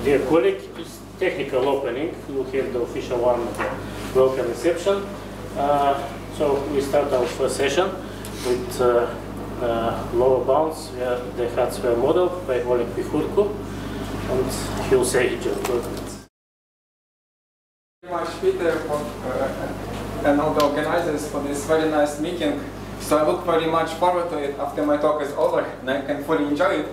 Dear colleague, it's technical opening. We have the official one, the welcome reception. So we start our first session with lower bounds where the hardware model by Oleg Pichurko, and he'll say it in 12 minutes. Thank you very much, Peter, and all the organizers for this very nice meeting. So I look very much forward to it after my talk is over and I can fully enjoy it.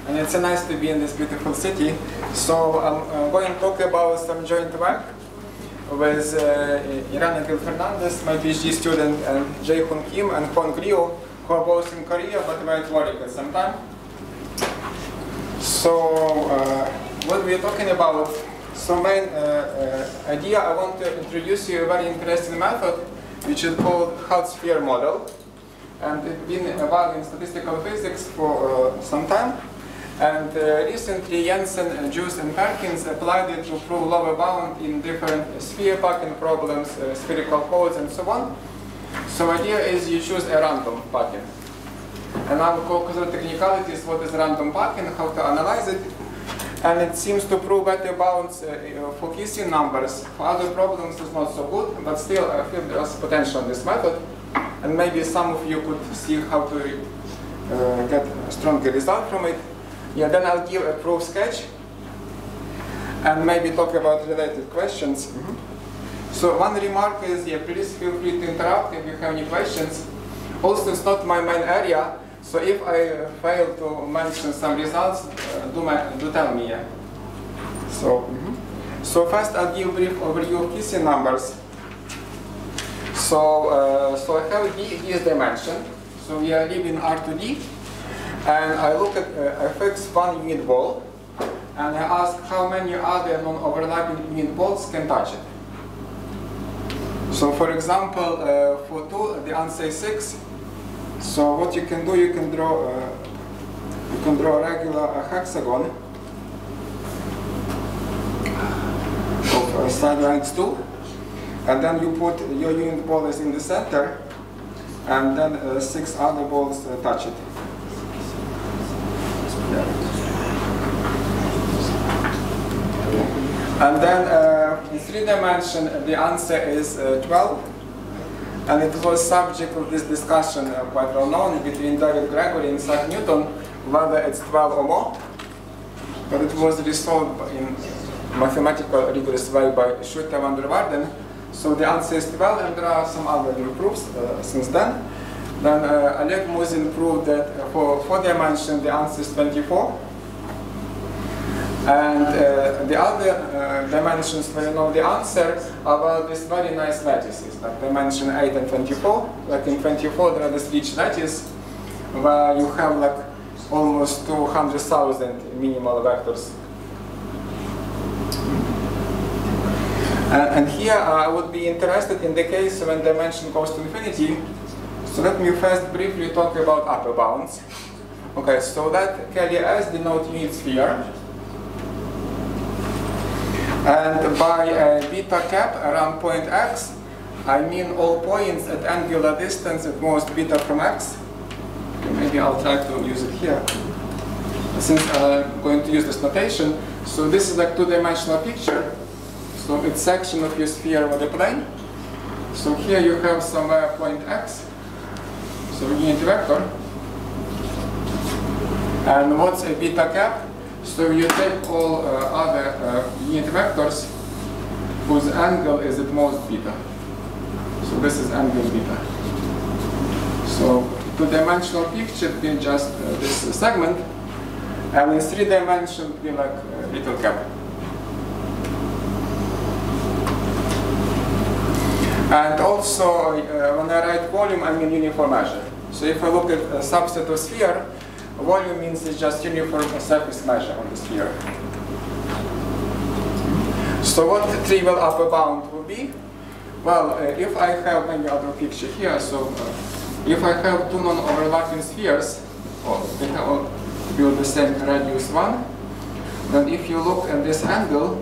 And it's nice to be in this beautiful city. So I'm going to talk about some joint work with Iran and Gil Fernandez, my PhD student, and Jae-Hoon Kim and Kwon Griyo, who are both in Korea but were at Warwick at some time. So what we're talking about, so main idea, I want to introduce you a very interesting method which is called hard sphere model. And it's been evolved in statistical physics for some time. And recently Jensen, Juice and Perkins applied it to prove lower bound in different sphere packing problems, spherical codes and so on. So idea is you choose a random packing. And I will focus on technicalities, what is random packing, how to analyze it. And it seems to prove better bounds for Kissian numbers. For other problems it's not so good, but still I feel there's potential in this method. And maybe some of you could see how to get a stronger result from it. Yeah, then I'll give a proof sketch and maybe talk about related questions. So one remark is, yeah, please feel free to interrupt if you have any questions. Also, it's not my main area, so if I fail to mention some results, do tell me. Yeah. So first I'll give a brief overview of Kissian numbers. So I have D is dimension. So we are living R2D. And I look at, I fix one unit ball, and I ask how many other non-overlapping unit balls can touch it. So for example, for 2, the answer is 6. So what you can do, you can draw a regular hexagon of side length 2, and then you put your unit ball is in the center, and then 6 other balls touch it. And then in 3 dimension, the answer is 12. And it was subject of this discussion quite well known between David Gregory and Isaac Newton, whether it's 12 or more. But it was resolved in mathematical rigorous way by Schutter van der Waarden. So the answer is 12, and there are some other new proofs since then. Then Oleg Muzin proved that for 4 dimension, the answer is 24. And the other dimensions where you know the answer are about these very nice lattices, like dimension 8 and 24. Like in 24, there are these rich lattices where you have like almost 200,000 minimal vectors. And here I would be interested in the case when dimension goes to infinity. So let me first briefly talk about upper bounds. Okay, so that Kelly S denotes unit sphere. And by beta cap around point x, I mean all points at angular distance at most beta from x. Maybe I'll try to use it here, since I'm going to use this notation. So this is like 2-dimensional picture. So it's section of your sphere over the plane. So here you have somewhere point x, so unit vector. And what's a beta cap? So you take all other unit vectors whose angle is at most beta. So this is angle beta. So 2-dimensional picture will be just this segment, and in 3 dimensions will be like little cap. And also when I write volume, I mean uniform measure. So if I look at a subset of sphere, volume means it's just uniform surface measure on the sphere. So what the trivial upper bound will be? Well, if I have maybe other picture here, so if I have 2 non-overlapping spheres, they have all build the same radius 1, then if you look at this angle,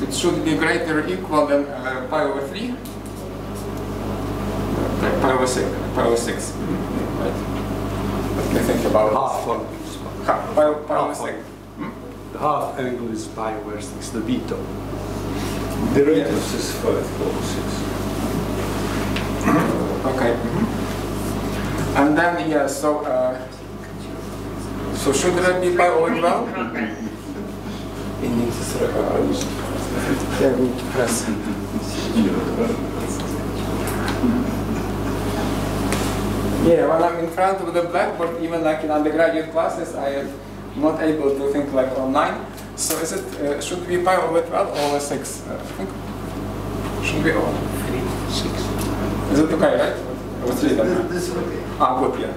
it should be greater or equal than pi over 3, pi over 6, right? Let me think about it. Half one. Pi over 6. the half angle is pi over 6, the beta. The radius is 5 over 6. Okay. And then, yeah, so should that be pi over 12? It needs to yeah, we need to press. Yeah, when I'm in front of the blackboard, even like in undergraduate classes, I am not able to think like online. So is it, should it be pi over 12 or over 6? I think should be over 6. Is it okay, right? Or 3 then? This is okay. Ah, good, yeah.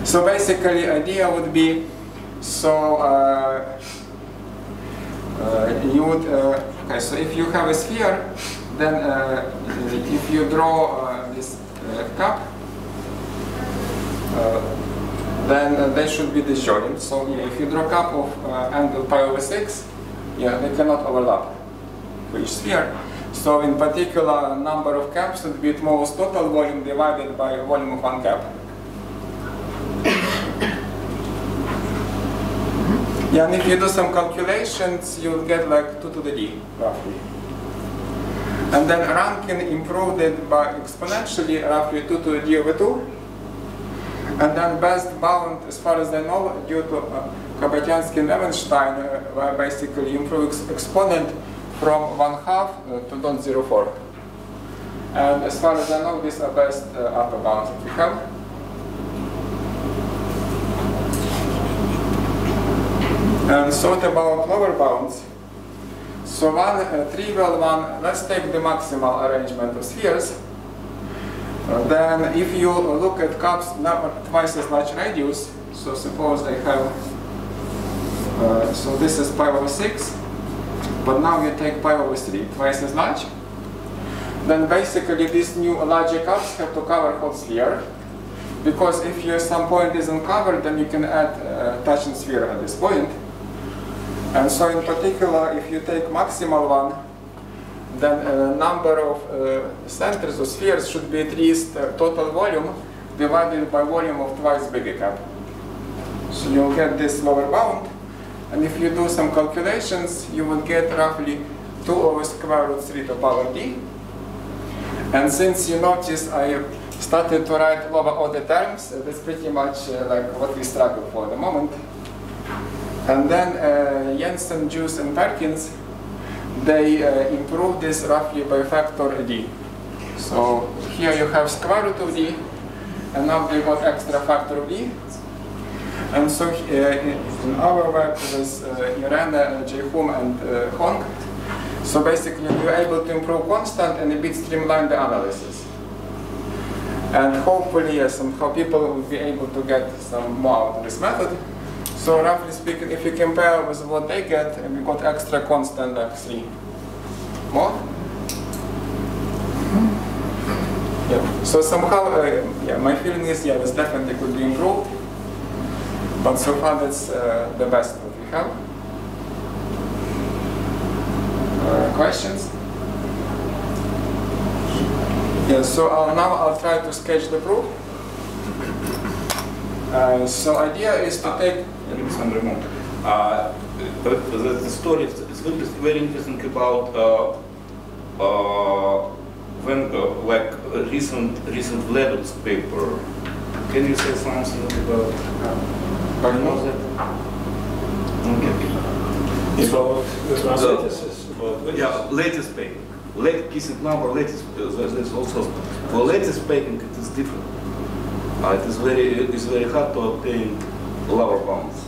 So basically, idea would be, so you would, okay, so if you have a sphere, then if you draw this cup, then they should be disjoint. So yeah, if you draw a cup of angle pi over 6, yeah, they cannot overlap for each sphere. So in particular, number of caps would be at most total volume divided by volume of one cap. Yeah, and if you do some calculations, you'll get like 2 to the d, roughly. And then Rankin improved it by exponentially, roughly 2 to the d over 2. And then best bound, as far as I know, due to Kabatiansky and Evenstein, were basically improve exponent from 1/2 to 0.04. And as far as I know, these are best upper bounds that we have. And so about lower bounds. So one trivial one, let's take the maximal arrangement of spheres. Then if you look at cups twice as large radius, so suppose I have, so this is pi over 6, but now you take pi over 3, twice as large. Then basically these new larger cups have to cover whole sphere, because if some point isn't covered, then you can add touching sphere at this point. And so in particular, if you take maximal one, then number of centers of spheres should be at least total volume divided by volume of twice bigger cap. So you'll get this lower bound, and if you do some calculations, you will get roughly 2 over square root 3 to the power d. And since you notice I started to write lower order terms, that's pretty much like what we struggle for at the moment. And then Jensen, Juice, and Perkins, they improved this roughly by factor d. So here you have square root of d, and now they got extra factor of d. And so in our work with Irene, Jehum, and Hong, so basically you're able to improve constant and a bit streamline the analysis. And hopefully, somehow people will be able to get some more out of this method. So roughly speaking, if you compare with what they get, we got extra constant like 3 more. Yeah. So somehow, yeah, my feeling is, yeah, this definitely could be improved. But so far, that's the best that we have. Questions? Yeah. So now I'll try to sketch the proof. So idea is to take. Alexander Monk. The story is very interesting about when like recent levels paper. Can you say something about? You know that? Okay. Yeah, latest paper. Kissing number latest. There's also for latest paper it is different. It is very hard to obtain lower bounds.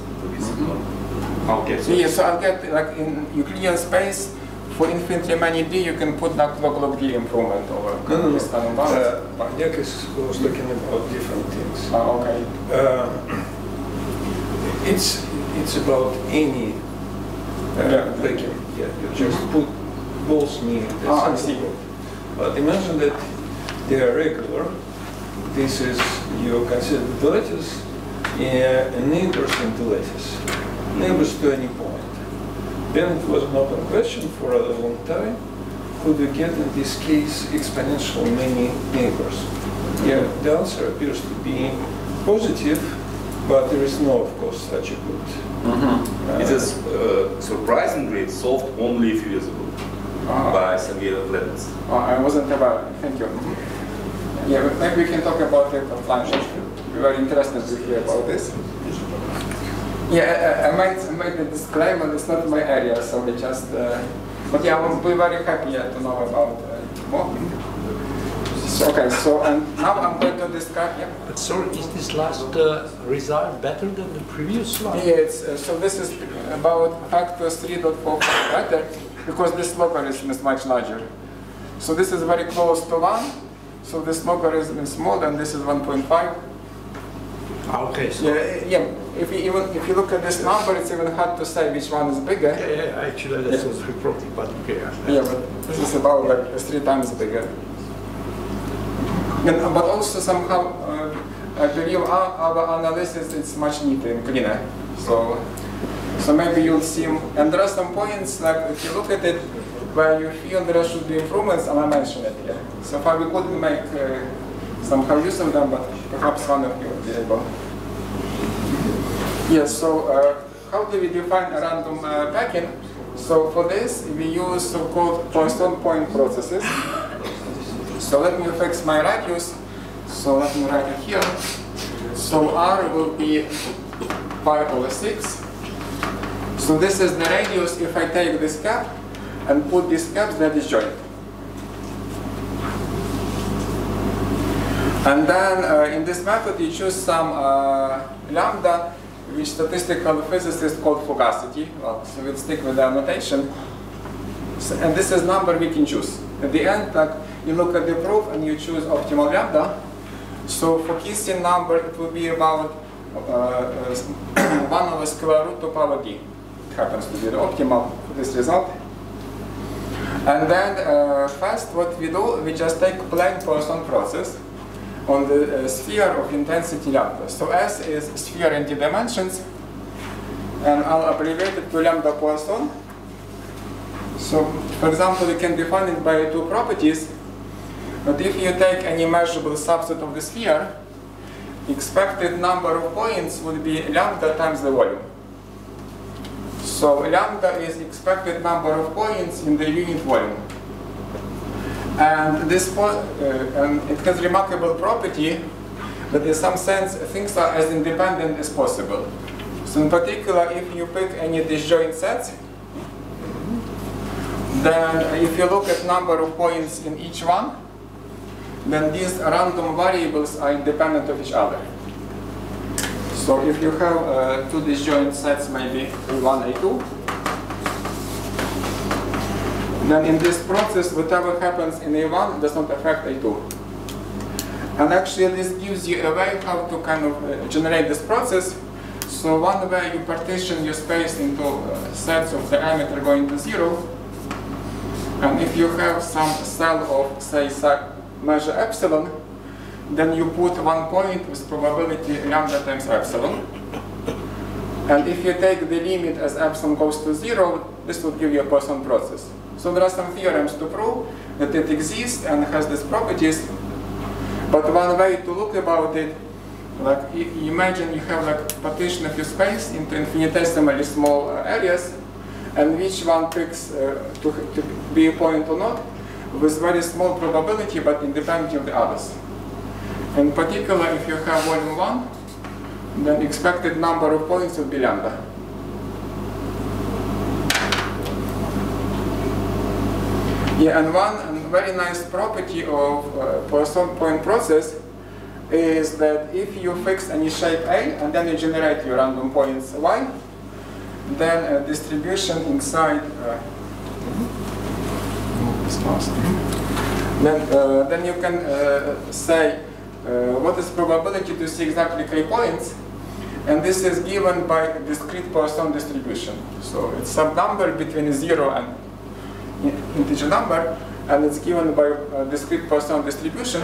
Okay. So yeah, so I'll get like in Euclidean space for infinitely many d, you can put like log d improvement over this kind of bounds. Yakis was talking about different things. Oh, okay. It's about any backing. Yeah, you just put both mean. I see. But imagine that they are regular. This is, you consider the lattice and neighbors in the lattice. Neighbors to any point. Then it was an open question for a long time. Could we get, in this case, exponential many neighbors? Yeah, the answer appears to be positive, But there is no, of course, such a good. It is surprisingly solved only a few years ago by Sergei Levins. I wasn't aware. Thank you. Yeah, maybe we can talk about it offline. We're very interested to hear about this. Yeah, I might make a disclaimer. It's not my area, so we just. But yeah, I will be very happy to know about more. Okay, so and now I'm going to describe. Yeah. But sorry, is this last result better than the previous one? Yeah, so this is about factor 3.45 better because this logarithm is much larger. So this is very close to 1. So this logarithm is small, and this is 1.5. Okay, so Yeah. If you look at this number, it's even hard to say which one is bigger. yeah, actually that's was reported, but okay. Yeah, but this is about like 3 times bigger. And, but also somehow, I believe our analysis is much neater and cleaner. So maybe you'll see, and there are some points like if you look at it where you feel there should be improvements, and I mention it here. So far we couldn't make somehow use of them, but perhaps one of you will be able. Yes. So how do we define a random packing? So for this we use so-called Poisson point processes. So let me fix my radius. So let me write it here. So R will be pi over 6. So this is the radius if I take this cap and put these caps that is joint. And then in this method you choose some lambda, which statistical physicists call fugacity. Well, so we'll stick with the notation. So, and this is number we can choose. At the end, like, you look at the proof and you choose optimal lambda. So for Kissian number, it will be about 1 over square root to power d. It happens to be the optimal for this result. And then first what we do, we just take plain Poisson process on the sphere of intensity lambda. So S is sphere in d dimensions, and I'll abbreviate it to lambda Poisson. So, for example, you can define it by 2 properties. But if you take any measurable subset of the sphere, expected number of points would be lambda times the volume. So lambda is expected number of points in the unit volume. And this and it has remarkable property that in some sense things are as independent as possible. So in particular, if you pick any disjoint sets, then if you look at number of points in each one, then these random variables are independent of each other. So if you have 2 disjoint sets, maybe A1, A2, then in this process, whatever happens in A1 does not affect A2. And actually this gives you a way how to kind of generate this process. So one way you partition your space into sets of diameter going to 0. And if you have some cell of, say, measure epsilon, then you put 1 point with probability lambda times epsilon. And if you take the limit as epsilon goes to 0, this will give you a Poisson process. So there are some theorems to prove that it exists and has these properties. But one way to look about it, like imagine you have like partition of your space into infinitesimally small areas, and which one picks to be a point or not, with very small probability but independent of the others. In particular, if you have volume 1, then expected number of points will be lambda. Yeah, and one very nice property of Poisson point process is that if you fix any shape A and then you generate your random points Y, then a distribution inside then you can say what is probability to see exactly k points, and this is given by discrete Poisson distribution. So it's some number between 0 and integer number, and it's given by a discrete Poisson distribution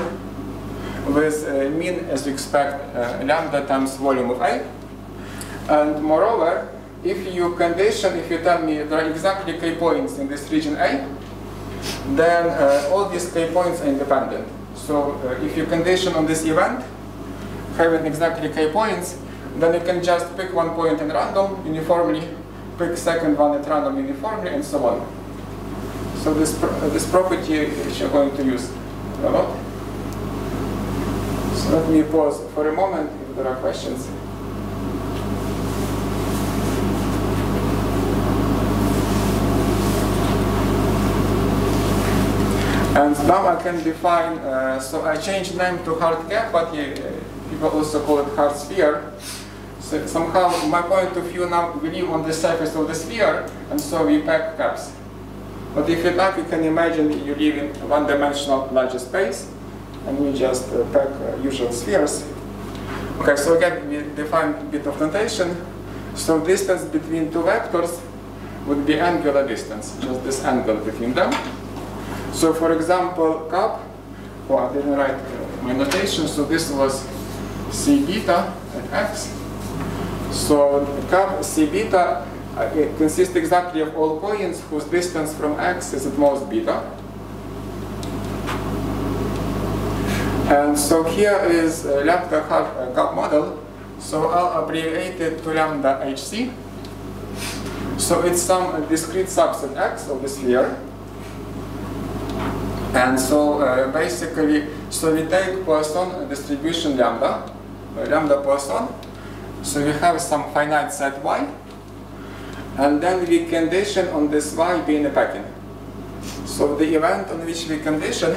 with mean as you expect lambda times volume of A. And moreover, if you condition, if you tell me there are exactly k points in this region A, then all these k points are independent. So if you condition on this event, having exactly k points, then you can just pick one point at random uniformly, pick second one at random uniformly, and so on. So this property which you're going to use a lot. So let me pause for a moment if there are questions. And now I can define, so I changed name to hard cap, but people also call it hard sphere. So somehow, my point of view now, we live on the surface of the sphere, and so we pack caps. But if you like, you can imagine you live in one-dimensional larger space, and we just pack usual spheres. Okay, so again, we define a bit of notation. So distance between two vectors would be angular distance, just this angle between them. So for example, cap, I didn't write my notation, so this was C beta at x. So cap C beta it consists exactly of all points whose distance from x is at most beta. And so here is lambda cap model. So I'll abbreviate it to lambda HC. So it's some discrete subset x of the sphere. And so basically, so we take Poisson distribution lambda Poisson. So we have some finite set y, and then we condition on this y being a packing. So the event on which we condition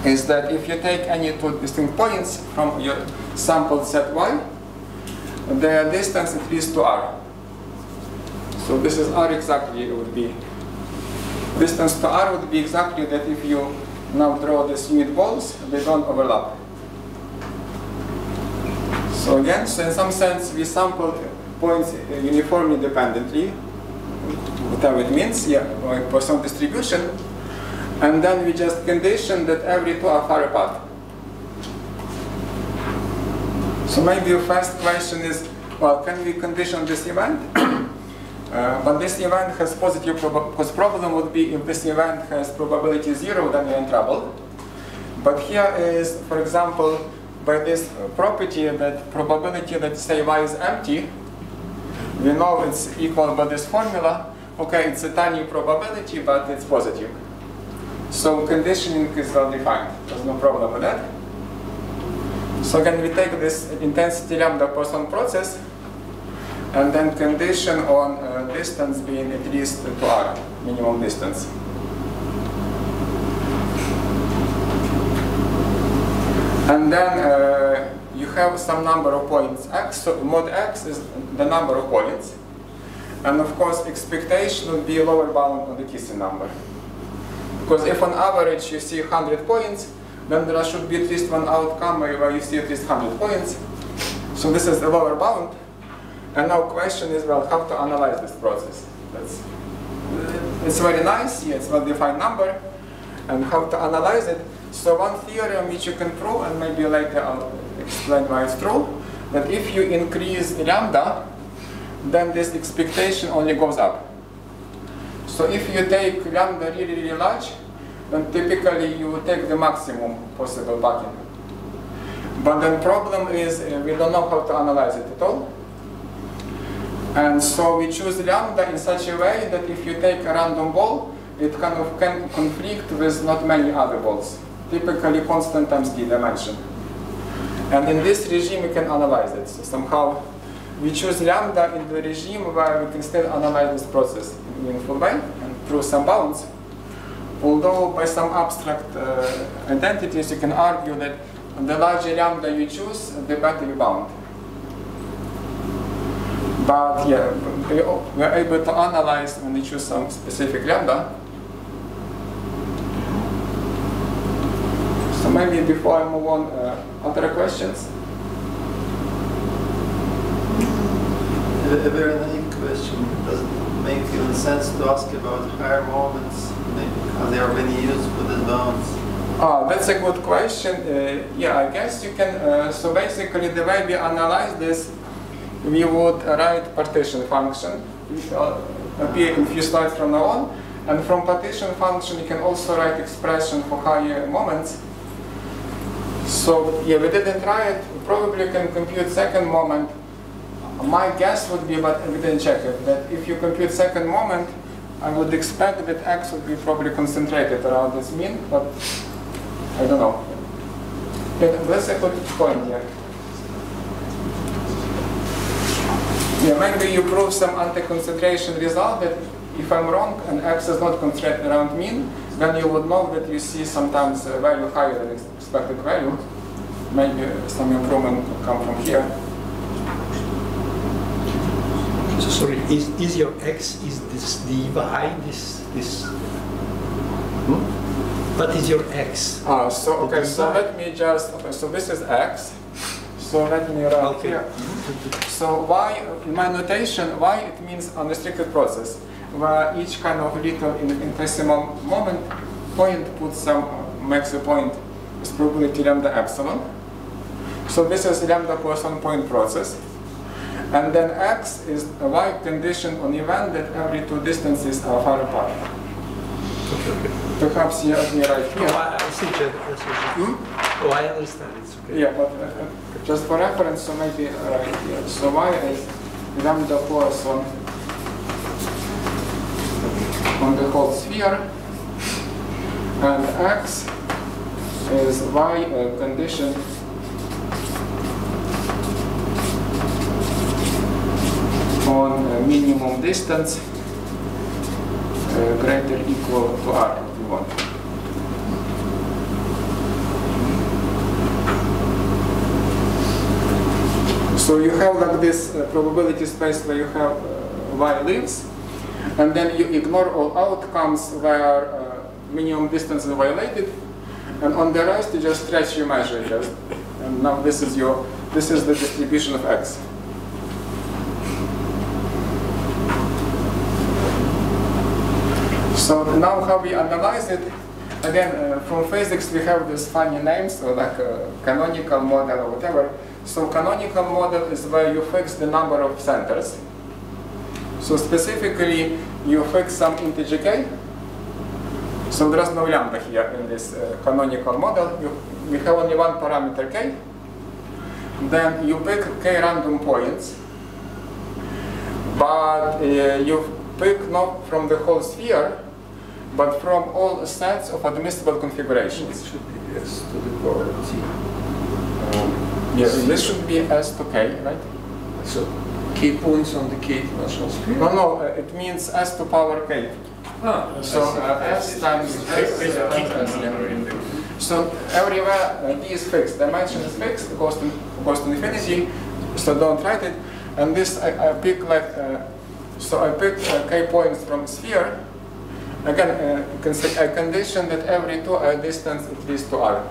is that if you take any two distinct points from your sampled set y, their distance increases to r. So this is r exactly, it would be. Distance to r would be exactly that if you now draw these unit balls, they don't overlap. So again, so in some sense, we sample points uniformly dependently, whatever it means, yeah, like Poisson distribution, and then we just condition that every two are far apart. So maybe your first question is, well, can we condition this event? But this event has positive because problem would be if this event has probability 0, then you're in trouble. But here is, for example, by this property that probability that say y is empty, we know it's equal by this formula. Okay, it's a tiny probability, but it's positive. So conditioning is well defined. There's no problem with that. So again, we take this intensity lambda Poisson process, and then condition on distance being at least to r, minimum distance. And then you have some number of points x, so mod x is the number of points. And of course, expectation would be a lower bound on the Kisin number. Because if on average you see 100 points, then there should be at least one outcome where you see at least 100 points. So this is the lower bound. And now question is, well, how to analyze this process? It's very nice, yeah, it's a well-defined number. And how to analyze it? So one theorem which you can prove, and maybe later I'll explain why it's true, that if you increase lambda, then this expectation only goes up. So if you take lambda really, really large, then typically you will take the maximum possible packing. But the problem is we don't know how to analyze it at all. And so we choose lambda in such a way that if you take a random ball, it kind of can conflict with not many other balls, typically constant times d dimension. And in this regime, we can analyze it. So somehow we choose lambda in the regime where we can still analyze this process in a meaningful way and through some bounds. Although by some abstract identities, you can argue that the larger lambda you choose, the better you bound. But yeah, we're able to analyze when we choose some specific lambda. So maybe before I move on, other questions? A very naive question. Does it make even sense to ask about higher moments? Are there many uses for the bounds? Oh, that's a good question. Yeah, I guess you can. So basically, the way we analyze this, we would write partition function, which will appear in a few slides from now on. And from partition function, you can also write expression for higher moments. So yeah, we didn't try it, probably can compute second moment. My guess would be, but we didn't check it, that if you compute second moment, I would expect that x would be probably concentrated around this mean, but I don't know. Let's say put point here. Yeah, maybe you prove some anti-concentration result that if I'm wrong and x is not concentrated around mean, then you would know that you see sometimes a value higher than expected value. Maybe some improvement will come from here. So sorry, is your x, is this dy, this? What is your x? So let me just, so this is x. So let me write here. So y, in my notation, y it means unrestricted process, where each kind of little infinitesimal point puts some makes a point with probability lambda epsilon. So this is lambda plus 1 point process. And then x is a y condition on event that every two distances are far apart. Perhaps here, let me write here. I see that. Oh, I understand. It's okay. Yeah, but just for reference, so maybe right here. So y is lambda plus 1 on the whole sphere, and x is y condition on minimum distance greater or equal to r if you want. So you have like this probability space where you have y lives, and then you ignore all outcomes where minimum distance is violated, and on the rest you just stretch your measure just, and now this is the distribution of x. So now how we analyze it, again from physics we have these funny names, so like a canonical model or whatever. So canonical model is where you fix the number of centers. So specifically you fix some integer k. So there is no lambda here in this canonical model. We have only one parameter k. Then you pick k random points, but you pick not from the whole sphere, but from all sets of admissible configurations. It should be s to the power of t. Yes, this should be s to k, right? So k points on the k-dimensional sphere? No, it means s to power k. So s times s. So everywhere d is fixed, dimension is fixed, it goes to infinity, so don't write it. And this I pick like, so I pick k points from sphere. Again, you can say a condition that every two are distance at least to r.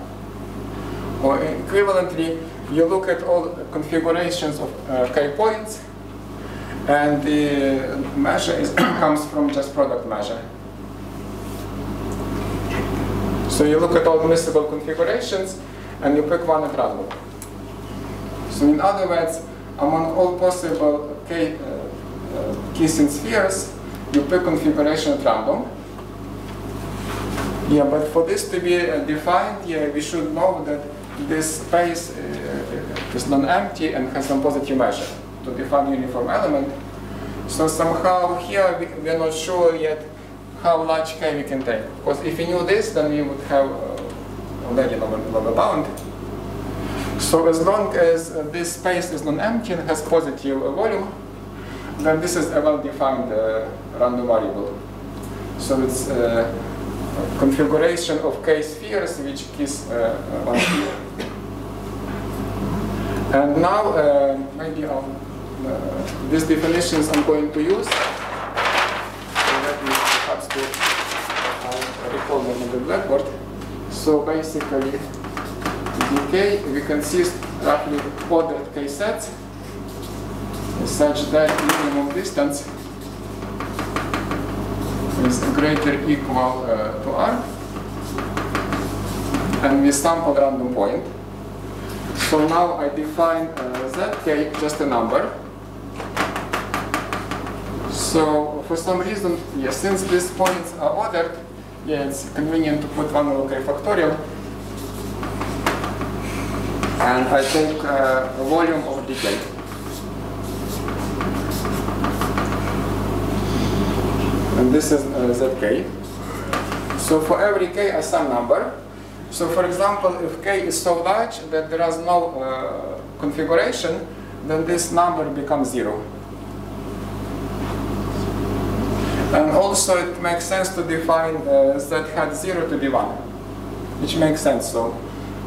Or equivalently, you look at all configurations of k points, and the measure comes from just product measure. So you look at all admissible configurations, and you pick one at random. So in other words, among all possible k Kissinger spheres, you pick configuration at random. Yeah, but for this to be defined, yeah, we should know that this space is non-empty and has some positive measure to define uniform element. So somehow here we are not sure yet how large k we can take. Because if we knew this, then we would have already lower bound. So as long as this space is non-empty and has positive volume, then this is a well-defined random variable. So it's configuration of k spheres which kiss one sphere. And now maybe these definitions I'm going to use. So let me perhaps recall them on the blackboard. So basically, dk we consist roughly ordered k sets such that minimum distance is greater or equal to r, and we sample random point. So now I define zk just a number. So for some reason, yes, since these points are ordered, yeah, it's convenient to put 1 over k factorial. And I take a volume of decay. And this is Zk. So for every k, a some number. So for example, if k is so large that there is no configuration, then this number becomes 0. And also it makes sense to define z hat 0 to be 1, which makes sense. So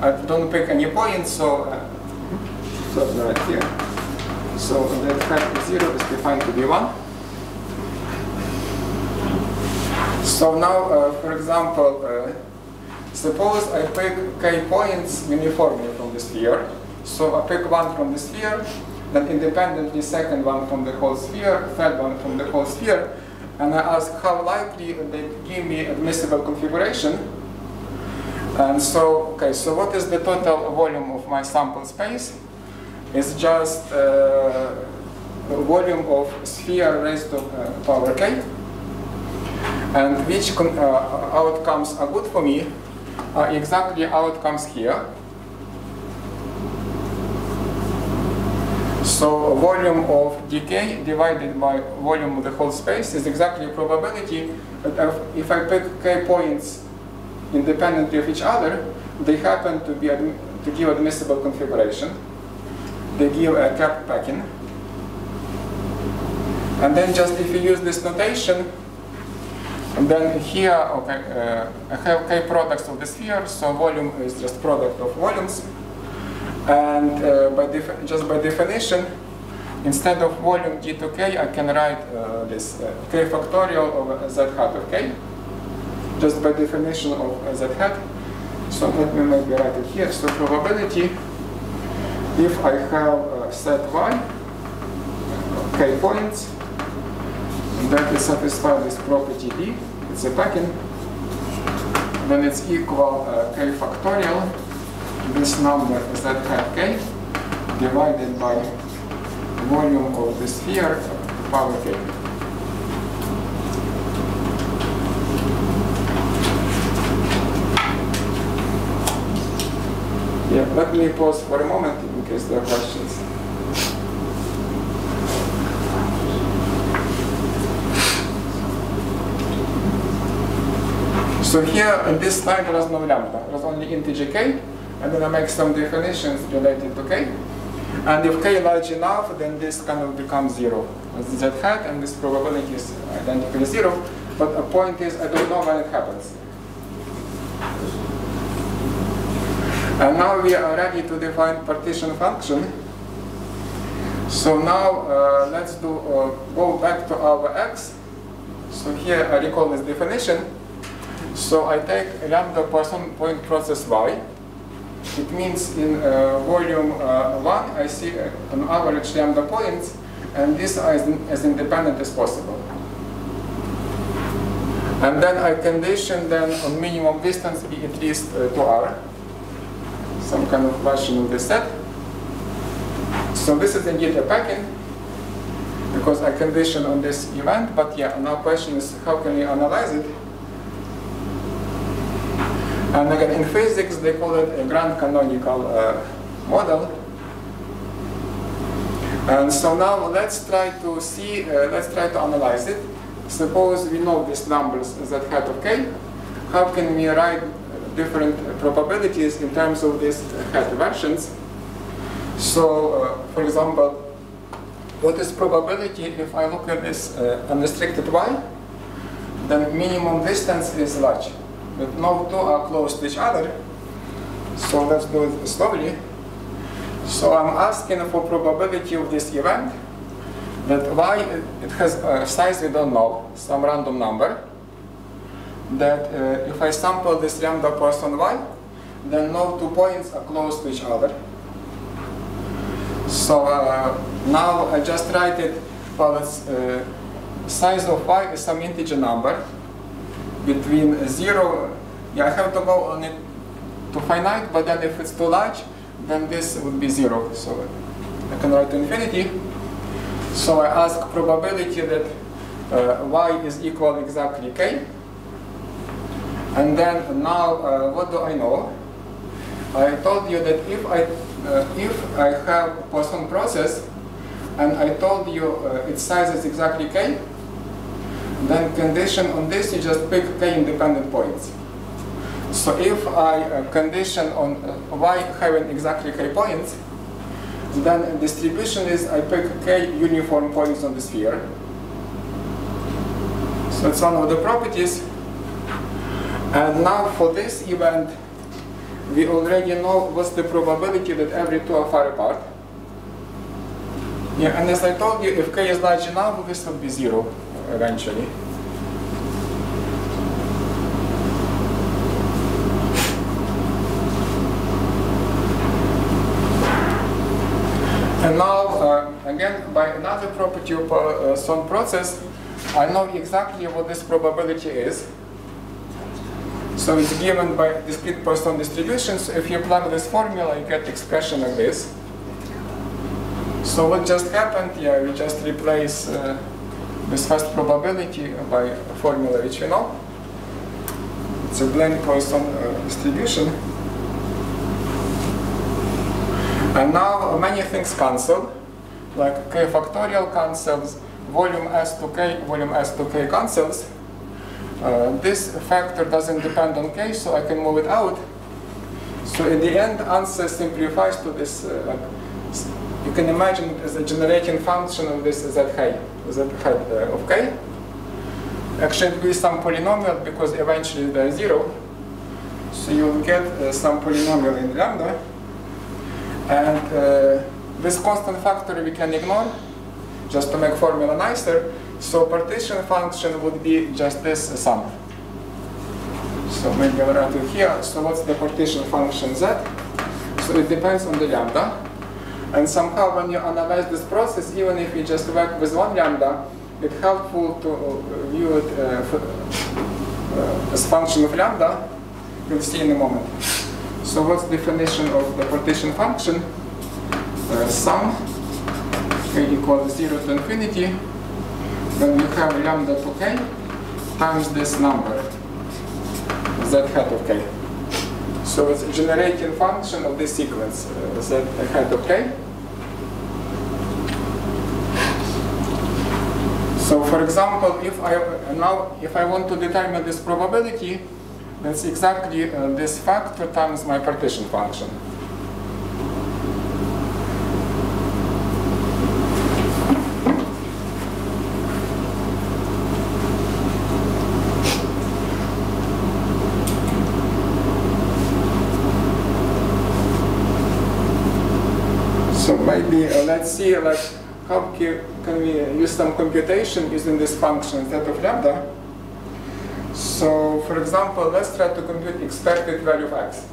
I don't pick any points, so right here. So that hat 0 is defined to be 1. So now, for example, suppose I pick k points uniformly from the sphere. So I pick one from the sphere, then independently second one from the whole sphere, third one from the whole sphere, and I ask how likely they give me admissible configuration. And so, okay, so what is the total volume of my sample space? It's just volume of sphere raised to power k. And which outcomes are good for me are exactly outcomes here. So volume of decay divided by volume of the whole space is exactly probability that if I pick k points independently of each other, they happen to give admissible configuration. They give a capped packing. And then just if you use this notation, and then here, okay, I have k products of the sphere, so volume is just product of volumes. And just by definition, instead of volume d to k, I can write this k factorial of z hat of k, just by definition of z hat. So let me maybe write it here. So probability, if I have set y, k points, that is satisfied this property d, it's a packing, then it's equal k factorial, this number is z hat k, divided by volume of the sphere power k. Yeah, let me pause for a moment in case there are questions. So here in this slide there is no lambda, there is only integer k, and then I make some definitions related to k. And if k is large enough, then this kind of becomes 0. It's z hat, and this probability is identically 0. But the point is, I don't know when it happens. And now we are ready to define partition function. So now let's go back to our x. So here I recall this definition. So I take a lambda Poisson point process y. It means in volume 1 I see an average lambda points, and this is as independent as possible. And then I condition then on minimum distance be at least to r, some kind of version of this set. So this is indeed a packing, because I condition on this event, but yeah, now question is how can we analyze it? And again, in physics, they call it a grand canonical model. And so now let's try to see, let's try to analyze it. Suppose we know these numbers z hat of k. How can we write different probabilities in terms of these hat versions? So, for example, what is probability if I look at this unrestricted y? Then minimum distance is large. But no two are close to each other. So let's do it slowly. So I'm asking for probability of this event, that y, it has a size we don't know, some random number, that if I sample this lambda Poisson y, then no 2 points are close to each other. So now I just write it, well, it's size of y is some integer number, between 0, yeah, I have to go on it to finite, but then if it's too large, then this would be 0. So I can write to infinity. So I ask probability that y is equal exactly k. And then now, what do I know? I told you that if I if I have a Poisson process and I told you its size is exactly k, then condition on this, you just pick k independent points. So if I condition on y having exactly k points, then distribution is I pick k uniform points on the sphere. So it's one of the properties. And now for this event, we already know what's the probability that every two are far apart. Yeah, and as I told you, if k is large enough, this would be 0 eventually. And now, again, by another property of Poisson process, I know exactly what this probability is. So it's given by discrete Poisson distributions. If you plug this formula, you get expression like this. So what just happened? Yeah, we just replace this first probability by a formula which we know. It's a blend Poisson distribution. And now many things cancel, like k factorial cancels, volume S to k, volume S to k cancels. This factor doesn't depend on k, so I can move it out. So in the end, answer simplifies to this. You can imagine it as a generating function of this z head of k. Actually, it will be some polynomial because eventually they're 0. So you'll get some polynomial in lambda. And this constant factor we can ignore, just to make formula nicer. So partition function would be just this sum. So maybe I'll write it here. So what's the partition function z? So it depends on the lambda. And somehow when you analyze this process, even if you just work with one lambda, it's helpful to view it as function of lambda. You'll see in a moment. So what's the definition of the partition function? Sum k equals 0 to infinity. Then you have lambda to k times this number, z hat of k. So it's a generating function of this sequence, z hat of k. So for example, if I want to determine this probability, that's exactly this factor times my partition function. So maybe let's see like how can we use some computation using this function instead of lambda. So for example, let's try to compute expected value of x.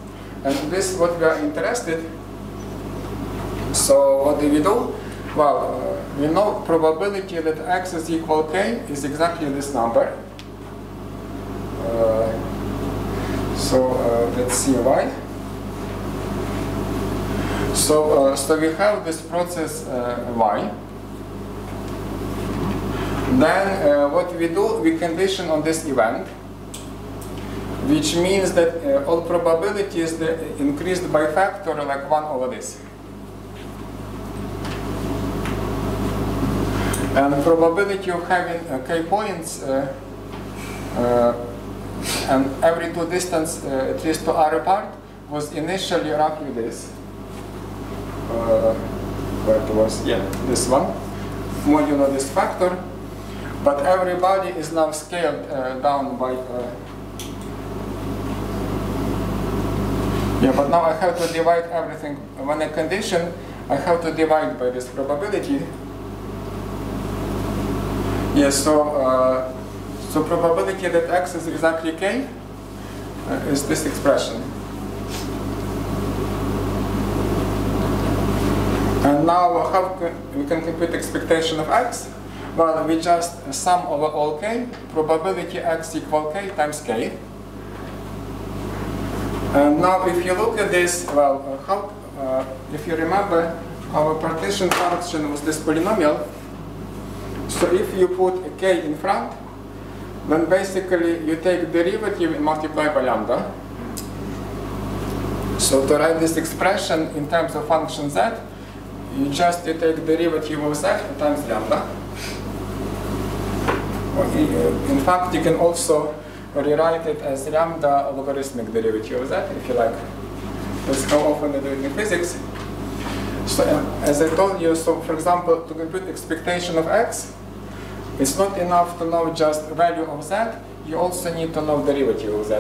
And this is what we are interested. So what do we do? Well, we know probability that x is equal k is exactly this number. Let's see why. So we have this process y. Then what we do, we condition on this event, which means that all probabilities increased by factor like 1 over this. And probability of having k points and every two distance at least 2 r apart was initially roughly this. Where it was, yeah, this one, modulo this factor. But everybody is now scaled down by. Yeah, but now I have to divide everything. When I condition, I have to divide by this probability. Yeah, so probability that x is exactly k is this expression. And now how we can compute expectation of x? Well, we just sum over all k, probability x equal k times k. And now if you look at this, well, if you remember, our partition function was this polynomial. So if you put a k in front, then basically you take derivative and multiply by lambda. So to write this expression in terms of function z, you take derivative of z times lambda. In fact, you can also rewrite it as lambda logarithmic derivative of z, if you like. That's how often they do it in physics. So as I told you, so for example, to compute expectation of x, it's not enough to know just value of z, you also need to know derivative of z.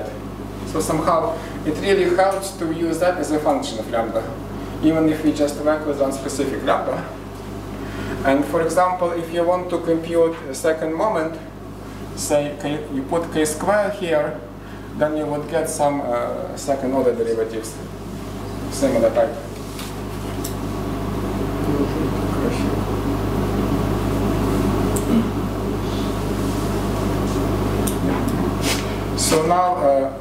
So somehow it really helps to use that as a function of lambda, even if we just work with one specific lambda. And for example, if you want to compute a second moment, say you put k squared here, then you would get some second order derivatives, similar type. So now,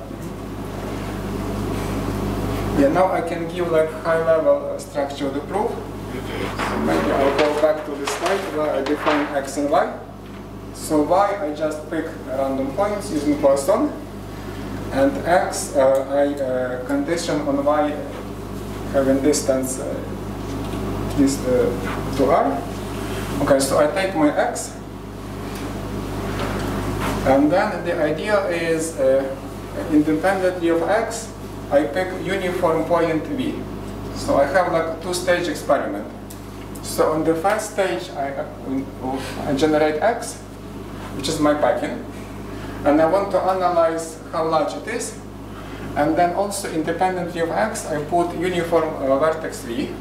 now I can give like high-level structure of the proof. So maybe I'll go back to this slide where I define x and y. So y, I just pick random points using Poisson, and x, I condition on y having distance to r. Okay, so I take my x, and then the idea is independently of x, I pick uniform point v. So I have like a two-stage experiment. So on the first stage, I generate x, which is my packing, and I want to analyze how large it is. And then also independently of x, I put uniform vertex v.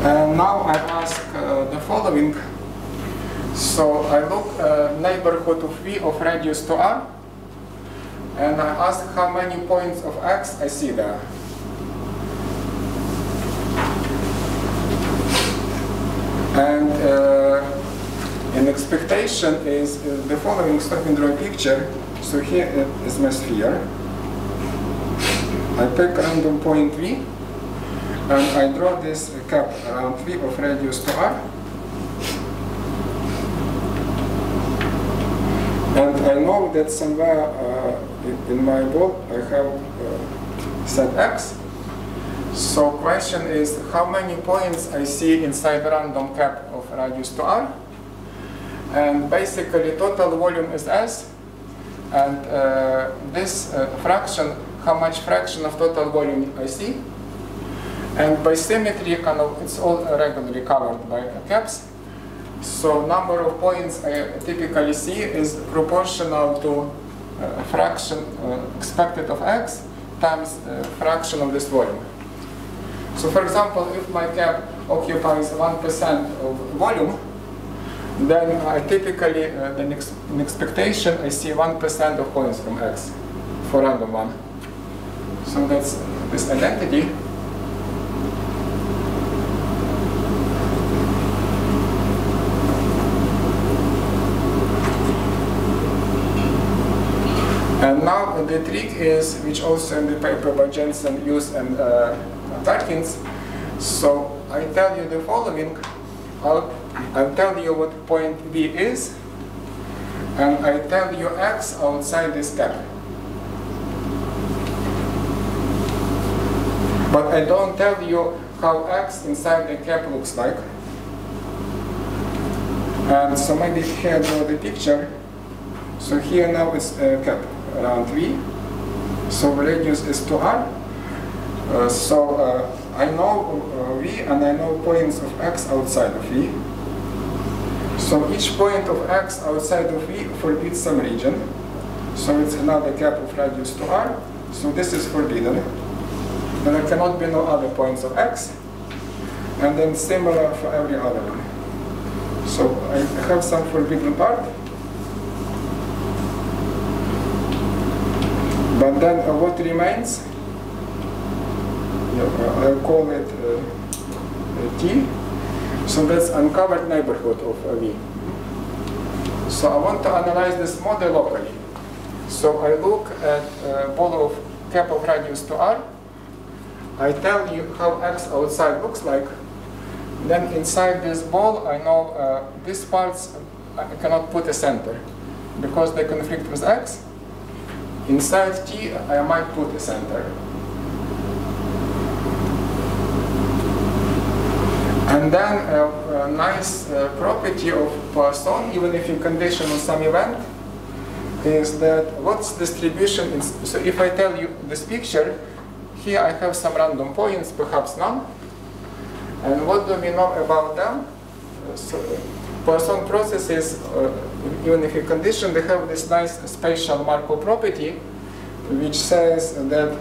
And now I ask the following. So I look neighborhood of v of radius to r, and I ask how many points of x I see there. And an expectation is the following. So I can draw a picture. So here is my sphere. I pick random point v, and I draw this cap around v of radius to r. And I know that somewhere in my ball I have set x. So question is how many points I see inside random cap of radius to r. And basically total volume is s. And this fraction, how much fraction of total volume I see. And by symmetry, it's all regularly covered by caps. So number of points I typically see is proportional to fraction expected of x times fraction of this volume. So for example, if my cap occupies 1% of volume, then I typically, in expectation, I see 1% of points from x for random one. So that's this identity. And now the trick is, which also in the paper by Jensen, Hughes, and Tarkins. So I tell you the following. I'll tell you what point B is, and I tell you x outside this cap. But I don't tell you how x inside the cap looks like. And so maybe here I draw the picture. So here now it's a cap around v. So radius is 2r. I know v, and I know points of x outside of v. So each point of x outside of v forbids some region. So it's another cap of radius 2r. So this is forbidden. Then there cannot be no other points of x. And then similar for every other one. So I have some forbidden part. But then what remains? I'll call it T. So that's uncovered neighborhood of V. So I want to analyze this model locally. So I look at ball of cap of radius to r. I tell you how x outside looks like. Then inside this ball, I know these parts I cannot put a center because they conflict with x. inside T I might put a center. And then a nice property of Poisson, even if you condition on some event, is that what's distribution in, so if I tell you this picture, here I have some random points, perhaps none. And what do we know about them? So Poisson processes, even if you condition, they have this nice spatial Markov property, which says that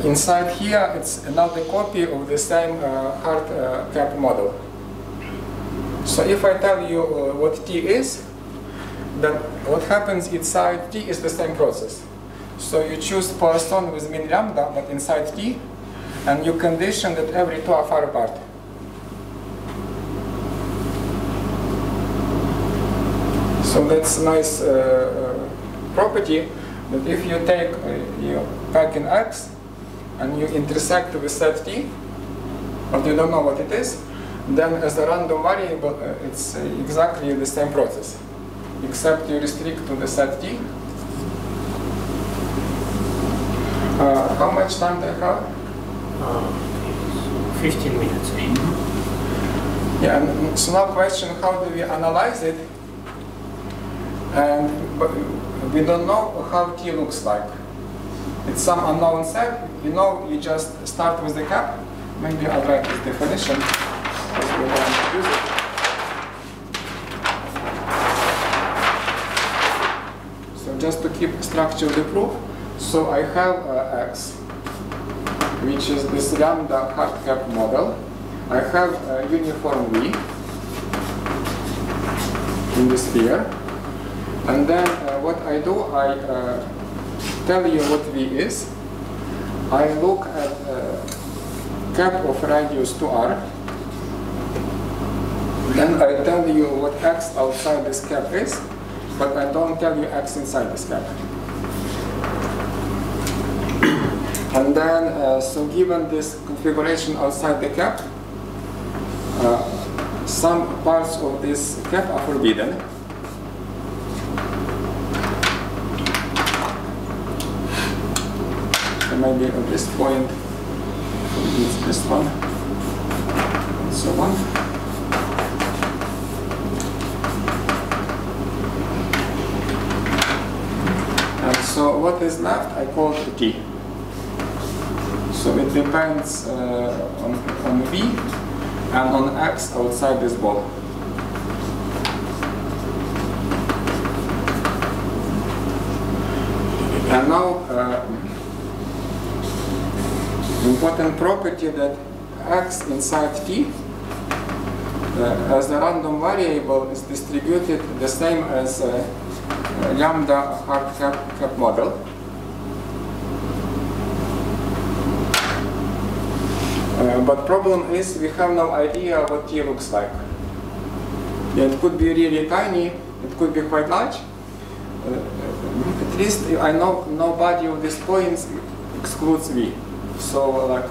inside here it's another copy of the same hard cap model. So if I tell you what T is, then what happens inside T is the same process. So you choose Poisson with mean lambda, but inside T, and you condition that every two are far apart. So that's a nice property that if you take you pack in X and you intersect with set T, but you don't know what it is, then as a random variable it's exactly the same process, except you restrict to the set T. How much time do I have? 15 minutes. Yeah, and so now question, how do we analyze it? And but we don't know how T looks like. It's some unknown set. You know, you just start with the cap. Maybe I'll write this definition because we want to use it. So just to keep structure of the proof, so I have X, which is this lambda hard cap model. I have a uniform V in the sphere. And then what I do, I tell you what V is. I look at cap of radius 2r. Then I tell you what X outside this cap is, but I don't tell you X inside this cap. And then, so given this configuration outside the cap, some parts of this cap are forbidden. Maybe at this point, it's this one, and so on. And so what is left, I call it T. So it depends on V and on X outside this ball. And now, important property that X inside T as a random variable is distributed the same as lambda hard cap model. But problem is we have no idea what T looks like. Yeah, it could be really tiny, it could be quite large. At least I know nobody of these points excludes V. So like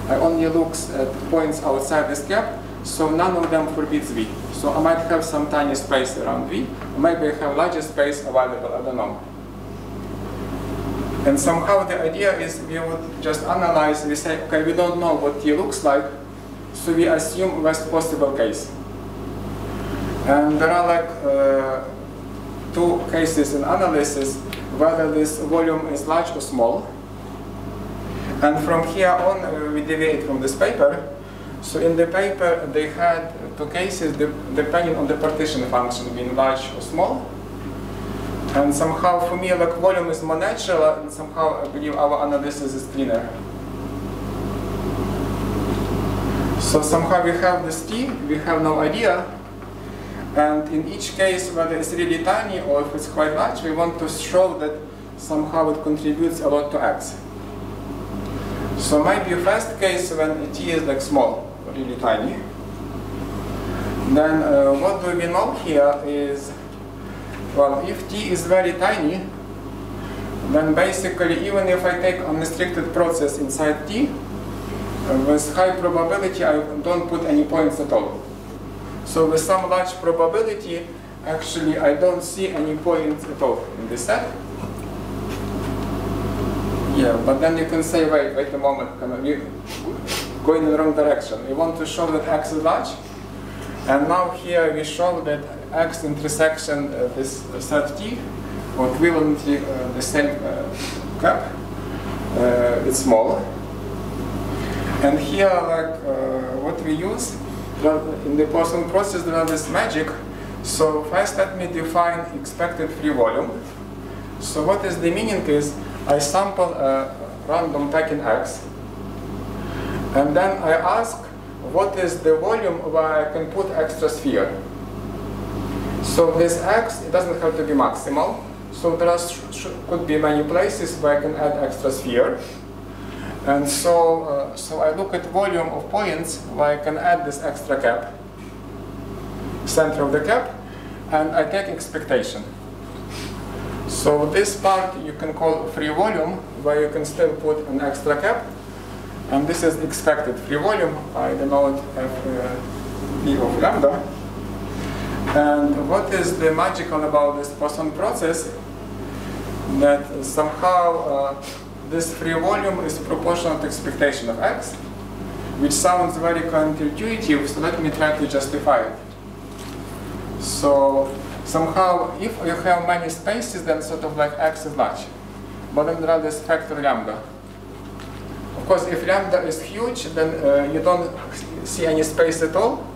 I only look at points outside this cap, so none of them forbids V. So I might have some tiny space around V, or maybe I have larger space available, I don't know. And somehow the idea is we would just analyze, we say, okay, we don't know what T looks like, so we assume worst possible case. And there are like two cases in analysis, whether this volume is large or small. And from here on, we deviate from this paper. So in the paper, they had two cases depending on the partition function, being large or small. And somehow, for me, like volume is more natural, and somehow I believe our analysis is cleaner. So somehow we have this T, we have no idea. And in each case, whether it's really tiny or if it's quite large, we want to show that somehow it contributes a lot to X. So maybe first case when T is like small, really tiny. Then what do we know here is, well, if T is very tiny, then basically even if I take unrestricted process inside T, with high probability I don't put any points at all. So with some large probability, actually I don't see any points at all in this set. Yeah, but then you can say, wait a moment, we're going in the wrong direction. We want to show that x is large, and now here we show that x intersection this set T, or equivalently the same cap, it's small. And here, like what we use, in the Poisson process there is this magic. So first let me define expected free volume. So what is the meaning is, I sample a random packet X, and then I ask what is the volume where I can put extra sphere. So this X, it doesn't have to be maximal. So there could be many places where I can add extra sphere. And so, so I look at volume of points where I can add this extra cap, center of the cap, and I take expectation. So this part you can call free volume, where you can still put an extra cap, and this is expected free volume. I denote P of lambda. And what is the magical about this Poisson process? That somehow this free volume is proportional to expectation of x, which sounds very counterintuitive, so let me try to justify it. So somehow, if you have many spaces, then sort of like x is large. But then there is this factor lambda. Of course, if lambda is huge, then you don't see any space at all.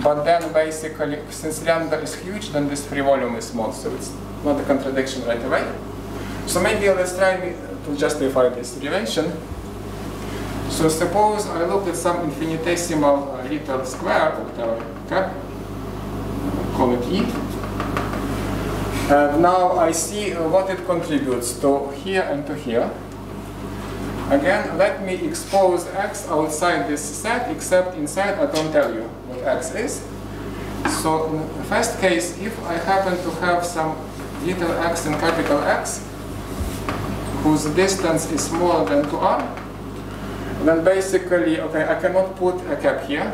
But then basically, since lambda is huge, then this free volume is small, so it's not a contradiction right away. So maybe let's try to justify this relation. So suppose I look at some infinitesimal little square of the cap, call it E. And now I see what it contributes to here and to here. Again, let me expose x outside this set, except inside I don't tell you what x is. So in the first case, if I happen to have some little x and capital X, whose distance is smaller than 2r, then basically, okay, I cannot put a cap here.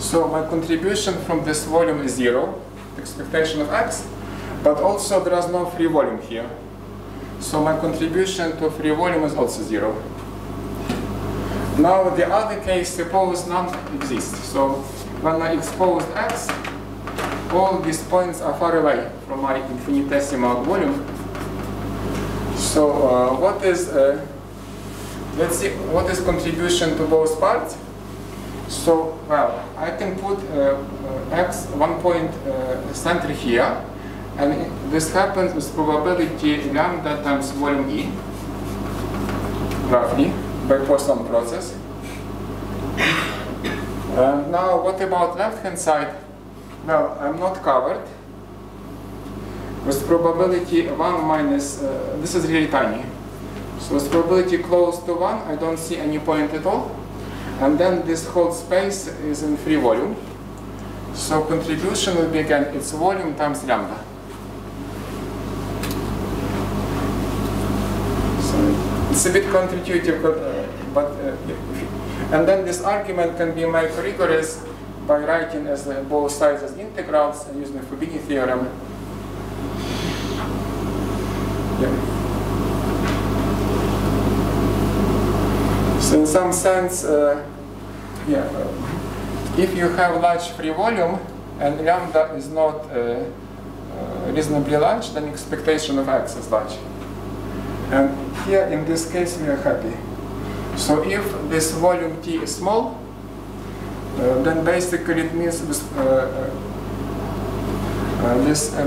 So my contribution from this volume is 0, expectation of x, but also there is no free volume here. So my contribution to free volume is also 0. Now the other case, suppose none exists. So when I expose x, all these points are far away from my infinitesimal volume. So what is, let's see, what is contribution to both parts? So, well, I can put x, 1 point center here, and this happens with probability lambda times volume E, roughly, by Poisson process. Now, what about left-hand side? Well, I'm not covered. With probability 1 minus, this is really tiny. So with probability close to 1, I don't see any point at all. And then this whole space is in free volume. So contribution will be again, it's volume times lambda. So it's a bit counterintuitive, but and then this argument can be made rigorous by writing as both sides as integrals and using the Fubini theorem. Yeah. So in some sense, if you have large free volume and lambda is not reasonably large, then expectation of x is large. And here in this case we are happy. So if this volume T is small, then basically it means this,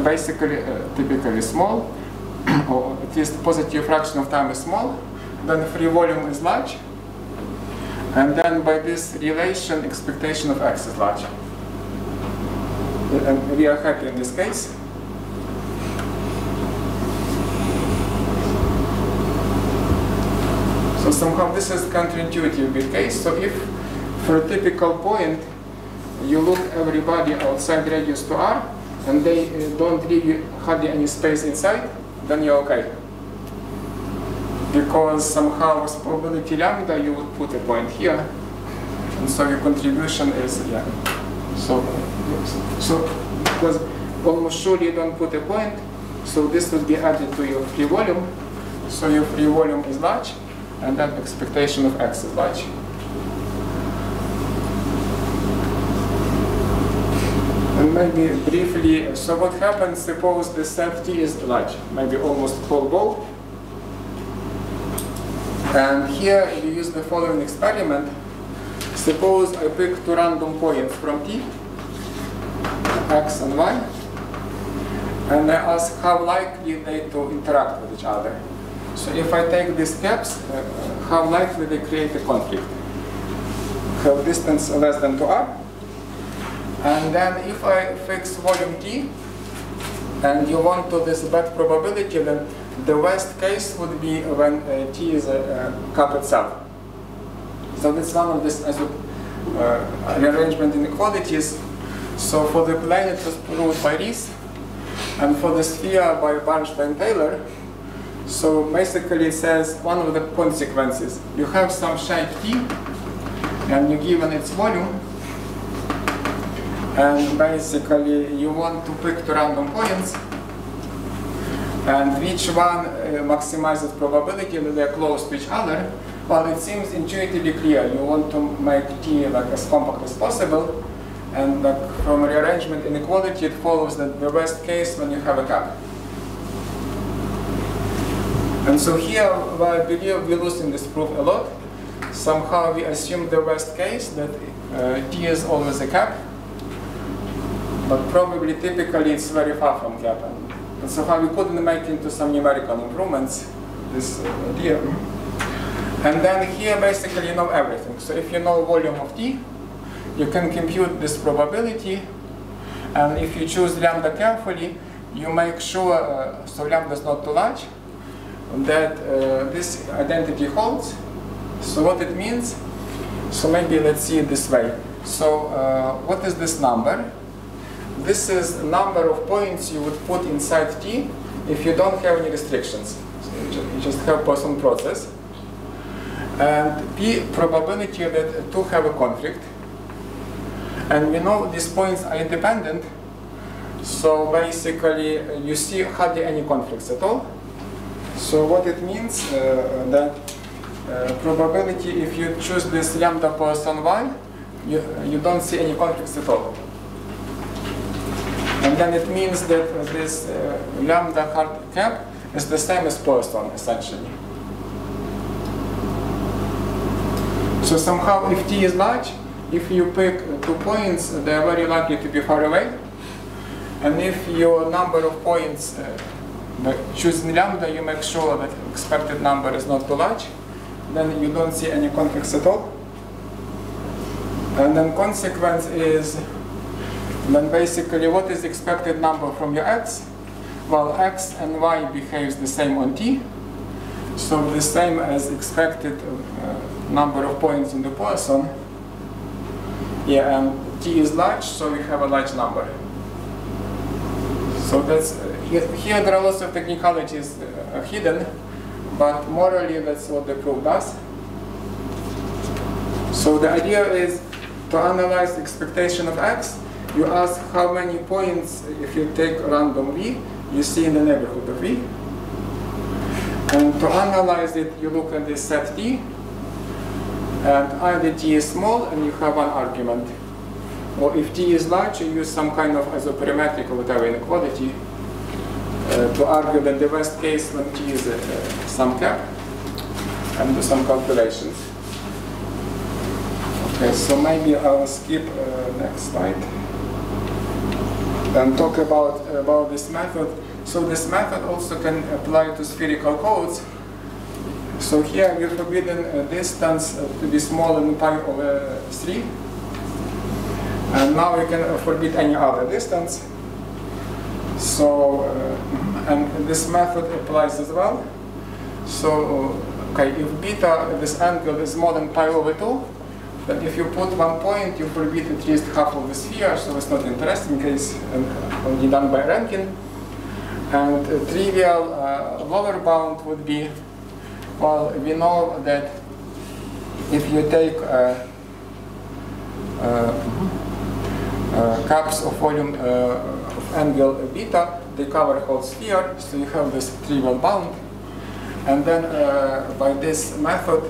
basically typically small, or at least positive fraction of time is small, then free volume is large, and then by this relation expectation of x is large. And we are happy in this case. So somehow this is counterintuitive with case. So if for a typical point you look everybody outside radius to r, and they don't leave you hardly any space inside, then you're okay. Because somehow with probability lambda you would put a point here, and so your contribution is, yeah. So because almost surely you don't put a point, so this will be added to your free volume. so your free volume is large, and then expectation of x is large. And maybe briefly, so what happens, suppose the set T is large, maybe almost whole ball. And here you use the following experiment. Suppose I pick two random points from T, x and y, and I ask how likely they to interact with each other. So if I take these caps, how likely they create a conflict? Have distance less than 2r. And then if I fix volume T, and you want to this bad probability, then the worst case would be when T is a cap itself. So that's one of this rearrangement inequalities. So for the plane it was proved by Rees, and for the sphere by Bernstein-Taylor. So basically it says one of the consequences, you have some shape T, and you're given its volume, and basically you want to pick two random points, and each one maximizes probability that they're close to each other. Well, it seems intuitively clear. You want to make T like as compact as possible, and like from rearrangement inequality, it follows that the worst case when you have a cap. And so here, well, I believe we lose in this proof a lot. Somehow we assume the worst case that T is always a cap, but probably typically it's very far from cap. And so far we couldn't make into some numerical improvements this idea. And then here basically you know everything. So if you know volume of T, you can compute this probability, and if you choose lambda carefully, you make sure, so lambda is not too large, that this identity holds. So what it means, so maybe let's see it this way. So what is this number? This is the number of points you would put inside T if you don't have any restrictions. So you just have Poisson process. And P probability that two have a conflict. And we know these points are independent. So basically you see hardly any conflicts at all. So what it means that probability, if you choose this lambda Poisson y, you don't see any conflicts at all. And then it means that this lambda hard cap is the same as Poisson, essentially. So somehow, if T is large, if you pick 2 points, they are very likely to be far away. And if your number of points, choosing lambda, you make sure that expected number is not too large, then you don't see any conflicts at all. And then consequence is, then basically what is the expected number from your x? Well, x and y behaves the same on T. So the same as expected number of points in the Poisson. Yeah, and T is large, so we have a large number. So that's, here there are lots of technicalities hidden, but morally that's what the proof does. So the idea is to analyze the expectation of x. You ask how many points, if you take random v, you see in the neighborhood of v. And to analyze it, you look at this set T, and either T is small and you have one argument. Or if T is large, you use some kind of isoperimetric or whatever inequality to argue that the worst case when T is some cap, and do some calculations. Okay, so maybe I'll skip next slide and talk about this method. So this method also can apply to spherical codes. So here we're forbidden distance to be smaller than pi over 3. And now we can forbid any other distance. So, and this method applies as well. So, okay, if beta, this angle is more than pi over 2, then if you put 1 point, you forbid at least half of the sphere, so it's not interesting case, and only done by ranking. And a trivial lower bound would be, well, we know that if you take caps of volume of angle beta, they cover whole sphere, so you have this trivial bound. And then by this method,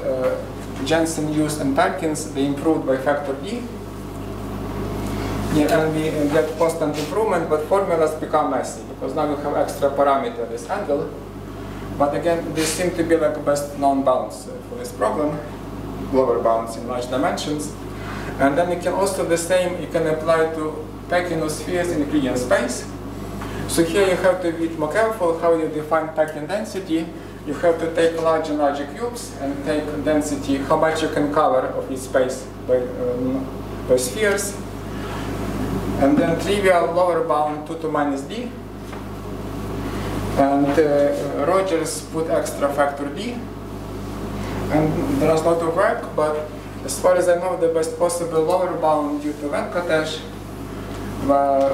Jensen, Hughes, and Perkins, they improved by factor D. Yeah, and we get constant improvement, but formulas become messy because now you have extra parameter, this angle. But again, this seems to be like best known bounds for this problem, lower bounds in large dimensions. And then you can also the same, you can apply to Pekin spheres in Euclidean space. So here you have to be more careful how you define Pekin density. You have to take larger and larger cubes and take density, how much you can cover of each space by spheres. And then trivial lower bound 2 to minus d. And Rogers put extra factor d. And there's a lot of work, but as far as I know, the best possible lower bound due to Venkatesh,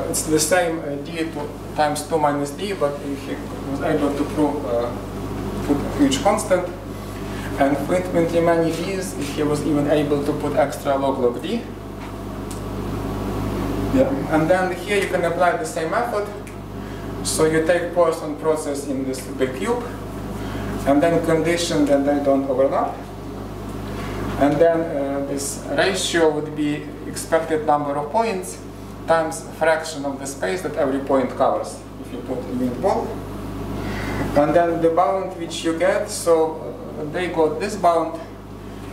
it's the same d times 2 minus d, but he was able to put a huge constant. And for infinitely many d's, he was even able to put extra log d. Yeah. And then here you can apply the same method. So you take Poisson process in this big cube, and then condition that they don't overlap. And then this ratio would be expected number of points times fraction of the space that every point covers, if you put a unit ball. And then the bound which you get, so they got this bound.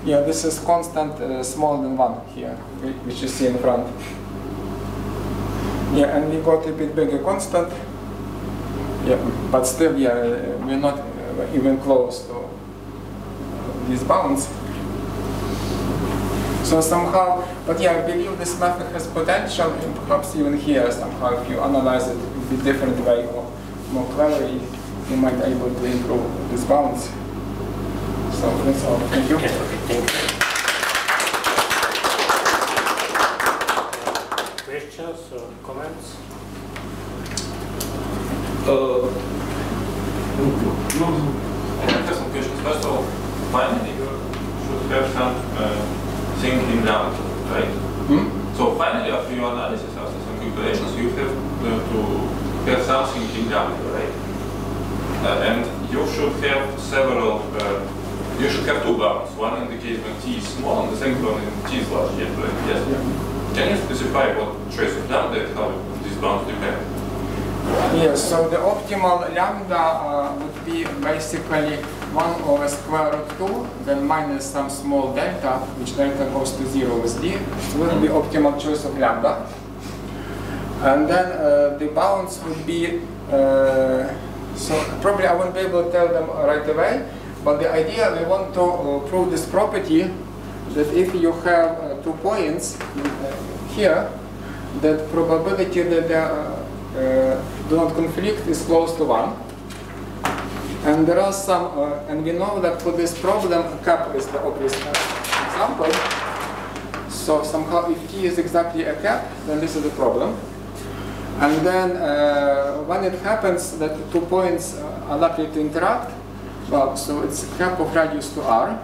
Yeah, this is constant smaller than 1 here, which you see in front. Yeah, and we got a bit bigger constant. Yeah, but still, yeah, we're not even close to these bounds. So somehow, but yeah, I believe this method has potential, and perhaps even here somehow, if you analyze it in a different way or more cleverly, you might be able to improve these bounds. So that's all. Thank you. Okay, thank you. Questions or comments? I have some questions. First of all, finally you should have some thing in lambda, right? So finally, after your analysis, after some calculations, you have to have something in lambda, right? And you should have several, you should have 2 bounds. One in the case when t is small, and the second one in t is large. Yes, right? Yes. Yeah. Can you specify what choice of lambda and how these bounds depend? Yes, so the optimal lambda would be basically 1 over square root 2, then minus some small delta, which delta goes to 0 with d. So that would be optimal choice of lambda. And then the bounds would be, so probably I won't be able to tell them right away, but the idea, we want to prove this property that if you have 2 points here, that probability that they do not conflict is close to 1. And there are some, and we know that for this problem, cap is the obvious example. So somehow if t is exactly a cap, then this is the problem. And then when it happens that 2 points are likely to interact, well, so it's cap of radius to r.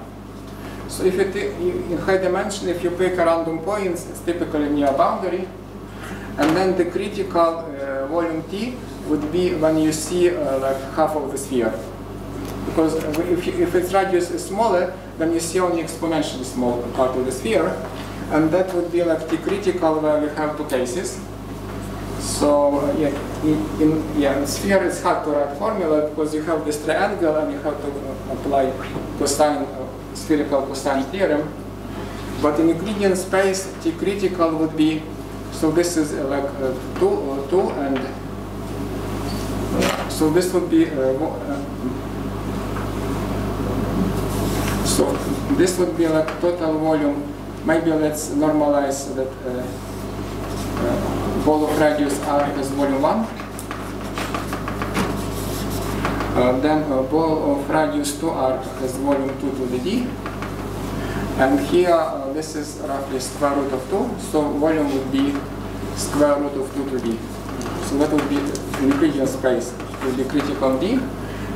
So if it, in high dimension, if you pick a random points, it's typically near a boundary. And then the critical volume t would be when you see like half of the sphere. Because if its radius is smaller, then you see only exponentially small part of the sphere. And that would be like the critical where we have 2 cases. So in sphere it's hard to write formula because you have this triangle and you have to apply cosine, spherical cosine theorem. But in Euclidean space, T critical would be, so this is like 2 and so this would be so this would be like total volume. Maybe let's normalize that ball of radius r has volume 1. Then ball of radius 2r has volume 2 to the d. And here this is roughly square root of 2. So volume would be square root of 2 to d. So that would be in Euclidean space. It would be critical d.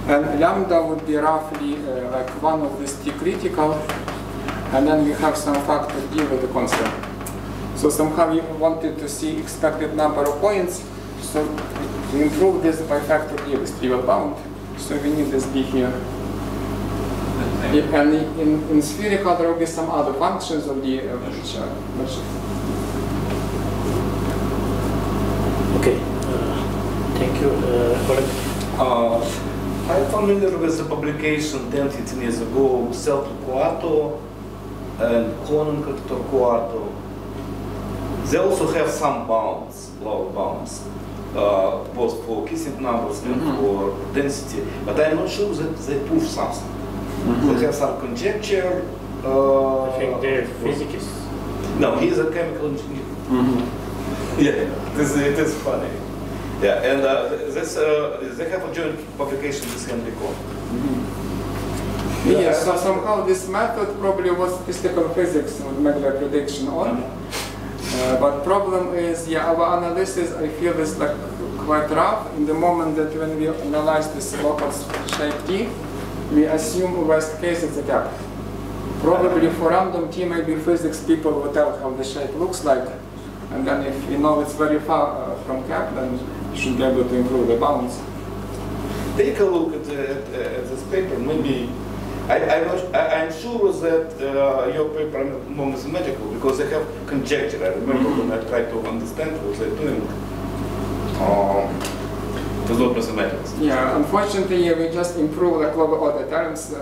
And lambda would be roughly like 1 of this t critical. And then we have some factor d with the constant. So somehow we wanted to see expected number of points. So we improve this by factor d with trivial bound. So we need this d here. And in spherical, there will be some other functions of the Okay, thank you, Oleg. I'm familiar with the publication 10-15 years ago, Cell-to-Coato and Conan-Coato. They also have some bounds, lower bounds, both for Kissinger numbers and for density, but I'm not sure that they prove something. They have some conjecture. I think they're physicists. No, he's a chemical engineer. Yeah, it is funny. Yeah, and they have a joint publication with Henry Cohn. Yes, so somehow this method probably was statistical physics with modular prediction on. But problem is, yeah, our analysis, I feel, is like quite rough. In the moment that when we analyze this local shape T, we assume worst case it's a gap. Probably for random T, maybe physics people will tell how the shape looks like. And then if you know it's very far from cap, then you should be able to improve the bounds. Take a look at this paper. Maybe I'm sure that your paper is more mathematical because they have conjecture. I remember when I tried to understand what they're doing. It was not mathematics. Yeah, unfortunately, we just improve like lower order terms.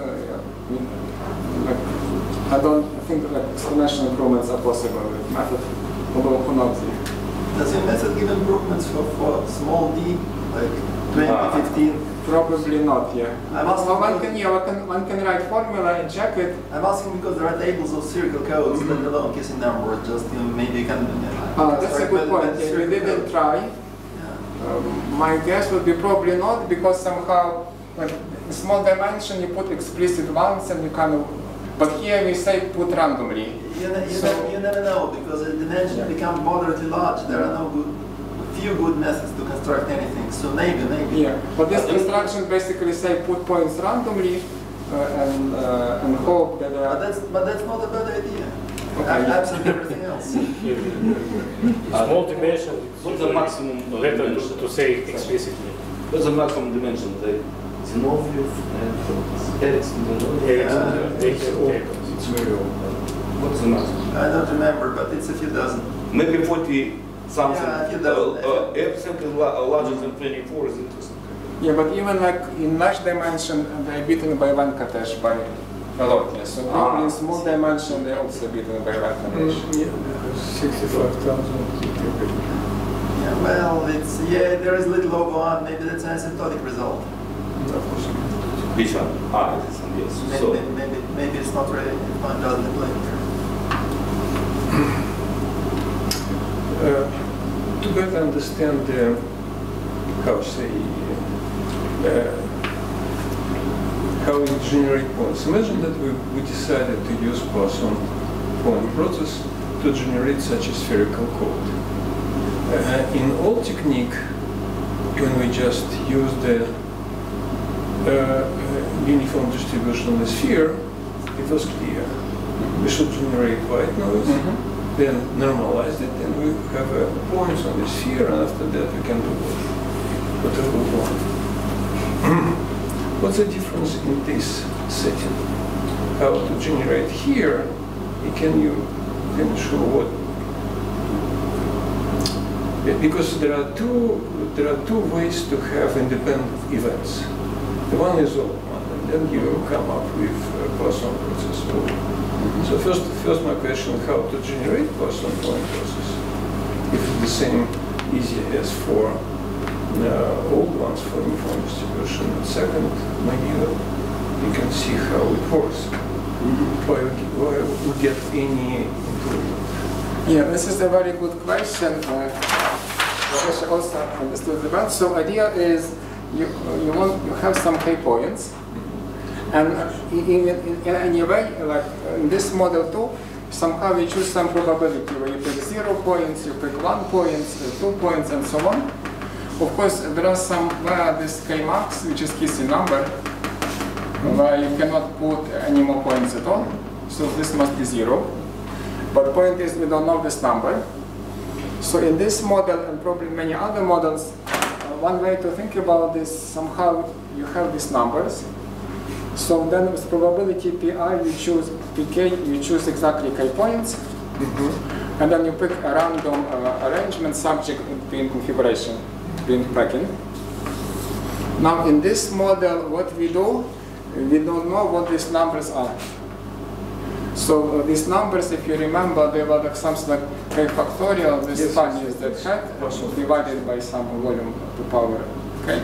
I don't think like exponential improvements are possible with method. Although who knows? Does your method give improvements for small d, like 20, 15? Probably not, yeah. I'm asking one can write formula and check it. I'm asking because there are tables of spherical codes that allow kissing numbers. Just maybe you can. That's a good point. Yeah, we didn't try. My guess would be probably not, because somehow, like in small dimension, you put explicit ones and you kind of. But here we say put randomly. You never know, because the dimensions become moderately large. There are few good methods to construct anything. So maybe. Yeah, but this construction basically say put points randomly and hope that. But that's not a bad idea. Okay. Absent everything else. Small dimension. What's the maximum Better dimension? to say explicitly. What's the maximum dimension? Like Zinoviev and Ericsson. It's very old. What's the maximum? I don't remember, but it's a few dozen. Maybe 40 something. Yeah, a few dozen. Everything is larger than 24 is interesting. Yeah, but even like in large dimension, they're beaten by one Katesh by a lot. Yeah. So probably in small dimension, they're also beaten by one Katesh. Yeah, 65,000. Yeah, well, there is little over on. Maybe that's an asymptotic result. Which one? This one, yes. Maybe it's not really. One doesn't apply here. To better understand how we generate points. Imagine that we decided to use Poisson point process to generate such a spherical code. In old technique, when we just use the uniform distribution of the sphere, it was clear. We should generate white noise, then normalize it, and we have points on the sphere, and after that we can do whatever we want. What's the difference in this setting? How to generate here? Can you show what? Because there are two ways to have independent events. The one is old one, and then you come up with Poisson process. So first my question: how to generate Poisson point process? If it's the same easy as for old ones for uniform distribution. And second, maybe you can see how it works. Why we get any improvement? Yeah, this is a very good question. I also understood about. So idea is you have some k points, and in any way, like in this model too, somehow you choose some probability where you pick 0 points, you pick 1 point, 2 points, and so on. Of course, there are some where this k max, which is Kissinger number, where you cannot put any more points at all. So this must be 0. But point is, we don't know this number. So in this model, and probably many other models, one way to think about this, somehow you have these numbers, So then with probability Pi, you choose Pk, you choose exactly k points, and then you pick a random arrangement subject between configuration, between packing. Now in this model, what we do, we don't know what these numbers are. So these numbers, if you remember, they were like something like k factorial, this values that had, divided by some volume to power k.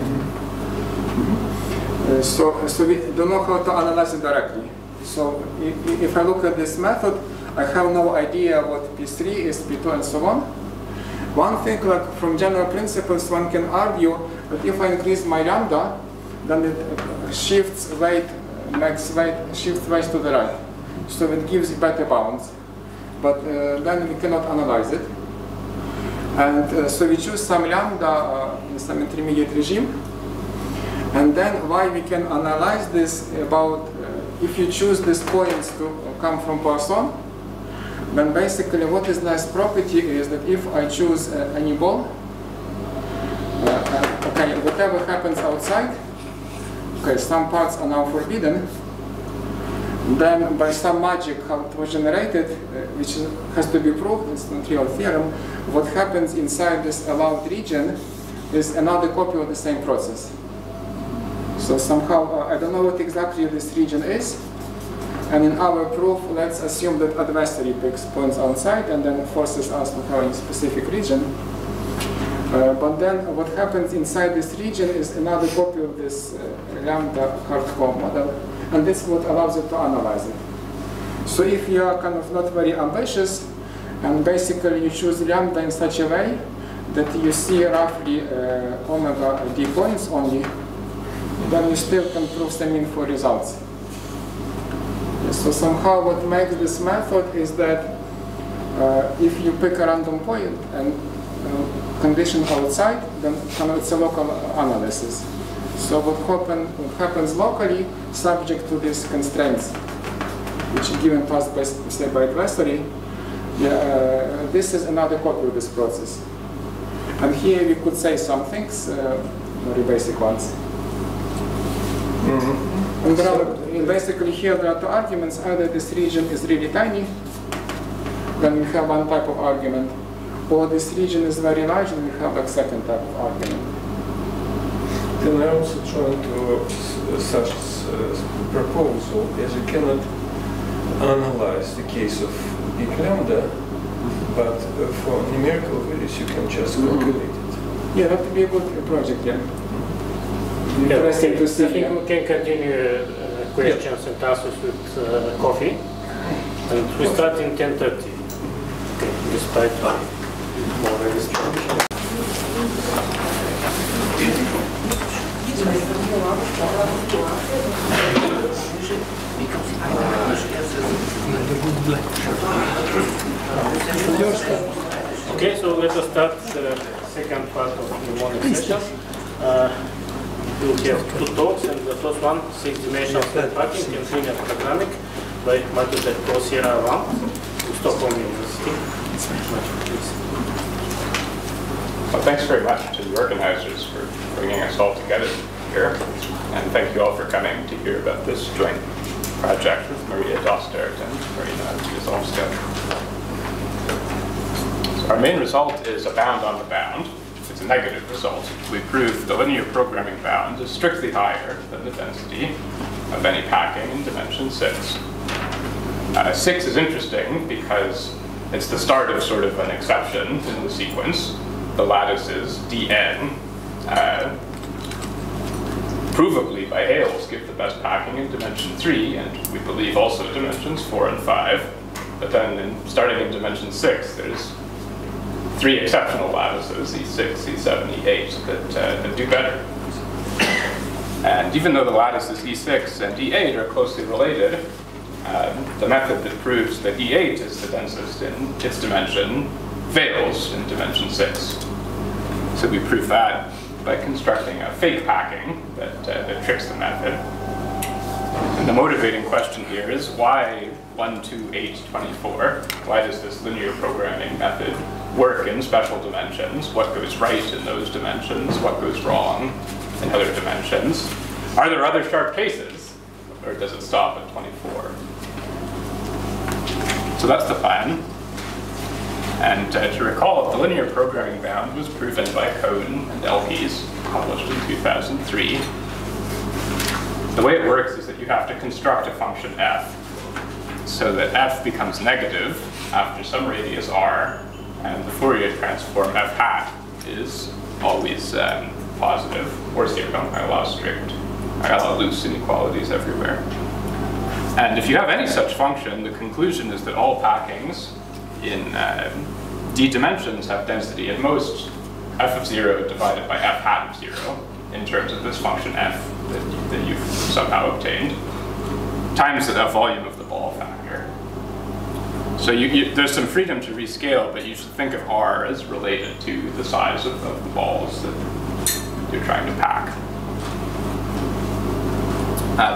So we don't know how to analyze it directly. So if I look at this method, I have no idea what P3 is, P2, and so on. One thing, like from general principles, one can argue that if I increase my lambda, then it shifts weight, shifts weight to the right. So it gives better bounds. But then we cannot analyze it. And so we choose some lambda in some intermediate regime. And then why we can analyze this about if you choose these points to come from Poisson, then basically what is nice property is that if I choose any ball, okay, whatever happens outside, okay, some parts are now forbidden, then by some magic how it was generated, which has to be proved, it's not real theorem, what happens inside this allowed region is another copy of the same process. So somehow, I don't know what exactly this region is, and in our proof, let's assume that adversary picks points outside and then forces us to have a specific region. But then what happens inside this region is another copy of this lambda hardcore model, and this is what allows it to analyze it. So if you are kind of not very ambitious, and basically you choose lambda in such a way that you see roughly omega d points only, then you still can prove some meaningful results. So somehow what makes this method is that if you pick a random point and condition outside, then it's a local analysis. So what happens locally, subject to these constraints, which are given to us by, say, by adversary, this is another copy of this process. And here we could say some things, very basic ones. And there are, basically here there are two arguments. Either this region is really tiny, then we have one type of argument, or this region is very large, and we have a second type of argument. Then I also join to such proposal, as you cannot analyze the case of big lambda, but for numerical values you can just calculate it. Yeah, that would be a good project, yeah. Interesting to see. I think we can continue questions and answers with coffee. And we start in 10:30, okay, despite more registration. Okay, so let us start the second part of the morning session. We'll have two talks, and the first one, 6-dimensional packing and linear programming by Matilda Kosira from Stockholm University. Well, thanks very much to the organizers for bringing us all together here, and thank you all for coming to hear about this joint project with Maria Dostert and Marina Guzovska. So our main result is a bound on the bound. It's a negative result. We prove the linear programming bound is strictly higher than the density of any packing in dimension 6. 6 is interesting because it's the start of sort of an exception in the sequence. The lattices dn, provably by Hales, give the best packing in dimension 3, and we believe also dimensions 4 and 5. But then starting in dimension 6, there's 3 exceptional lattices, E6, E7, E8, that do better. And even though the lattices E6 and E8 are closely related, the method that proves that E8 is the densest in its dimension fails in dimension 6. So we prove that by constructing a fake packing that tricks the method. And the motivating question here is why 1, 2, 8, 24? Why does this linear programming method work in special dimensions? What goes right in those dimensions? What goes wrong in other dimensions? Are there other sharp cases or does it stop at 24? So that's the plan. And to recall, the linear programming bound was proven by Cohn and Elkies, published in 2003. The way it works is that you have to construct a function f so that f becomes negative after some radius r, and the Fourier transform f hat is always positive or zero. I allow loose inequalities everywhere. And if you have any such function, the conclusion is that all packings in d dimensions have density at most f of 0 divided by f hat of 0 in terms of this function f that you've somehow obtained, times the volume of the ball factor. So there's some freedom to rescale, but you should think of r as related to the size of the balls that you're trying to pack.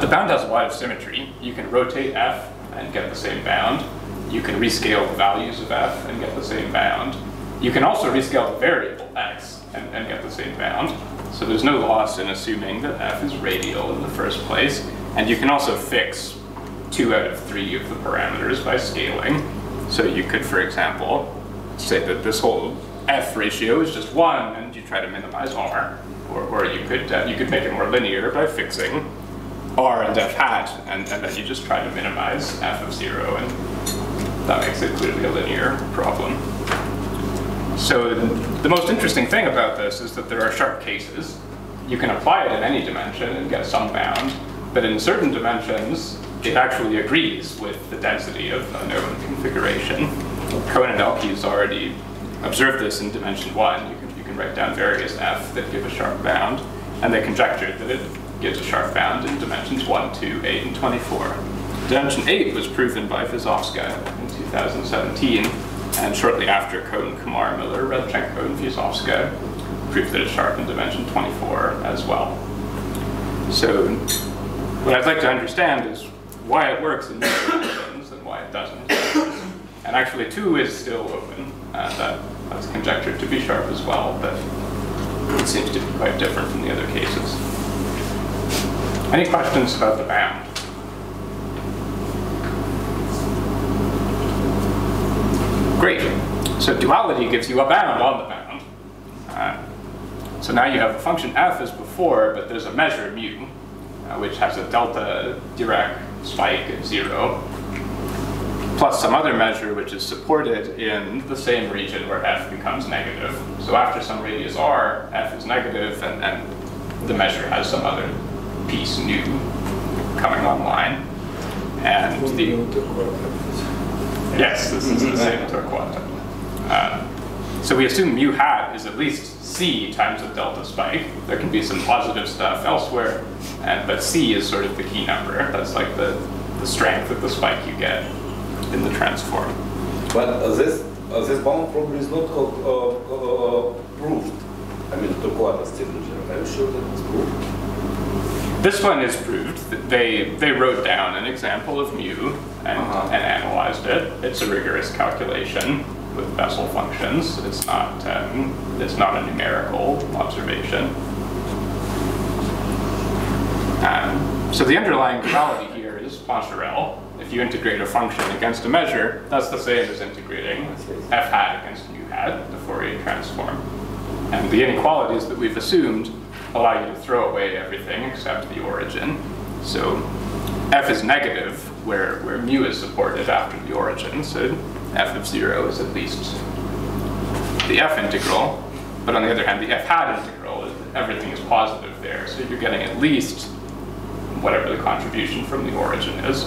The bound has a lot of symmetry. You can rotate f and get the same bound. You can rescale the values of f and get the same bound. You can also rescale the variable x and get the same bound. So there's no loss in assuming that f is radial in the first place. And you can also fix 2 out of 3 of the parameters by scaling. So you could, for example, say that this whole f ratio is just 1 and you try to minimize r. Or you could make it more linear by fixing r and f hat, and then you just try to minimize f of 0, and that makes it clearly a linear problem. So the most interesting thing about this is that there are sharp cases. You can apply it in any dimension and get some bound, but in certain dimensions, it actually agrees with the density of a known configuration. Cohn and Elkies already observed this in dimension 1. You can write down various f that give a sharp bound, and they conjectured that it gives a sharp bound in dimensions 1, 2, 8, and 24. Dimension 8 was proven by Vysovska in 2017, and shortly after Cohn, Kumar, Miller, Redchenko, and Vysovska proved that it's sharp in dimension 24 as well. So what I'd like to understand is why it works in these dimensions and why it doesn't. And actually 2 is still open. That's conjectured to be sharp as well, but it seems to be quite different from the other cases. Any questions about the bound? Great. So duality gives you a bound on the bound. So now you have a function f as before, but there's a measure mu, which has a delta Dirac spike at 0, plus some other measure which is supported in the same region where f becomes negative. So after some radius r, f is negative, and the measure has some other piece nu coming online. And yes, this is the same Torquato. So we assume mu hat is at least c times a delta spike. There can be some positive stuff elsewhere, but c is sort of the key number. That's like the strength of the spike you get in the transform. But this bound probably is not proved. I mean, Torquato Stillinger. Are you sure that it's proved? This one is proved. They wrote down an example of mu and analyzed it. It's a rigorous calculation with Bessel functions. It's not a numerical observation. So the underlying duality here is Poincaré. If you integrate a function against a measure, that's the same as integrating f hat against mu hat, the Fourier transform. And the inequalities that we've assumed allow you to throw away everything except the origin. So f is negative where mu is supported after the origin, so f of 0 is at least the f integral, but on the other hand, the f hat integral, everything is positive there, so you're getting at least whatever the contribution from the origin is.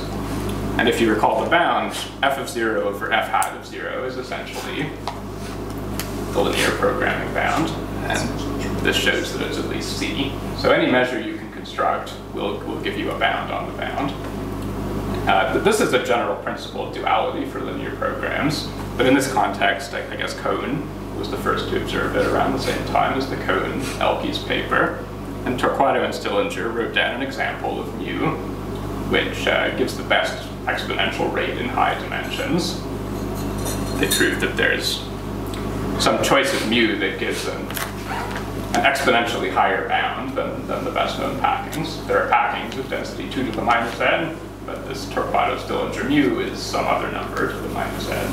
And if you recall the bound, f of 0 over f hat of 0 is essentially the linear programming bound, and this shows that it's at least c. So any measure you can construct will give you a bound on the bound. This is a general principle of duality for linear programs, but in this context, I guess Cohn was the first to observe it around the same time as the Cohn-Elkies paper, and Torquato and Stillinger wrote down an example of mu, which gives the best exponential rate in high dimensions. They proved that there's some choice of mu that gives an an exponentially higher bound than the best known packings. There are packings with density 2 to the minus n, but this Torquato-Stillinger mu is some other number to the minus n,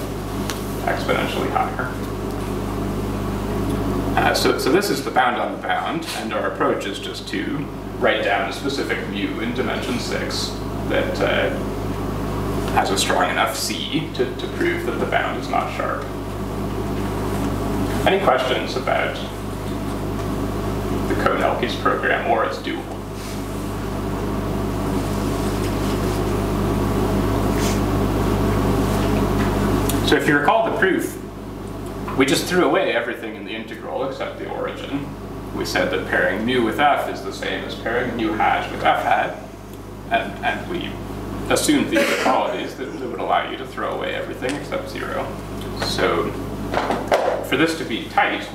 exponentially higher. So this is the bound on the bound, and our approach is just to write down a specific mu in dimension 6 that has a strong enough C to prove that the bound is not sharp. Any questions about the Cohen-Elkes program or its dual? So if you recall the proof, we just threw away everything in the integral except the origin. We said that pairing mu with f is the same as pairing mu hat with f hat, and we assumed the inequalities that would allow you to throw away everything except 0. So for this to be tight,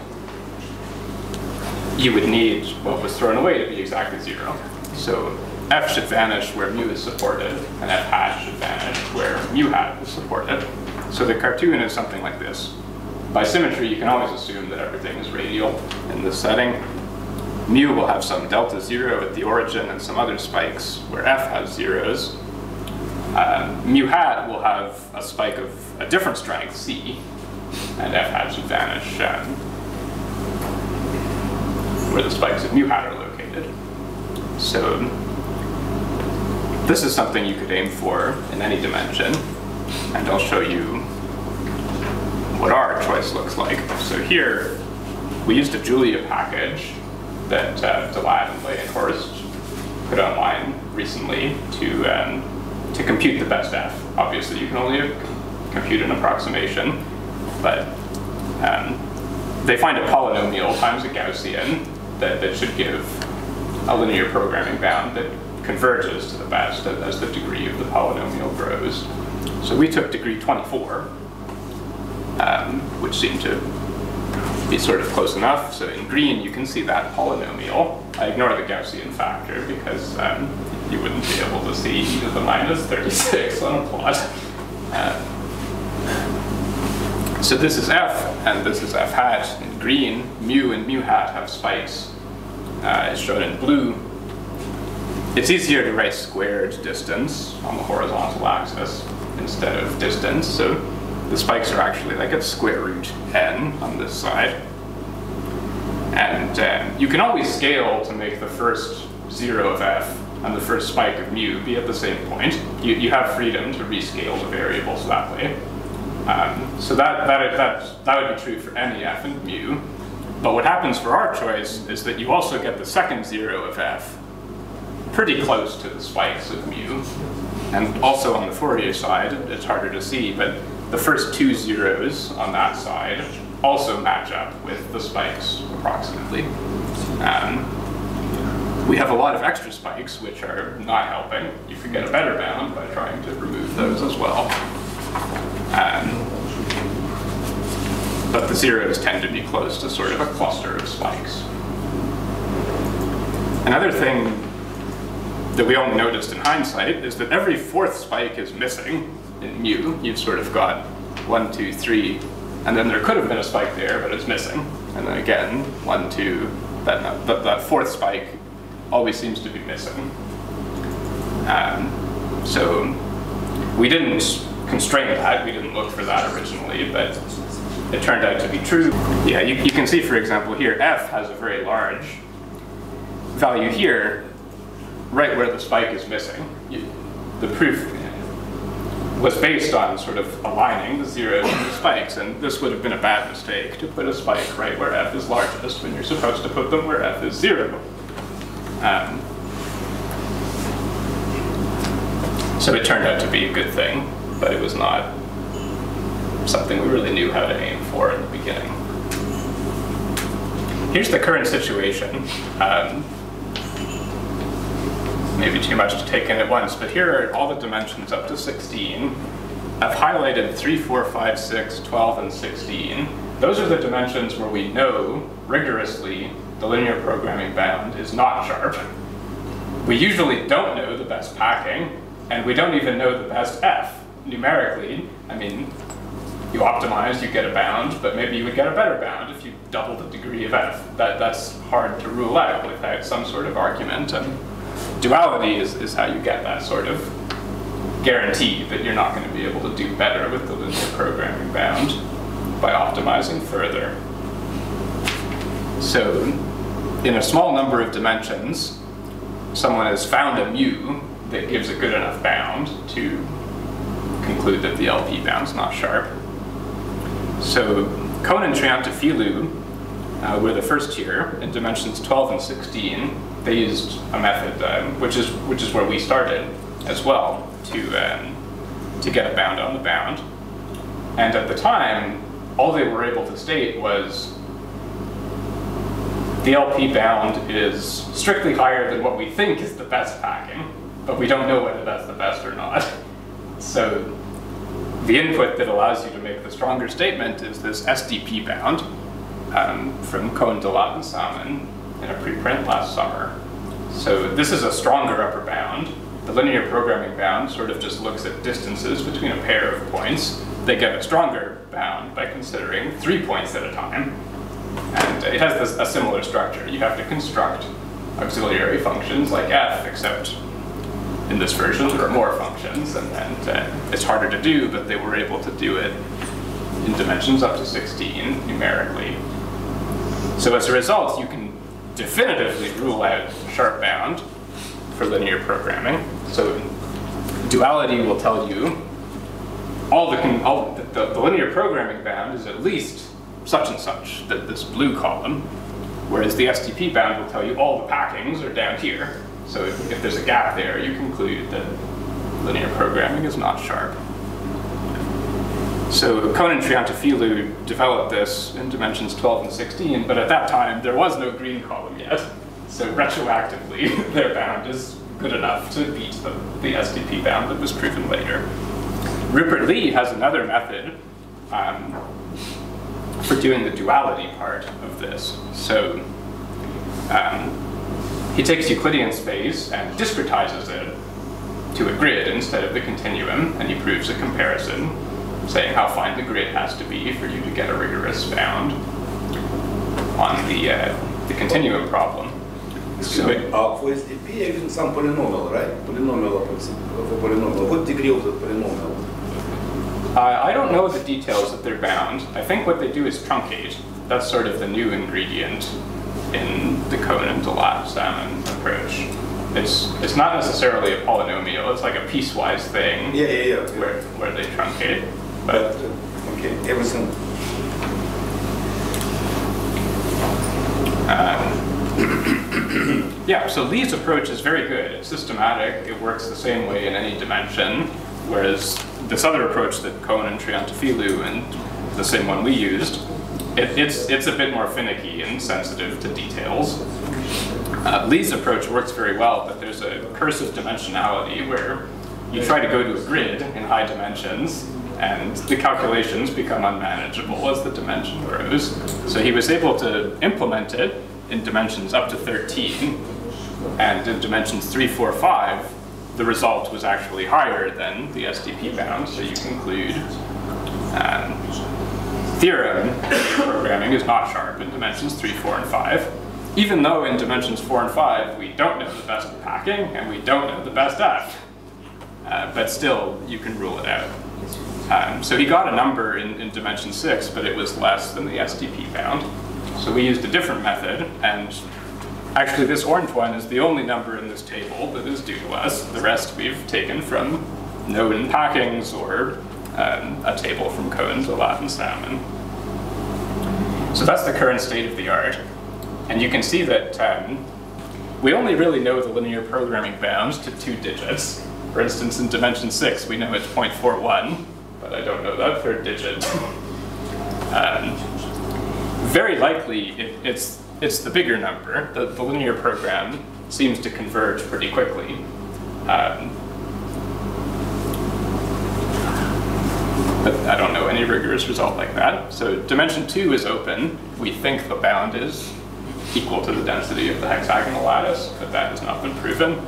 you would need what was thrown away to be exactly 0. So f should vanish where mu is supported, and f hat should vanish where mu hat is supported. So the cartoon is something like this. By symmetry, you can always assume that everything is radial in this setting. Mu will have some delta 0 at the origin and some other spikes where f has zeros. Mu hat will have a spike of a different strength, C, and f hat should vanish where the spikes of mu hat are located. So this is something you could aim for in any dimension, and I'll show you what our choice looks like. So here, we used a Julia package that Delad and Leyenhorst put online recently to compute the best f. Obviously, you can only compute an approximation, but they find a polynomial times a Gaussian that should give a linear programming bound that converges to the best as the degree of the polynomial grows. So we took degree 24, which seemed to be sort of close enough. So in green, you can see that polynomial. I ignore the Gaussian factor because you wouldn't be able to see e to the minus 36 on a plot. So this is f, and this is f hat. In green, mu and mu hat have spikes. It's shown in blue. It's easier to write squared distance on the horizontal axis instead of distance. So the spikes are actually like at square root n on this side. And you can always scale to make the first 0 of f and the first spike of mu be at the same point. You have freedom to rescale the variables that way. So that would be true for any f and mu. But what happens for our choice is that you also get the second 0 of f pretty close to the spikes of mu. And also on the Fourier side, it's harder to see, but the first 2 zeros on that side also match up with the spikes approximately. We have a lot of extra spikes which are not helping. You could get a better bound by trying to remove those as well. But the zeros tend to be close to sort of a cluster of spikes. Another thing that we only noticed in hindsight is that every 4th spike is missing in mu. You've sort of got 1, 2, 3, and then there could have been a spike there, but it's missing. And then again, 1, 2, that 4th spike always seems to be missing. So we didn't constrain that, we didn't look for that originally, but it turned out to be true. Yeah, you can see, for example, here, f has a very large value here, right where the spike is missing. The proof was based on sort of aligning the zeros and the spikes, and this would have been a bad mistake to put a spike right where f is largest when you're supposed to put them where f is 0. So it turned out to be a good thing, but it was not something we really knew how to aim for in the beginning. Here's the current situation. Maybe too much to take in at once, but here are all the dimensions up to 16. I've highlighted 3, 4, 5, 6, 12, and 16. Those are the dimensions where we know rigorously the linear programming bound is not sharp. We usually don't know the best packing, and we don't even know the best f numerically. I mean, you optimize, you get a bound, but maybe you would get a better bound if you double the degree of f. That's hard to rule out without some sort of argument. And duality is how you get that sort of guarantee that you're not going to be able to do better with the linear programming bound by optimizing further. So in a small number of dimensions, someone has found a mu that gives a good enough bound to conclude that the LP bound's not sharp. So Kohn and Triantafilou were the first here in dimensions 12 and 16. They used a method which is where we started as well to get a bound on the bound. And at the time, all they were able to state was the LP bound is strictly higher than what we think is the best packing, but we don't know whether that's the best or not. So the input that allows you to make the stronger statement is this SDP bound from Kohn, Delat, and Salmon in a preprint last summer. So this is a stronger upper bound. The linear programming bound sort of just looks at distances between a pair of points. They get a stronger bound by considering 3 points at a time. And it has a similar structure. You have to construct auxiliary functions like f, except in this version there are more functions, and it's harder to do, but they were able to do it in dimensions up to 16 numerically. So as a result, you can definitively rule out sharp bound for linear programming. So duality will tell you the linear programming bound is at least such and such, this blue column, whereas the SDP bound will tell you all the packings are down here. So if there's a gap there, you conclude that linear programming is not sharp. So Kohn and Triantafilou developed this in dimensions 12 and 16, but at that time there was no green column yet. So retroactively, their bound is good enough to beat the SDP bound that was proven later. Rupert Lee has another method for doing the duality part of this. So he takes Euclidean space and discretizes it to a grid instead of the continuum, and he proves a comparison, saying how fine the grid has to be for you to get a rigorous bound on the continuum problem. So for SDP, you're using some polynomial, right? Polynomial for polynomial. What degree of the polynomial? I don't know the details of their bound. I think what they do is truncate. That's sort of the new ingredient in the Kohn and Delat Salmon approach. It's not necessarily a polynomial. It's like a piecewise thing. Yeah. Where they truncate. But okay, everything. Yeah, so Lee's approach is very good. It's systematic. It works the same way in any dimension, whereas this other approach that Kohn and Triantafilou and the same one we used, it's a bit more finicky and sensitive to details. Lee's approach works very well, but there's a curse of dimensionality where you try to go to a grid in high dimensions, and the calculations become unmanageable as the dimension grows. So he was able to implement it in dimensions up to 13, and in dimensions 3, 4, 5, the result was actually higher than the SDP bound, so you conclude theorem programming is not sharp in dimensions 3, 4, and 5, even though in dimensions 4 and 5 we don't know the best packing and we don't know the best f. But still, you can rule it out. So he got a number in dimension 6, but it was less than the SDP bound. So we used a different method, and actually this orange one is the only number in this table that is due to us. The rest we've taken from known packings or a table from Kohn, Delat, and Salmon. So that's the current state of the art. And you can see that we only really know the linear programming bounds to 2 digits. For instance, in dimension 6, we know it's 0.41, but I don't know that third digit. Very likely, it's the bigger number. The linear program seems to converge pretty quickly. But I don't know any rigorous result like that. So dimension 2 is open. We think the bound is equal to the density of the hexagonal lattice, but that has not been proven.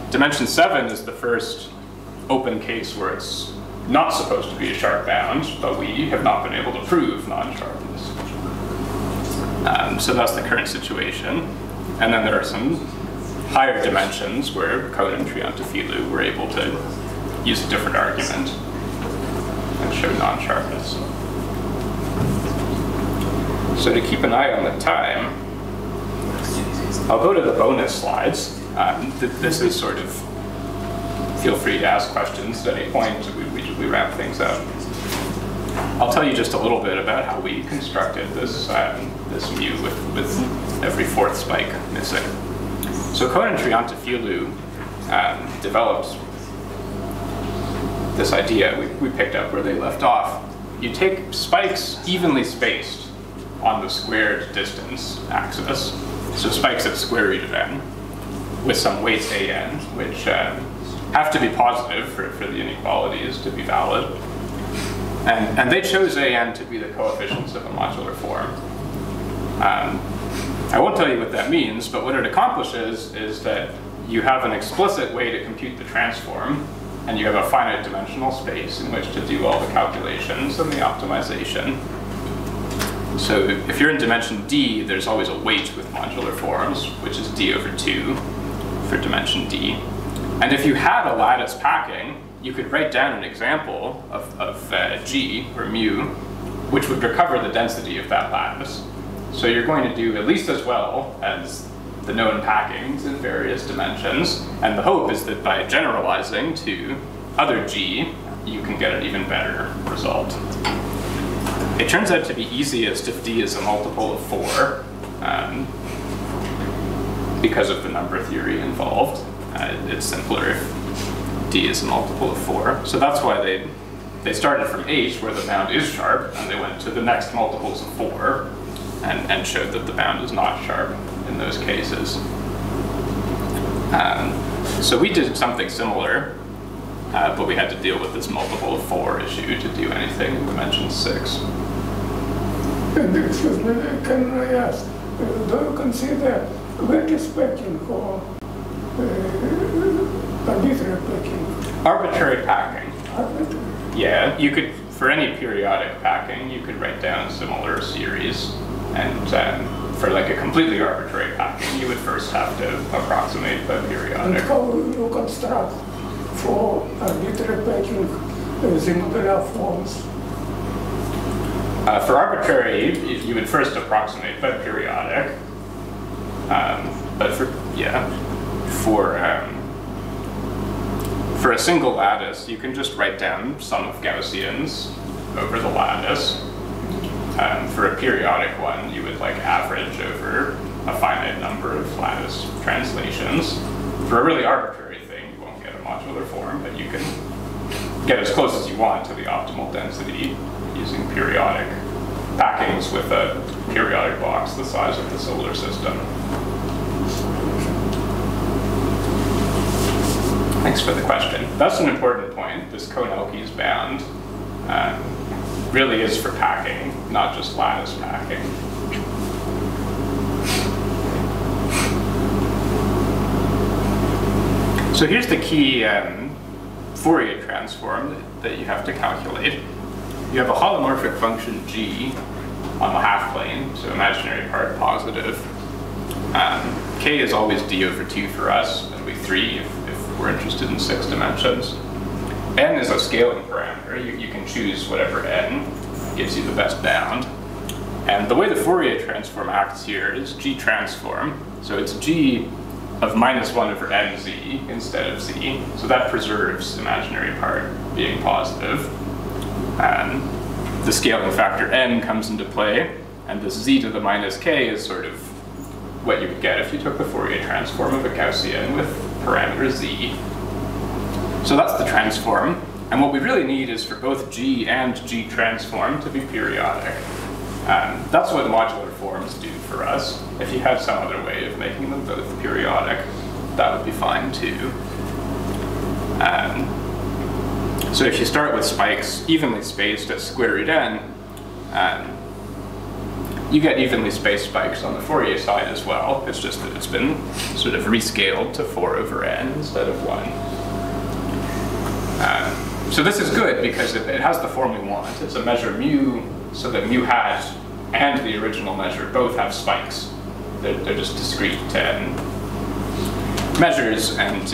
Dimension 7 is the first open case where it's not supposed to be a sharp bound, but we have not been able to prove non-sharpness. So that's the current situation. And then there are some higher dimensions where Kohn and Triantafilou were able to use a different argument and show non-sharpness. So to keep an eye on the time, I'll go to the bonus slides. This is sort of, feel free to ask questions at any point. We wrap things up. I'll tell you just a little bit about how we constructed this, this mu with every fourth spike missing. So Kohn and Triantafilou developed this idea. We picked up where they left off. You take spikes evenly spaced on the squared distance axis, so spikes at square root of n, with some weights an, which have to be positive for the inequalities to be valid. And they chose an to be the coefficients of a modular form. I won't tell you what that means, but what it accomplishes is that you have an explicit way to compute the transform, and you have a finite dimensional space in which to do all the calculations and the optimization. So if you're in dimension D, there's always a weight with modular forms, which is d over 2 for dimension D. And if you had a lattice packing, you could write down an example of G, or mu, which would recover the density of that lattice. So you're going to do at least as well as the known packings in various dimensions, and the hope is that by generalizing to other G, you can get an even better result. It turns out to be easiest if D is a multiple of 4, because of the number theory involved. It's simpler if D is a multiple of 4. So that's why they started from H, where the bound is sharp, and they went to the next multiples of 4, and showed that the bound is not sharp in those cases. So we did something similar, but we had to deal with this multiple of 4 issue to do anything in dimension 6. And excuse me, can I ask, do you consider lattice packing or arbitrary packing? Arbitrary packing. Arbitrary? Yeah, you could, for any periodic packing, you could write down similar series. And for like a completely arbitrary packing, you would first have to approximate the periodic. And how you construct for arbitrary packing the modular forms? For arbitrary, you would first approximate by periodic. But for a single lattice, you can just write down sum of Gaussians over the lattice. For a periodic one, you would like average over a finite number of lattice translations. For a really arbitrary thing, you won't get a modular form, but you can get as close as you want to the optimal density using periodic packings with a periodic box the size of the solar system. Thanks for the question. That's an important point. This Kohn-Elkies bound really is for packing, not just lattice packing. So here's the key Fourier transform that you have to calculate. You have a holomorphic function G on the half plane, so imaginary part positive. K is always d over 2 for us. It'll be 3 if we're interested in 6 dimensions. N is a scaling parameter. You can choose whatever n gives you the best bound. And the way the Fourier transform acts here is G transform. So it's G of -1 over nz instead of z. So that preserves imaginary part being positive. The scaling factor n comes into play, and this z to the minus k is sort of what you would get if you took the Fourier transform of a Gaussian with parameter z. So that's the transform, and what we really need is for both G and G transform to be periodic. That's what modular forms do for us. If you had some other way of making them both periodic, that would be fine too. So if you start with spikes evenly spaced at square root n, you get evenly spaced spikes on the Fourier side as well. It's just that it's been sort of rescaled to 4 over n instead of 1. So this is good because it has the form we want. It's a measure mu, so that mu hat and the original measure both have spikes. They're just discrete measures, and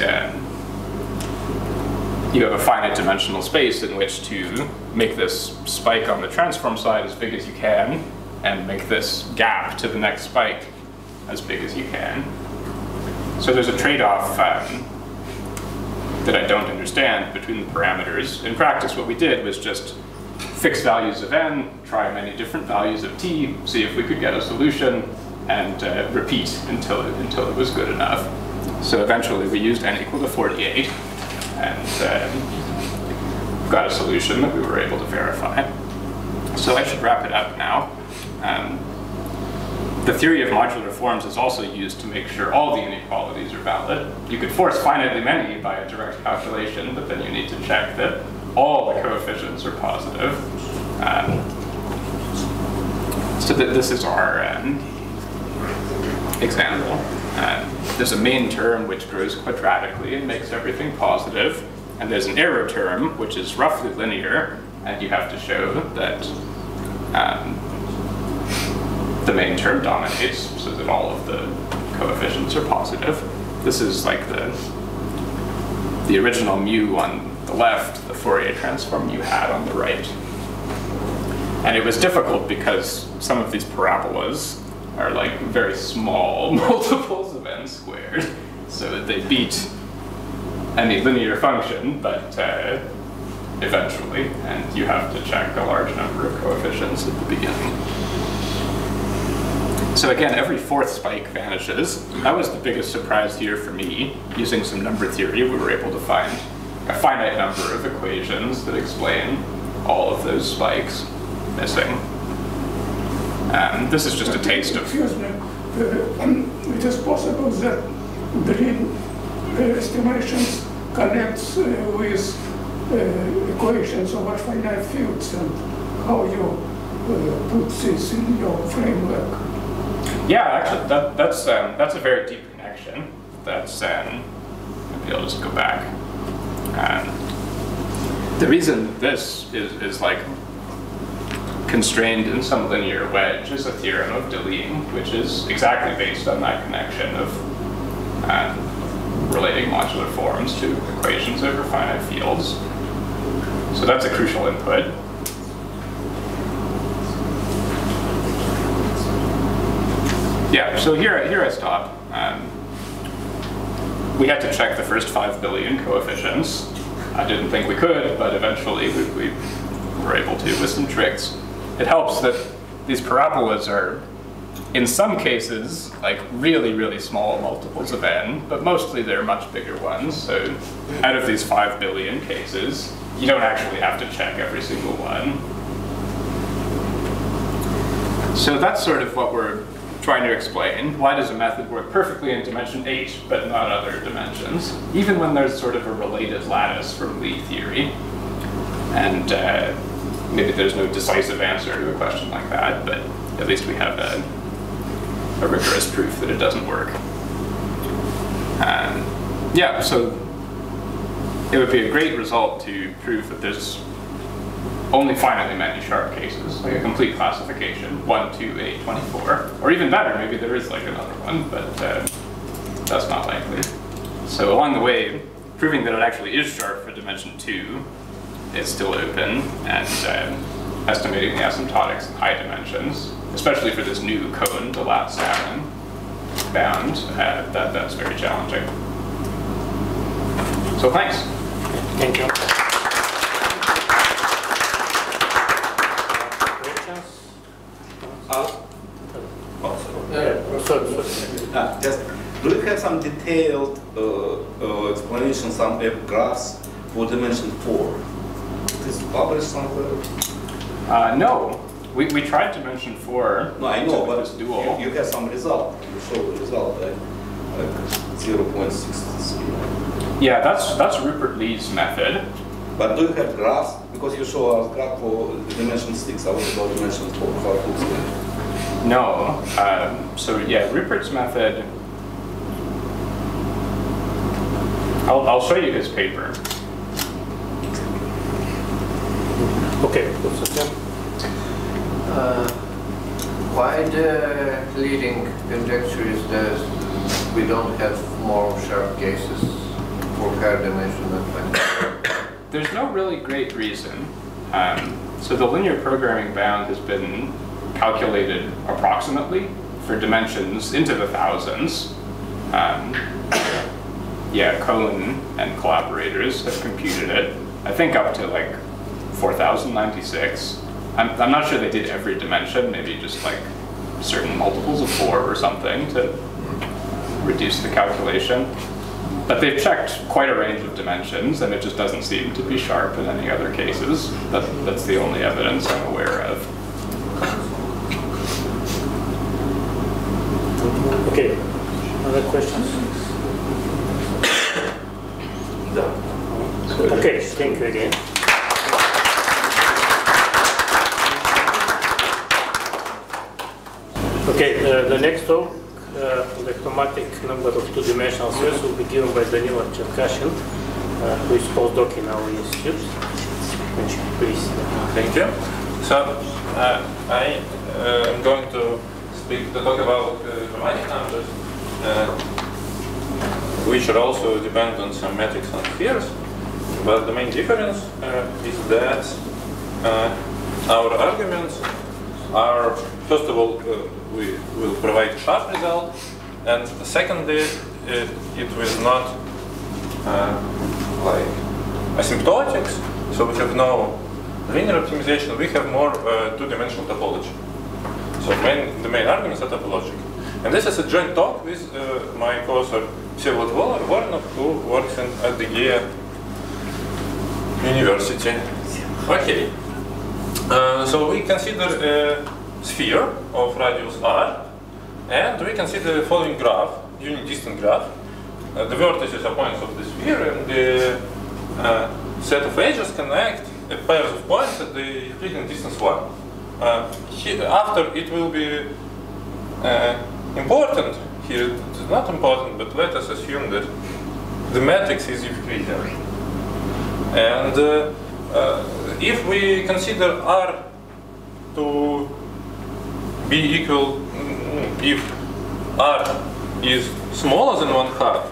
you have a finite dimensional space in which to make this spike on the transform side as big as you can, and make this gap to the next spike as big as you can. So there's a trade-off that I don't understand between the parameters. In practice, what we did was just fix values of n, try many different values of t, see if we could get a solution, and repeat until it was good enough. So eventually we used n equal to 48, and got a solution that we were able to verify. So I should wrap it up now. The theory of modular forms is also used to make sure all the inequalities are valid. You could force finitely many by a direct calculation, but then you need to check that all the coefficients are positive. So that this is our example. There's a main term which grows quadratically and makes everything positive, and there's an error term which is roughly linear, and you have to show that the main term dominates so that all of the coefficients are positive. This is like the original mu on the left, the Fourier transform mu hat on the right. And it was difficult because some of these parabolas are like very small multiples of n squared, so that they beat any linear function, but eventually, and you have to check a large number of coefficients at the beginning. So again, every fourth spike vanishes. That was the biggest surprise here for me. Using some number theory, we were able to find a finite number of equations that explain all of those spikes missing. This is just a taste of... Excuse me, it is possible that dream estimations connects with equations over finite fields, and how you put this in your framework. Yeah, actually, that's a very deep connection. That's maybe I'll just go back. The reason this is like constrained in some linear wedge is a theorem of Deligne, which is exactly based on that connection of relating modular forms to equations over finite fields. So that's a crucial input. Yeah, so here I stop. We had to check the first 5 billion coefficients. I didn't think we could, but eventually we were able to with some tricks. It helps that these parabolas are, in some cases, like really, really small multiples of n, but mostly they're much bigger ones. So out of these 5 billion cases, you don't actually have to check every single one. So that's sort of what we're trying to explain. Why does a method work perfectly in dimension 8, but not other dimensions, even when there's sort of a related lattice from Lie theory? And maybe there's no decisive answer to a question like that, but at least we have a rigorous proof that it doesn't work. Yeah, so it would be a great result to prove that there's only finitely many sharp cases, like a complete classification, 1, 2, 8, 24. Or even better, maybe there is like another one, but that's not likely. So along the way, proving that it actually is sharp for dimension 2 is still open, and estimating the asymptotics in high dimensions, especially for this new cone, the Lat-Salmon bound, that's very challenging. So thanks. Thank you. Just, do you have some detailed explanation, some graphs for dimension 4? It is published somewhere? No. We tried dimension 4. No, I know, but this dual. you have some result. You show the result, like 0.63. Yeah, that's Rupert Lee's method. But do you have graphs? Because you show us graph for dimension 6. I was about dimension 4. How it looks like. No. So yeah, Rupert's method. I'll show you his paper. Okay, Sofia. Why the leading conjecture is that we don't have more sharp cases for higher dimension than 20? There's no really great reason. So the linear programming bound has been calculated approximately for dimensions into the thousands. Yeah, Cohen and collaborators have computed it, I think up to like 4096. I'm not sure they did every dimension, maybe just like certain multiples of 4 or something to reduce the calculation. But they've checked quite a range of dimensions, and it just doesn't seem to be sharp in any other cases. That's the only evidence I'm aware of. Okay, other questions? Okay, thank you again. Okay, the next talk, the chromatic number of two-dimensional spheres, will be given by Danila Cherkashin, who is postdoc in our institute. Please. Thank you. So I am going to talk about chromatic numbers, which are also depend on some metrics on spheres. But the main difference is that our arguments are, first of all, we will provide a sharp result, and secondly, it will not like asymptotics, so we have no linear optimization, we have more two-dimensional topology. So the main arguments are topological. And this is a joint talk with my co-author Всеволод Воронов, who works at the GEA University. Okay. So we consider a sphere of radius r, and we consider the following graph, unit distance graph. The vertices are points of the sphere, and the set of edges connect pairs of points at the Euclidean distance 1. After it will be important, here it is not important, but let us assume that the matrix is Euclidean. And if we consider R to be equal, if R is smaller than 1/2,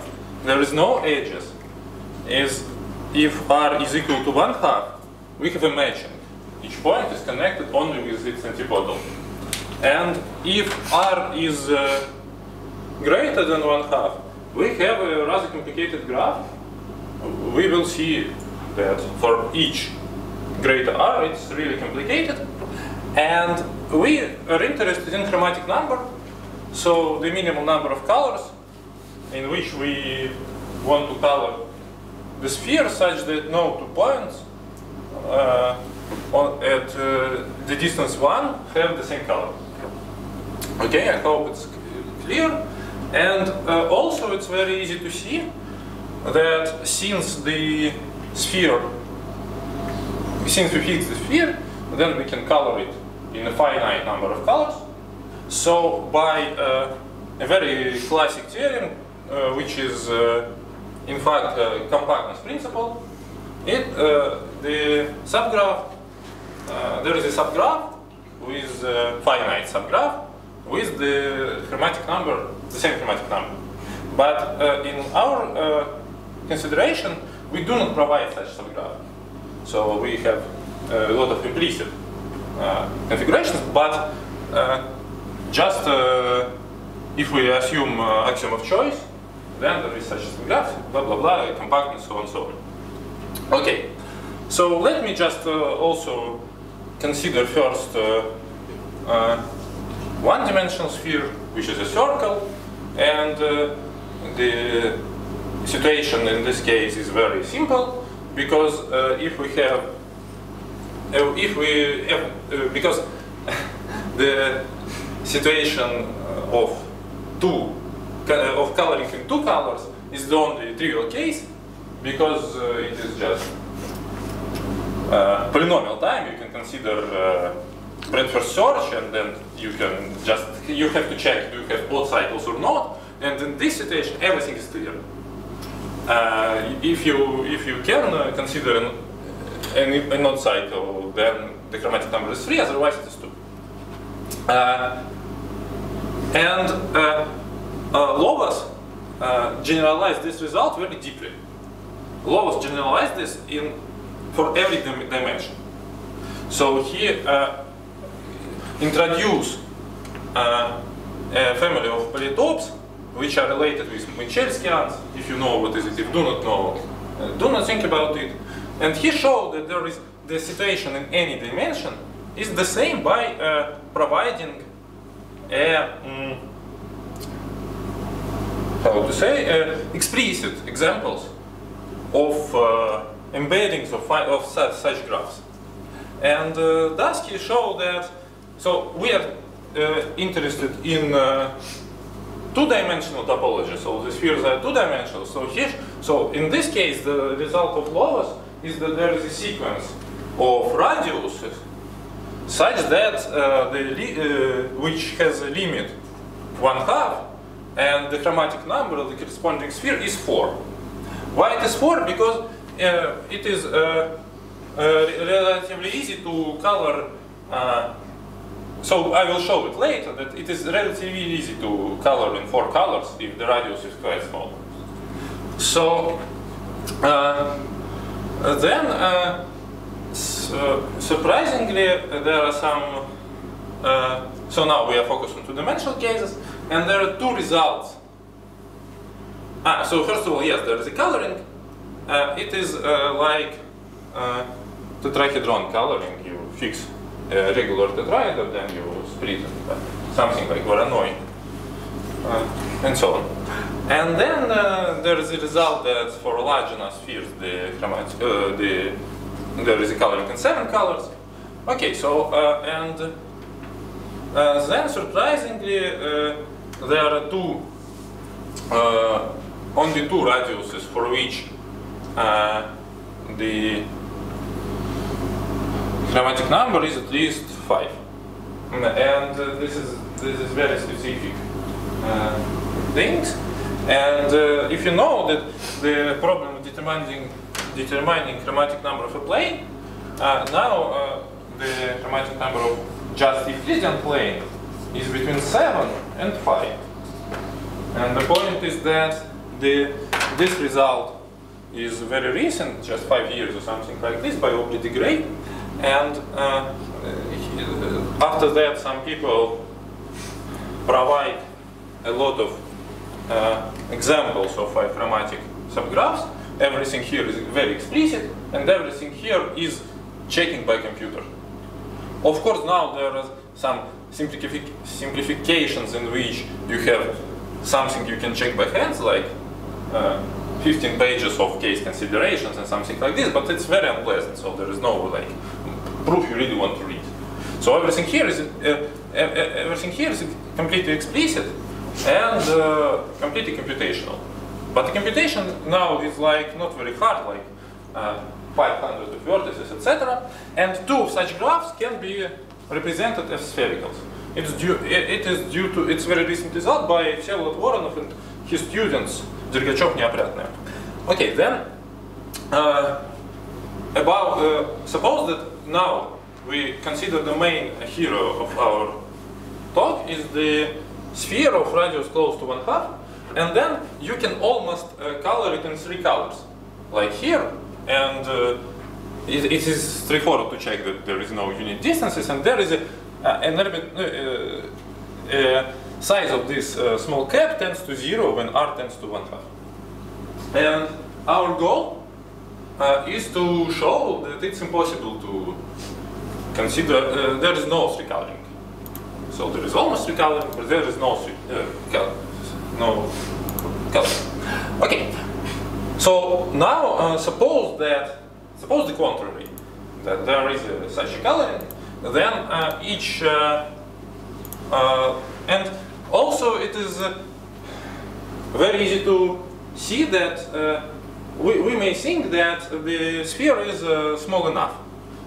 there is no edges. If R is equal to 1/2, we have a matching. Each point is connected only with its antipodal. And if R is greater than 1/2, we have a rather complicated graph. We will see that for each greater R, it's really complicated. And we are interested in chromatic number, so the minimal number of colors in which we want to color the sphere such that no 2 points at the distance 1 have the same color. Okay, I hope it's clear. And also it's very easy to see that since we fix the sphere, then we can color it in a finite number of colors. So by a very classic theorem, which is in fact a compactness principle, the subgraph, there is a subgraph with a finite subgraph with the chromatic number, the same chromatic number. But in our consideration, we do not provide such subgraph. So we have a lot of implicit configurations, but just if we assume axiom of choice, then there is such a graph, blah blah blah, compactness, so on and so on. Okay, so let me just also consider first one-dimensional sphere, which is a circle, and the situation in this case is very simple, because because the situation of coloring in 2 colors is the only trivial case, because it is just polynomial time. You can consider breadth-first search, and then you have to check do you have both cycles or not. And in this situation, everything is clear. If you can consider in odd cycle, then the chromatic number is 3, otherwise it is 2. Lowas generalized this result very deeply. Lowas generalized this for every dimension. So he introduced a family of polytopes which are related with Minchelskians. If you know what is it, if you do not know, do not think about it. And he showed that there is the situation in any dimension is the same by providing explicit examples of embeddings of such graphs. And thus he showed that, so we are interested in two-dimensional topology, so the spheres are two-dimensional. So in this case, the result of Lowas is that there is a sequence of radiuses such that which has a limit 1/2, and the chromatic number of the corresponding sphere is 4. Why it is 4? Because it is relatively easy to color. So I will show it later that it is relatively easy to color in 4 colors if the radius is quite small. So then surprisingly there are some, so now we are focused on two-dimensional cases, and there are 2 results. So first of all, yes, there is a coloring. It is like tetrahedron coloring. You fix a regular tetrahedron, then you split it, something like Voronoi, and so on. And then there is a result that for large enough spheres, there is a coloring in 7 colors. Okay, so then surprisingly there are only 2 radiuses for which the chromatic number is at least 5, and this is very specific things. And if you know that the problem of determining chromatic number of a plane, now the chromatic number of just Euclidean plane is between 7 and 5. And the point is that this result is very recent, just 5 years or something like this, by Aubrey de Grey. And after that, some people provide a lot of examples of chromatic subgraphs. Everything here is very explicit, and everything here is checking by computer. Of course, now there are some simplifications in which you have something you can check by hands, like 15 pages of case considerations and something like this, but it's very unpleasant, so there is no like proof you really want to read. So everything here is completely explicit and completely computational. But the computation now is like not very hard, like 500 of vertices, etc. And 2 of such graphs can be represented as sphericals. It's very recent result by Всеволод Voronov and his students, Дергачев, Неопрятная. Okay, then suppose that now we consider the main hero of our talk is the sphere of radius close to 1/2, and then you can almost color it in 3 colors, like here, and it is straightforward to check that there is no unit distances, and there is a size of this small cap tends to 0 when r tends to 1/2. And our goal is to show that it's impossible to consider, there is no 3 coloring. So there is almost 3 coloring, but there is no coloring. Okay, so now suppose the contrary, that there is such a coloring, then and also it is very easy to see that we may think that the sphere is small enough.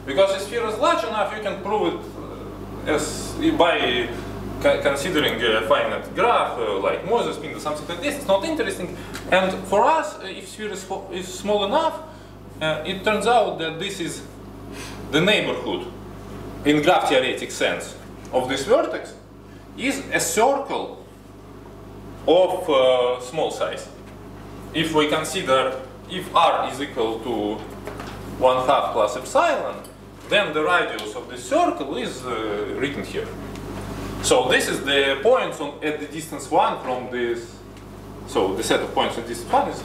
Because the sphere is large enough, you can prove it by considering a finite graph like Moses spin or something like this. It's not interesting. And for us, if sphere is small enough, it turns out that this is the neighborhood in graph theoretic sense of this vertex is a circle of small size. If we consider if r is equal to 1/2 plus epsilon, then the radius of the circle is written here. So this is the points at the distance 1 from this. So the set of points at distance 1 is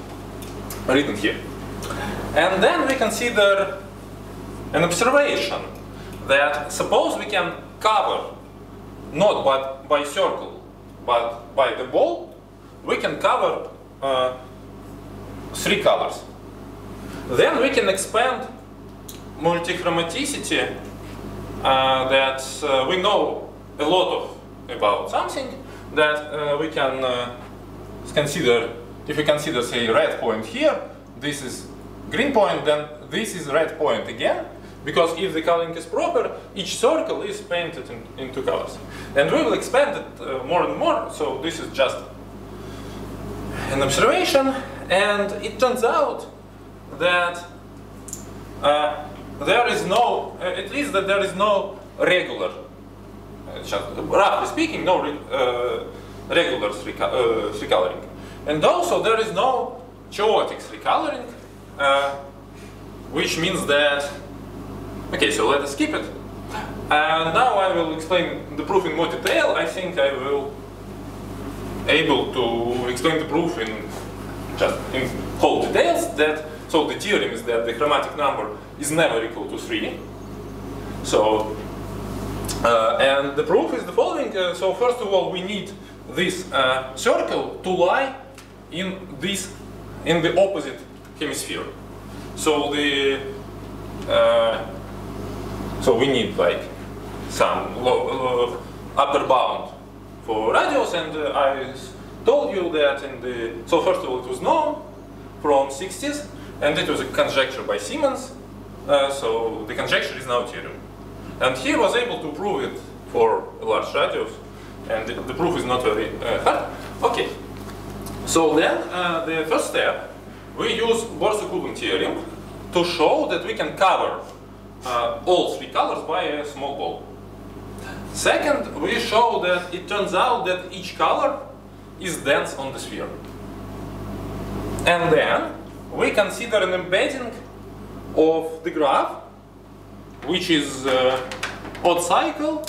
written here. And then we consider an observation that suppose we can cover not by circle but by the ball, we can cover 3 colors. Then we can expand multichromaticity that we know a lot about something that we can consider. If we consider, say, red point here, this is green point, then this is red point again, because if the coloring is proper, each circle is painted in 2 colors. And we will expand it more and more, so this is just an observation, and it turns out that there is no, at least that there is no regular, just roughly speaking, no regular three coloring. And also there is no chaotic three coloring, which means that, okay, so let us skip it. And now I will explain the proof in more detail. I think I will able to explain the proof in whole details. That so the theorem is that the chromatic number is never equal to 3. So and the proof is the following. So first of all, we need this circle to lie in the opposite hemisphere. So the so we need like some upper bound for radius, and I told you that in the so first of all it was known from 60s, and it was a conjecture by Siemens. So the conjecture is now theorem, and he was able to prove it for a large radius, and the proof is not very hard. Okay, so then the first step, we use Borsuk-Ulam theorem to show that we can cover all 3 colors by a small ball. Second, we show that it turns out that each color is dense on the sphere. And then we consider an embedding of the graph, which is odd cycle,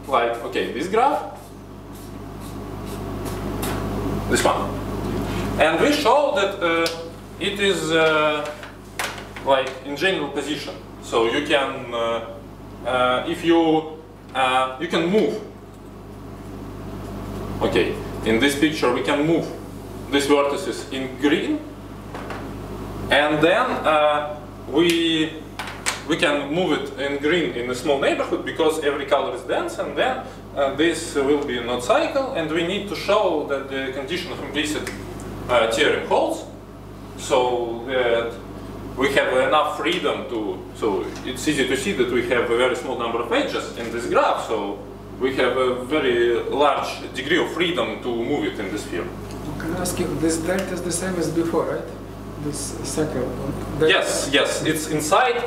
like, okay, this graph, this one. And we show that it is like in general position. So you can, if you can move. Okay, in this picture we can move these vertices in green, and then we can move it in green in a small neighborhood because every color is dense, and then this will be an odd cycle, and we need to show that the condition of implicit theorem holds, so that we have enough freedom to, so it's easy to see that we have a very small number of edges in this graph, so we have a very large degree of freedom to move it in the sphere. Can I ask you, this delta is the same as before, right? This circle? Yes, yes, it's inside,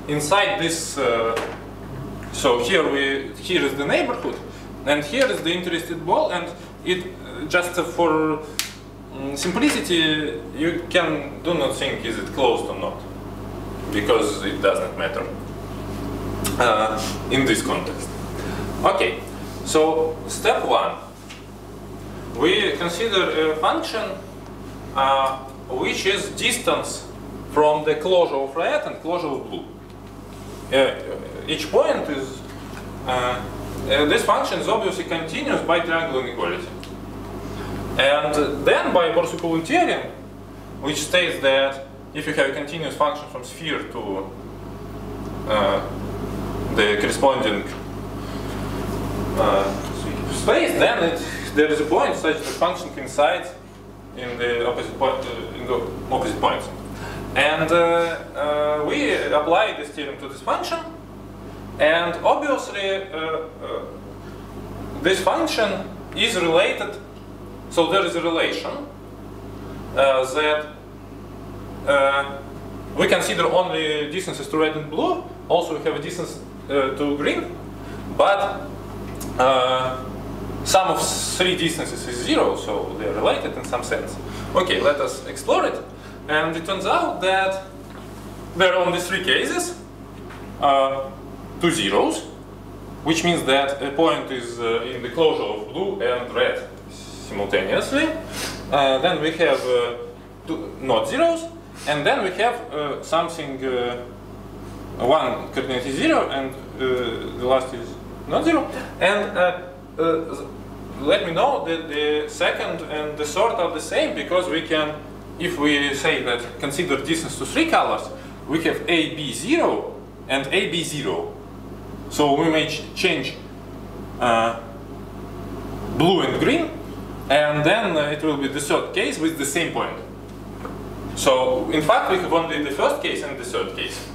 inside this, so here is the neighborhood, and here is the interested ball, and it just for simplicity, you do not think is it closed or not, because it does not matter in this context. Okay, so step 1, we consider a function which is distance from the closure of red and closure of blue. Each point is, this function is obviously continuous by triangular inequality. And then by Borsuk-Ulam theorem, which states that if you have a continuous function from sphere to the corresponding space, then there is a point such that function coincides in the opposite points. And we apply this theorem to this function, and obviously this function is related. So there is a relation that we consider only distances to red and blue. Also, we have a distance to green, but sum of three distances is 0, so they are related in some sense. Okay, let us explore it. And it turns out that there are only three cases, two zeros, which means that a point is in the closure of blue and red simultaneously. Then we have two not zeros, and then we have something, one coordinate is 0 and the last is not 0. And let me know that the second and the third are the same, because we can, if we say that consider distance to three colors, we have AB0 and AB0. So we may change blue and green, and then it will be the third case with the same point. So in fact we have only the first case and the third case.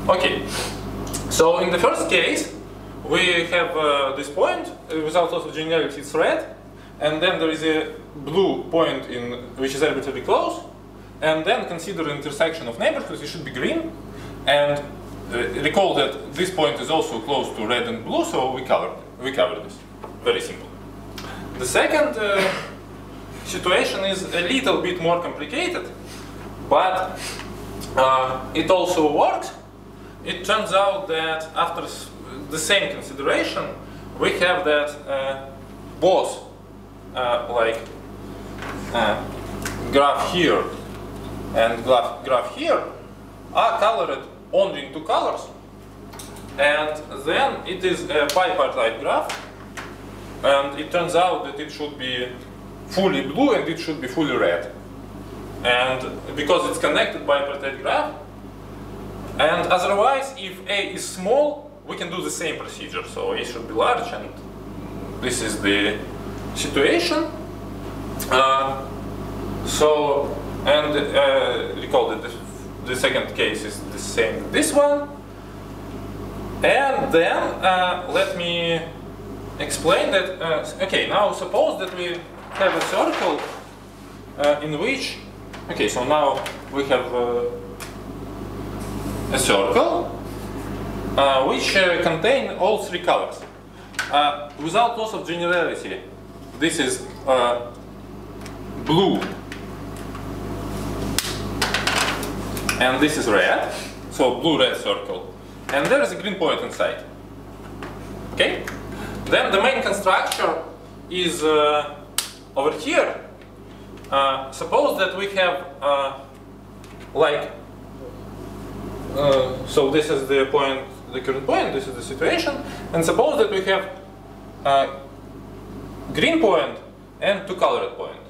Okay, so in the first case we have this point, without loss of generality it's red, and then there is a blue point in which is arbitrarily close, and then consider the intersection of neighborhoods, it should be green, and recall that this point is also close to red and blue, so we cover this. Very simple. The second situation is a little bit more complicated, but it also works. It turns out that after the same consideration, we have that both graph here and graph here are colored only in two colors, and then it is a bipartite graph, and it turns out that it should be fully blue and it should be fully red, and because it's connected bipartite graph. And otherwise, if A is small, we can do the same procedure, so A should be large, and this is the situation. Recall that the second case is the same as this one. And then let me explain that, okay, now suppose that we have a circle in which, okay, so now we have a circle which contain all three colors. Without loss of generality, this is blue, and this is red, so blue-red circle, and there is a green point inside. Okay? Then the main construction is over here. Suppose that we have so this is the point, the current point, this is the situation, and suppose that we have green point and two colored point.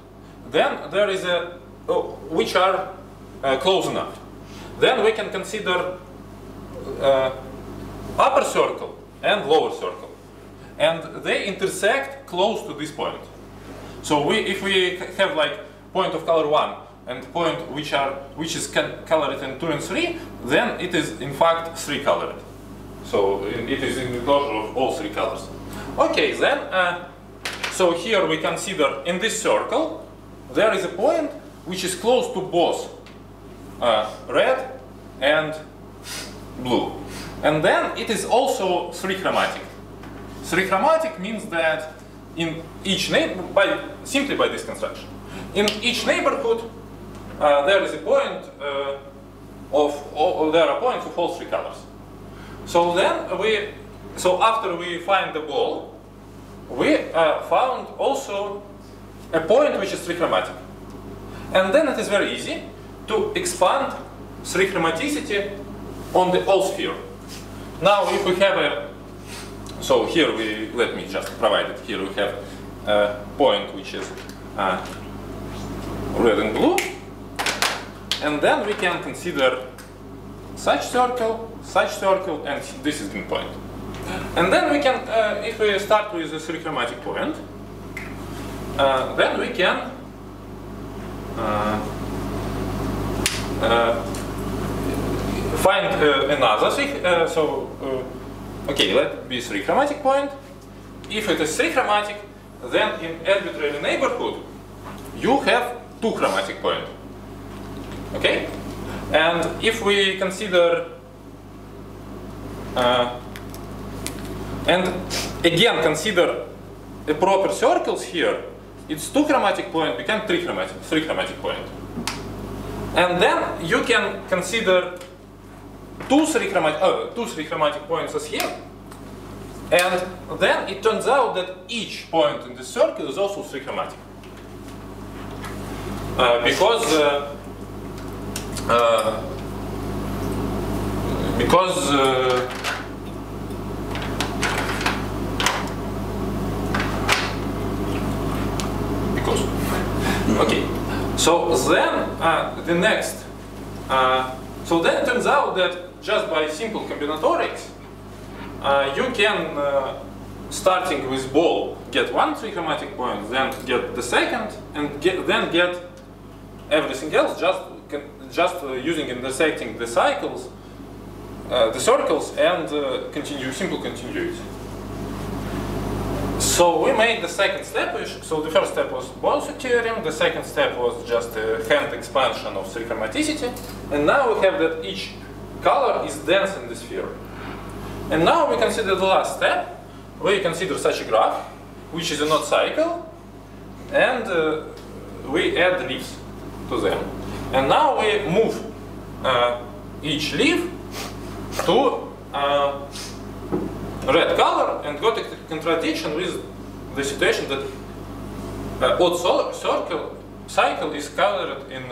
Then there is a which are close enough. Then we can consider upper circle and lower circle, and they intersect close to this point. So if we have like point of color 1 and point which is colored in 2 and 3, then it is in fact 3 colored. So it is in the closure of all 3 colors. Okay, then so here we consider in this circle there is a point which is close to both red and blue, and then it is also 3 chromatic. 3 chromatic means that in each simply by this construction, in each neighborhood there is a point there are points of all 3 colors. So then after we find the ball, we found also a point which is 3 chromatic, and then it is very easy to expand 3 chromaticity on the whole sphere. Now, if we have so here let me just provide it. Here we have a point which is red and blue, and then we can consider such circle, and this is green point. And then we can, if we start with a 3 chromatic point, then we can find another 3. Okay, let it be 3 chromatic point. If it is 3 chromatic, then in arbitrary neighborhood you have 2 chromatic point. Okay? And if we consider, and again consider a proper circles here, its 2 chromatic point become 3 chromatic point. And then you can consider two three chromatic points as here. And then it turns out that each point in the circle is also 3 chromatic. Because okay, so then the next, so then it turns out that just by simple combinatorics, you can, starting with ball, get 1 3 chromatic point, then get the second, and then get everything else just using intersecting the cycles, the circles, and simple continuity. So we made the second step. So the first step was Boas theorem. The second step was just a hand expansion of 3 chromaticity. And now we have that each color is dense in the sphere. And now we consider the last step, where you consider such a graph, which is a knot cycle, and we add leaves to them. And now we move each leaf to red color and got a contradiction with the situation that odd cycle is colored in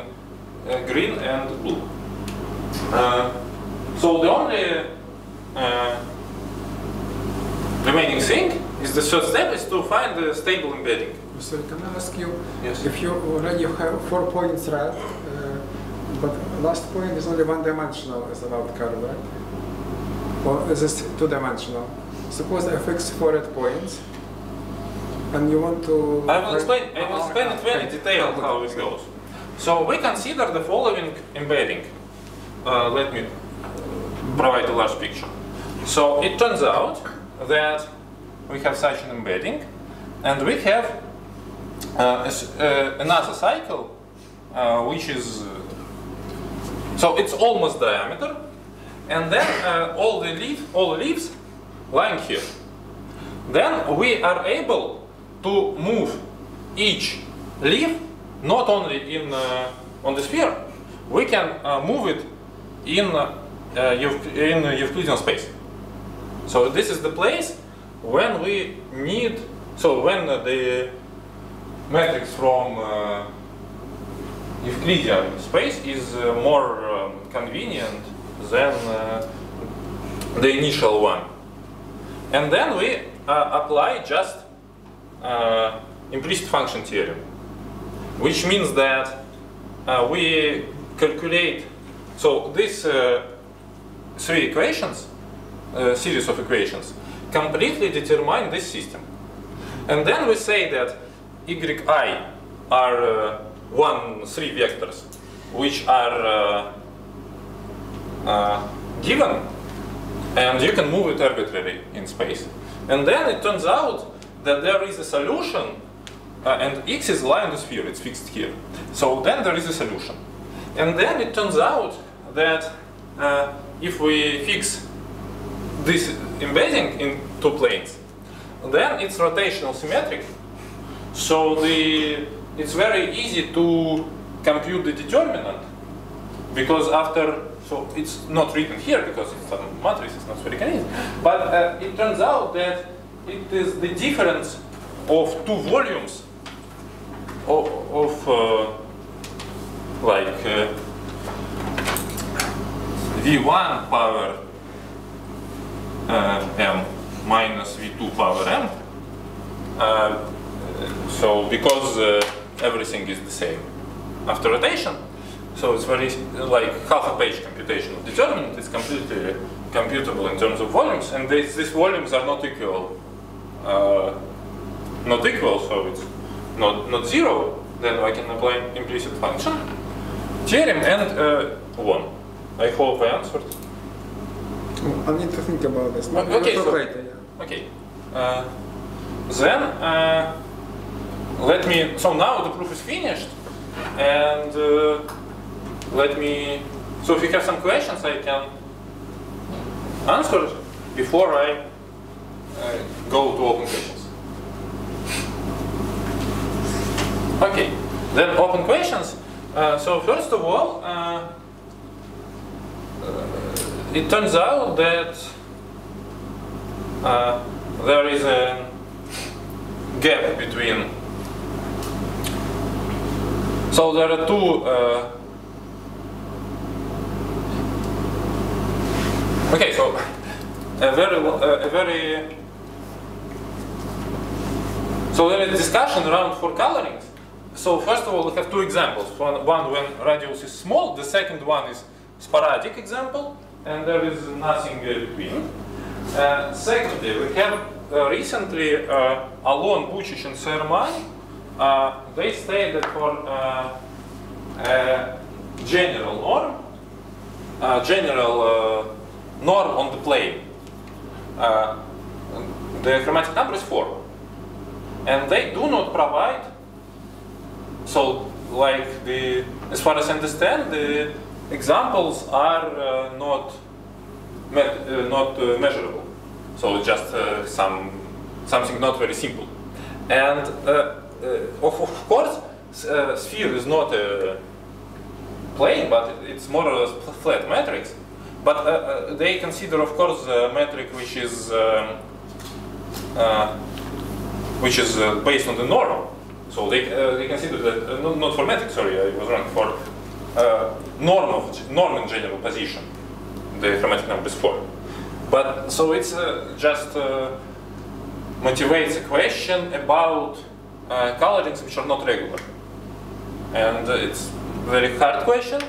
green and blue. So the only remaining thing is the third step is to find the stable embedding. So can I ask you, yes. If you already have 4 points red, but last point is only 1-dimensional as an outcome, right? Or is this 2-dimensional? Suppose I fix 4 red points, and you want to... I will explain it very detailed how it goes. So we consider the following embedding. Let me provide a large picture. So it turns out that we have such an embedding, and we have another cycle, which is... so it's almost diameter, and then all the leaves lying here. Then we are able to move each leaf not only in on the sphere, we can move it in Euclidean space. So this is the place when we need, so when the matrix from Euclidean space is more convenient than the initial one. And then we apply just implicit function theorem, which means that we calculate, so these 3 equations, series of equations, completely determine this system. And then we say that yi are 3 vectors which are given, and you can move it arbitrarily in space. And then it turns out that there is a solution, and x is lying in the sphere, it's fixed here. So then there is a solution. And then it turns out that if we fix this embedding in 2 planes, then it's rotational symmetric. So it's very easy to compute the determinant, because after, so it's not written here because it's a matrix, it's not spherical, but it turns out that it is the difference of 2 volumes of like V1 power m minus V2 power m. So because everything is the same after rotation, so it's very like half-a-page computation of determinant. It's completely computable in terms of volumes, and these volumes are not equal. So it's not 0. Then I can apply implicit function theorem and 1. I hope I answered. I need to think about this. Okay, so, later, yeah. Okay. Then let me. So now the proof is finished, and let me. So So if you have some questions, I can answer before I go to open questions. Okay, then open questions. So first of all, it turns out that there is a gap between. So there are two. Okay, so a very. So there is discussion around for colorings. So first of all, we have two examples. One when radius is small. The second one is sporadic example, and there is nothing between. Secondly, we have recently Alon, Bucic, and Serman. They state that for general norm on the plane, the chromatic number is 4, and they do not provide. So, like as far as I understand, the examples are not measurable. So just something not very simple. And of course, sphere is not a plane, but it's more or less flat matrix. But they consider, of course, a metric which is based on the norm. So they consider that not for metric. Sorry, I was wrong. For norm in general position, the chromatic number is 4. But so it's just motivates a question about colorings which are not regular, and it's a very hard question.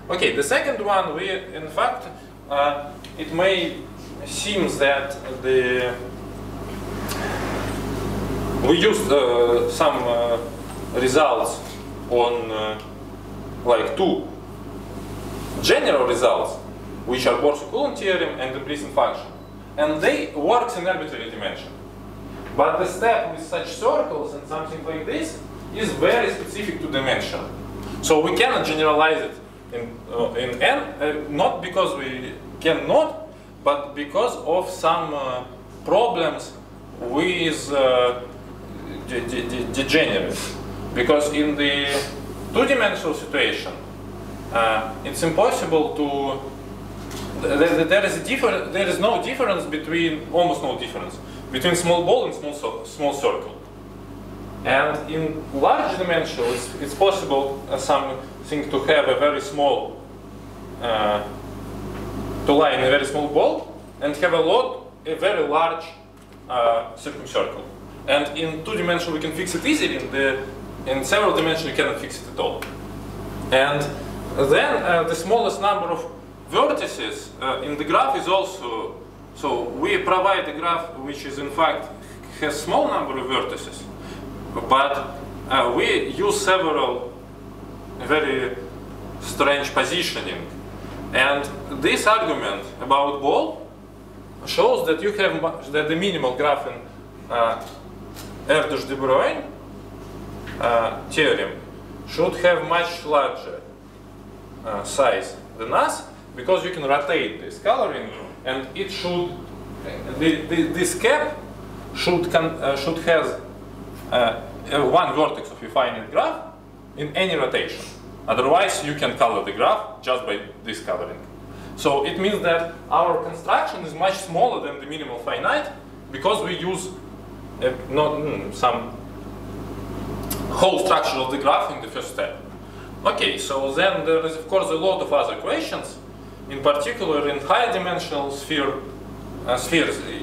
Okay, the second one, we in fact it may seems that we used some results on like two general results, which are Borsuk-Ulam theorem and the Brisson function, and they work in arbitrary dimension. But the step with such circles and something like this is very specific to dimension. So we cannot generalize it in N, not because we cannot, but because of some problems with degeneracy. Because in the two-dimensional situation, it's impossible to. There is no difference between, almost no difference between small ball and small circle. And in large dimensional, it's possible something to have a very small, to lie in a very small ball and have a very large circumcircle. And in two-dimensional, we can fix it easily. In several dimensions, you cannot fix it at all. And then the smallest number of vertices in the graph is also, so we provide a graph which is in fact has small number of vertices, but we use several very strange positioning. And this argument about ball shows that you have that the minimal graph in Erdős-de Bruyne theorem should have much larger size than us, because you can rotate this coloring, and it should this cap should have one vertex of your finite graph in any rotation. Otherwise, you can color the graph just by this coloring. So it means that our construction is much smaller than the minimal finite, because we use some whole structure of the graph in the first step. Okay, so then there is of course a lot of other questions. In particular, in higher dimensional spheres,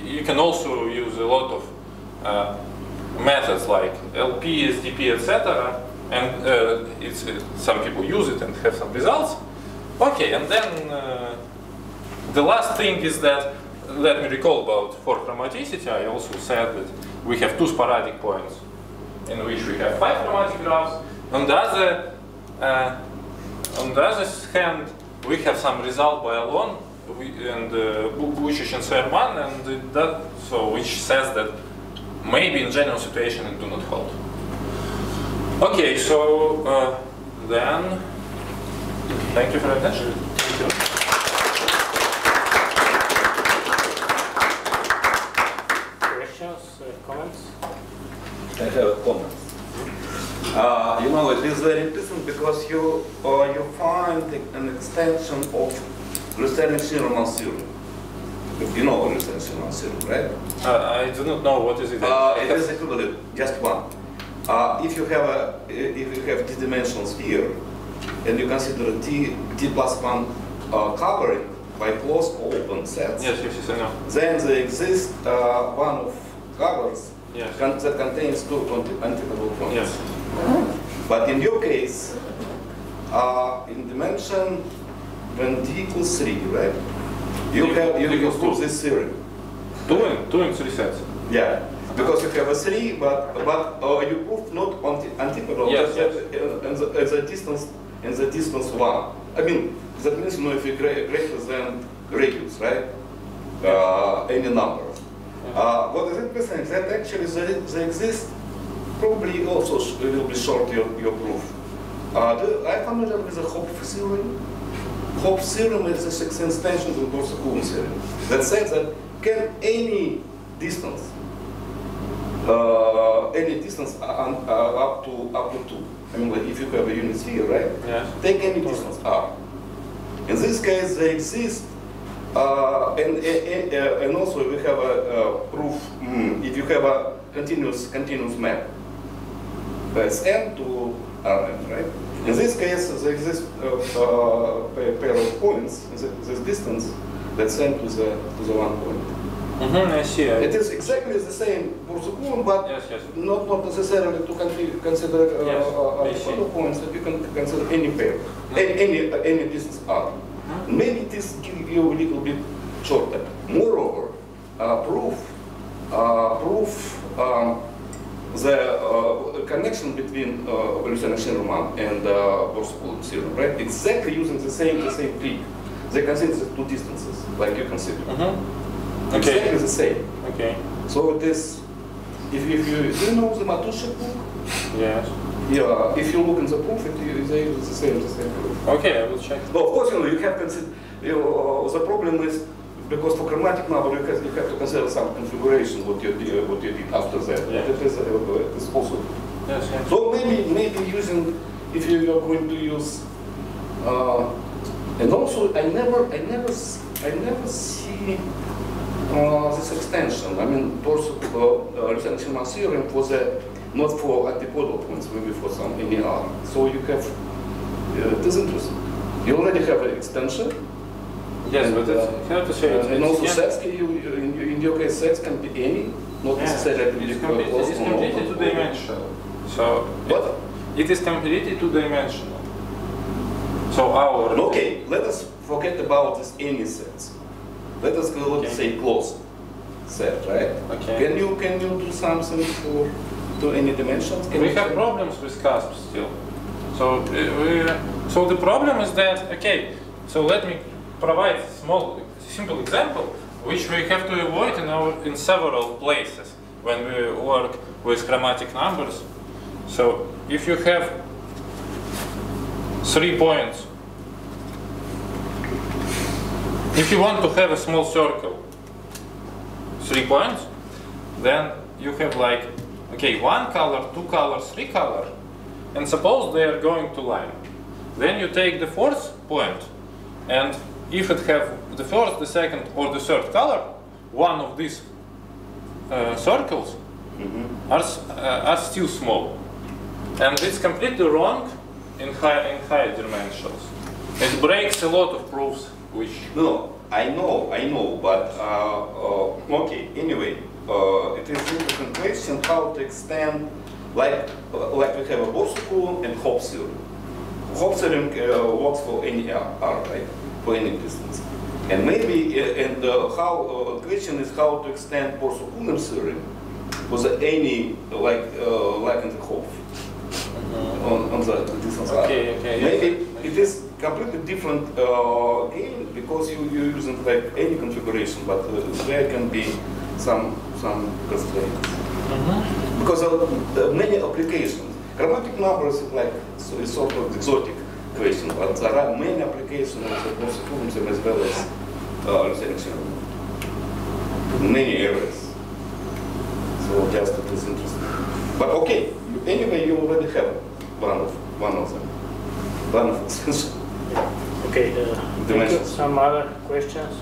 you can also use a lot of methods like LP, SDP, etc. And some people use it and have some results. Okay, and then the last thing is that, let me recall about for chromaticity, I also said that we have two sporadic points in which we have 5 chromatic graphs. On the other hand, we have some result by Alon and Bucic and Serman, and which says that maybe in general situation it do not hold. Okay, so then thank you for your attention. you. Questions, comments? I have a comment. You know, it is very interesting because you find an extension of Lucerne-Schirrmann theorem. You know Lucerne-Schirrmann theorem, right? I do not know what is it. It is equivalent, just one. If you have d-dimensional sphere and you consider t plus one covering by closed or open sets, Yes, I know. then there exists one of covers Yes. that contains two untipable points. Yes. But in your case, in dimension when d equals 3, right? You prove this theorem. Doing 3 sets. Yeah, because you have a 3, but you prove not antipodal. Yes, yes. In the distance 1. I mean, that means, you know, if you greater than radius, right? Any number. What is interesting is that actually they exist. Probably also will be short your proof. Are you familiar with the Hopf theorem? Hopf theorem is a extension to the Borsuk-Ulam theorem that says that can any distance up to 2. I mean, like if you have a unit sphere, right? Yes. Take any distance r. In this case, they exist, and also we have a proof if you have a continuous map. That's n to Rn, right? In this case, there exists a pair of points in this distance that's n to the 1 point. I see. It is exactly the same Borsuk-Ulam, but Yes. not necessarily to consider other points, that you can consider any pair, any distance r. Maybe this gives you a little bit shorter. Moreover, proof the connection between Lucerne-Schirrmann and Borsuk-Ulam theorem, right? Exactly using the same trick. They consider the two distances, like you consider. Exactly the same. Okay. So it is, if you know the Matushek book? Yes. Yeah, if you look in the proof, they use the same proof. Okay, I will check. But of course, you have consider, the problem is, because for chromatic number, you have to consider some configuration, what you did after that. Yeah. It is also. Yes. So maybe using, if you are going to use, and also I never see this extension. I mean, Lucerne-Schirrmann theorem was not for antipodal points, maybe for some NER. So you have, it is interesting. You already have an extension. Yes, and, but it's hard to say. and also sets, in your case, sets can be any, not necessarily It's completely two-dimensional. So what? it is completely two-dimensional. So our Okay, let us forget about this any sets. Let us go say closed set, right? Okay. Can you do something to any dimensions? We have problems with cusps still. So so the problem is that, okay, so let me provide simple example which we have to avoid in several places when we work with chromatic numbers. So if you have 3 points, if you want to have a small circle, 3 points, then you have like, okay, 1 color, 2 colors, 3 color, and suppose they are going to line. Then you take the 4th point, and if it have the 1st, the 2nd, or the 3rd color, one of these circles are still small, and it's completely wrong in higher dimensions. It breaks a lot of proofs. Which no, I know, but okay. Anyway, it is an interesting question how to extend, like we have a Borsuk-Ulam and Hopf theorem. Hopf theorem works for any r, right? For any distance, and maybe how question is how to extend Borsuk-Ulam theorem for any like in the Hopf on the distance r. Okay, Maybe it is completely different game because you're using like any configuration, but there can be some constraints. Because of many applications, chromatic numbers like sort of exotic question, but there are many applications of the possible as well as selection. Many areas. So just it is interesting. But okay, anyway, you already have one of them. One of them. Okay. Thank you. Some other questions?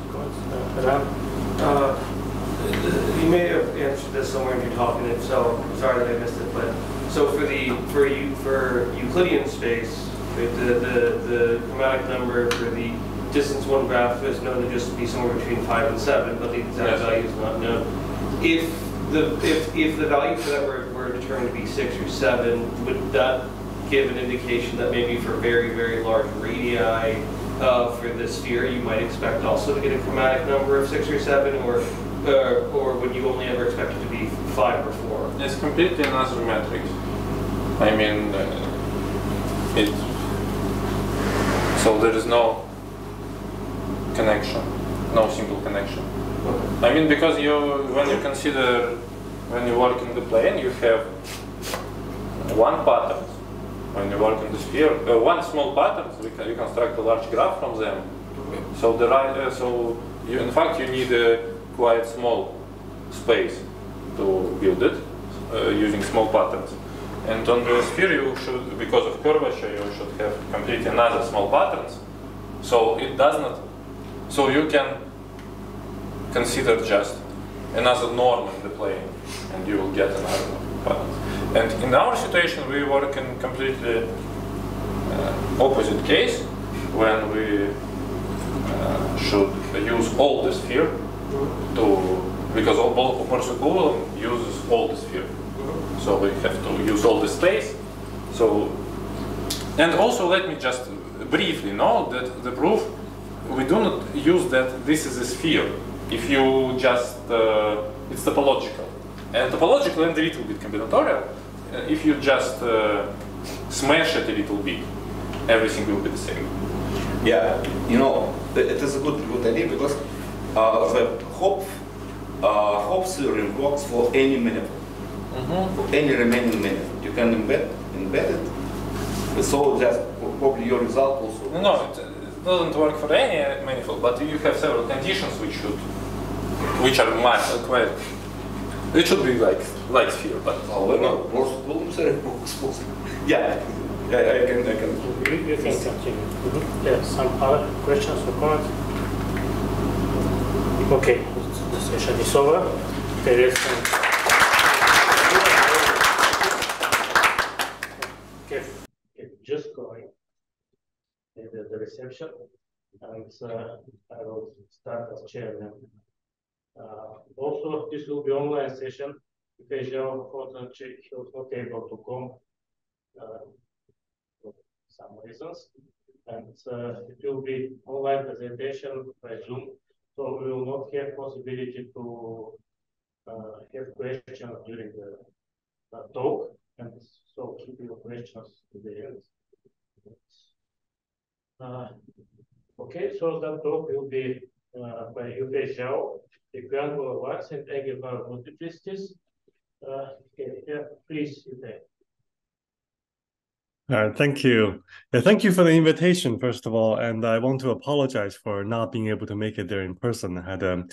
You may have answered this somewhere in your talk, and if so, I'm sorry that I missed it. But so for Euclidean space, the chromatic number for the distance one graph is known to just be somewhere between 5 and 7, but the exact value is not known. If the value for that were determined to be 6 or 7, would that give an indication that maybe for very, very large radii for the sphere, you might expect also to get a chromatic number of 6 or 7, or would you only ever expect it to be 5 or 4? It's completely another metric. I mean, so there is no connection, no simple connection. I mean, because when you work in the plane, you have one pattern. When you work in the sphere, one small pattern, you construct a large graph from them. So in fact you need a quite small space to build it using small patterns. And on the sphere, you should, because of curvature, you should have completely another small patterns. So it does not. So you can consider just another norm in the plane, and you will get another pattern. And in our situation, we work in completely opposite case, when we should use all the sphere because all Coulomb uses all the sphere. So we have to use all the space. So, and also let me just briefly know that the proof, we do not use that this is a sphere. If you just, it's topological. And topological and a little bit combinatorial. If you just smash it a little bit, everything will be the same. Yeah, you know, it is a good idea because the Hopf theorem works for any manifold, for any remaining manifold. You can embed it. So just probably your result also. No, it doesn't work for any manifold, but you have several conditions which are quite. It should be like sphere, but however, Coulomb theorem works. Yeah, I can. You can continue. Yeah, some other questions or comments? Okay, the session is over. There is some. Okay, just going in the reception, and I will start as chairman. Also, this will be online session because João unfortunately he was not able to come for some reasons, and it will be online presentation by Zoom, so we will not have possibility to have questions during the talk, and so keep your questions to the end. Okay, so that talk will be by João, the granular wax and angular multiplicities. Okay, yeah, please, Uday. Thank you. Yeah, thank you for the invitation, first of all. And I want to apologize for not being able to make it there in person. I had a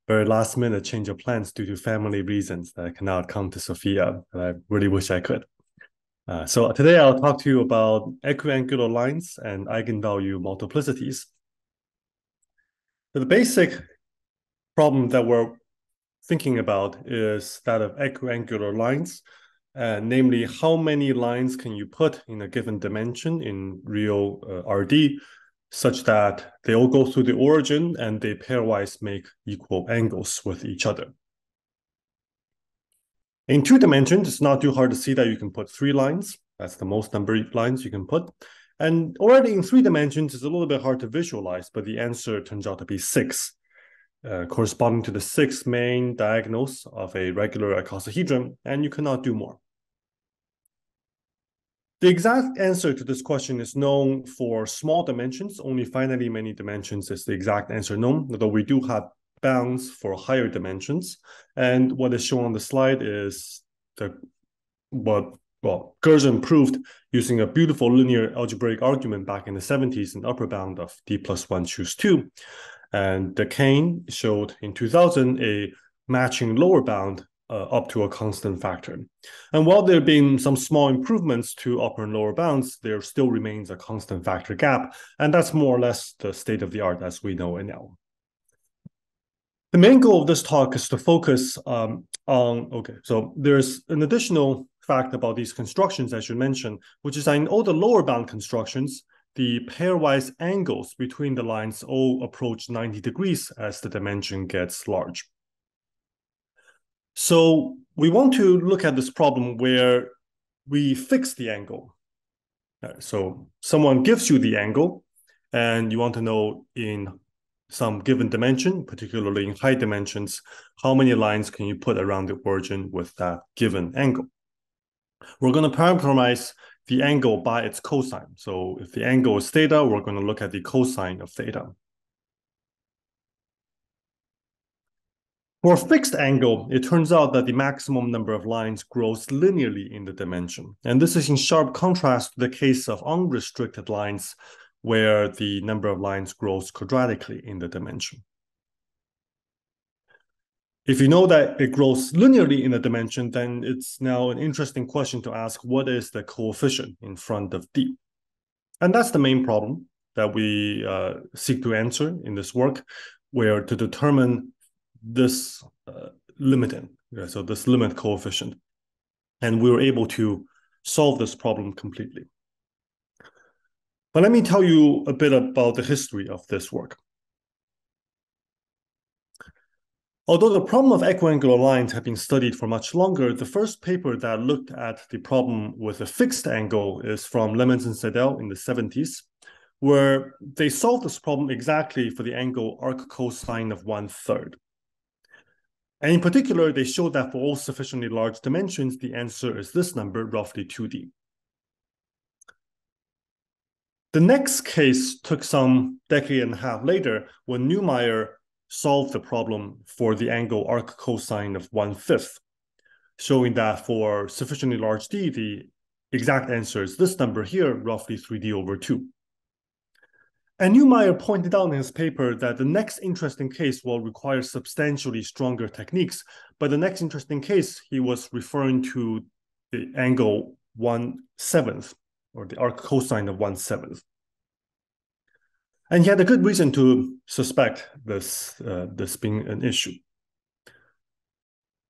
very last minute change of plans due to family reasons that I cannot come to Sofia, but I really wish I could. So today I'll talk to you about equiangular lines and eigenvalue multiplicities. So the basic problem that we're thinking about is that of equiangular lines, namely how many lines can you put in a given dimension in real RD such that they all go through the origin and they pairwise make equal angles with each other. In 2 dimensions, it's not too hard to see that you can put 3 lines. That's the most number of lines you can put. And already in 3 dimensions, it's a little bit hard to visualize, but the answer turns out to be 6. Corresponding to the 6 main diagonals of a regular icosahedron, and you cannot do more. The exact answer to this question is known for small dimensions. Only finitely many dimensions is the exact answer known, although we do have bounds for higher dimensions. And what is shown on the slide is what well, Gershon proved using a beautiful linear algebraic argument back in the 70s, an upper bound of d plus 1 choose 2. And the Kane showed in 2000 a matching lower bound up to a constant factor. And while there have been some small improvements to upper and lower bounds, there still remains a constant factor gap. And that's more or less the state of the art as we know it now. The main goal of this talk is to focus so there's an additional fact about these constructions I should mention, which is that in all the lower bound constructions, the pairwise angles between the lines all approach 90 degrees as the dimension gets large. So we want to look at this problem where we fix the angle. So someone gives you the angle, and you want to know in some given dimension, particularly in high dimensions, how many lines can you put around the origin with that given angle? We're going to parameterize the angle by its cosine. So if the angle is theta, we're going to look at the cosine of theta. For a fixed angle, it turns out that the maximum number of lines grows linearly in the dimension. And this is in sharp contrast to the case of unrestricted lines, where the number of lines grows quadratically in the dimension. If you know that it grows linearly in a dimension, then it's now an interesting question to ask, what is the coefficient in front of D? And that's the main problem that we seek to answer in this work, where to determine this limiting, so this limit coefficient. And we were able to solve this problem completely. But let me tell you a bit about the history of this work. Although the problem of equiangular lines had been studied for much longer, the first paper that looked at the problem with a fixed angle is from Lemons and Seidel in the 70s, where they solved this problem exactly for the angle arc cosine of 1/3. And in particular, they showed that for all sufficiently large dimensions, the answer is this number, roughly 2D. The next case took some decade and a half later, when Neumayer solved the problem for the angle arc cosine of 1/5, showing that for sufficiently large d, the exact answer is this number here, roughly 3D over 2. And Neumayer pointed out in his paper that the next interesting case will require substantially stronger techniques, but the next interesting case, he was referring to the angle 1/7, or the arc cosine of 1/7. And he had a good reason to suspect this being an issue.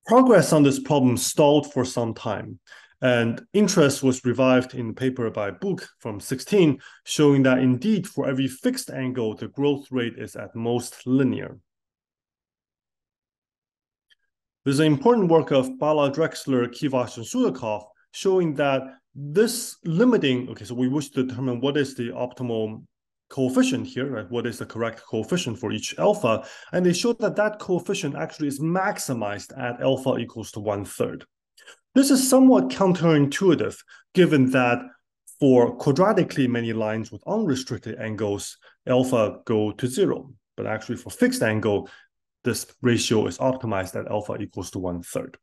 Progress on this problem stalled for some time, and interest was revived in the paper by Buch from 2016, showing that indeed for every fixed angle, the growth rate is at most linear. There's an important work of Bala, Drexler, Kivash, and Sudakov showing that this limiting, okay, so we wish to determine what is the optimal coefficient here, right? What is the correct coefficient for each alpha? And they showed that that coefficient actually is maximized at alpha equals to 1/3. This is somewhat counterintuitive, given that for quadratically many lines with unrestricted angles, alpha go to 0. But actually for fixed angle, this ratio is optimized at alpha equals to 1/3.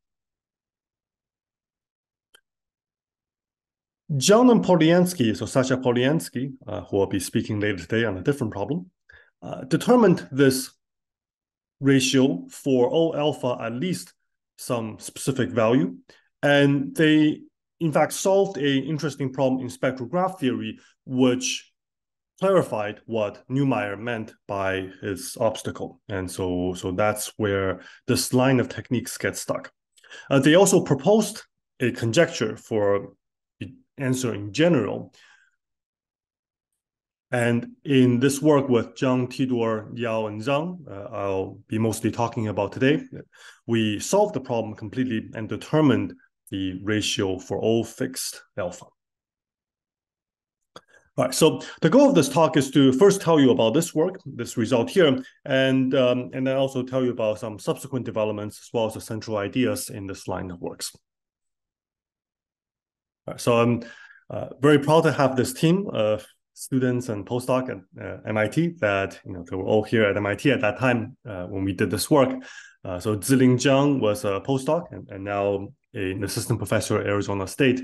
John and Polyansky, so Sasha Polyansky, who will be speaking later today on a different problem, determined this ratio for all alpha at least some specific value. And they, in fact, solved an interesting problem in spectral graph theory, which clarified what Neumayer meant by his obstacle. And so that's where this line of techniques gets stuck. They also proposed a conjecture for answer in general. And in this work with Zhang, Tidor, Yao, and Zhang, I'll be mostly talking about today, we solved the problem completely and determined the ratio for all fixed alpha. All right, so the goal of this talk is to first tell you about this work, this result here, and then also tell you about some subsequent developments as well as the central ideas in this line of works. So I'm very proud to have this team of students and postdoc at MIT that, they were all here at MIT at that time when we did this work. So Ziling Zhang was a postdoc and now an assistant professor at Arizona State.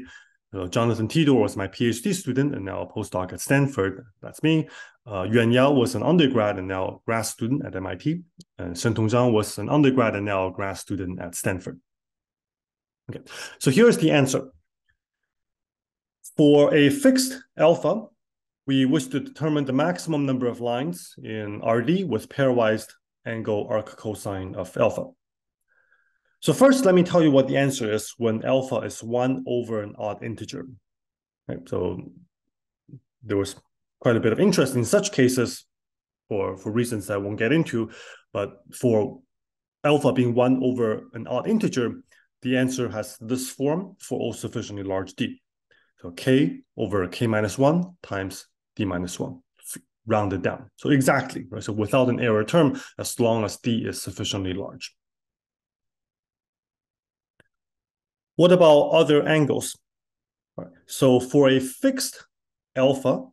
Jonathan Tidor was my PhD student and now a postdoc at Stanford. That's me. Yuan Yao was an undergrad and now a grad student at MIT. And Shentong Zhang was an undergrad and now a grad student at Stanford. Okay, so here's the answer. For a fixed alpha, we wish to determine the maximum number of lines in RD with pairwise angle arc cosine of alpha. So first, let me tell you what the answer is when alpha is 1 over an odd integer. Right, so there was quite a bit of interest in such cases for reasons I won't get into, but for alpha being 1 over an odd integer, the answer has this form for all sufficiently large d. So k over k minus 1 times d minus 1, rounded down. So exactly, right? So without an error term, as long as d is sufficiently large. What about other angles? Right. So for a fixed alpha,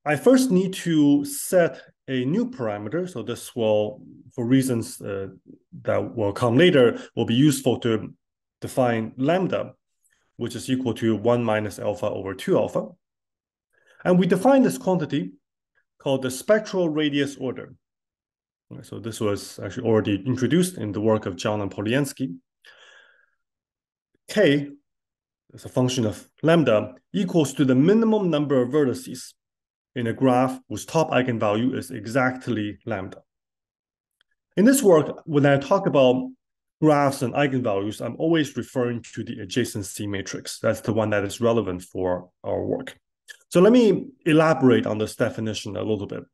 I first need to set a new parameter. So this will, for reasons that will come later, will be useful to define lambda, which is equal to 1 minus alpha over 2 alpha. And we define this quantity called the spectral radius order. So this was actually already introduced in the work of John and Polyansky. K, as a function of lambda, equals to the minimum number of vertices in a graph whose top eigenvalue is exactly lambda. In this work, when I talk about graphs and eigenvalues, I'm always referring to the adjacency matrix. That's the one that is relevant for our work. So let me elaborate on this definition a little bit.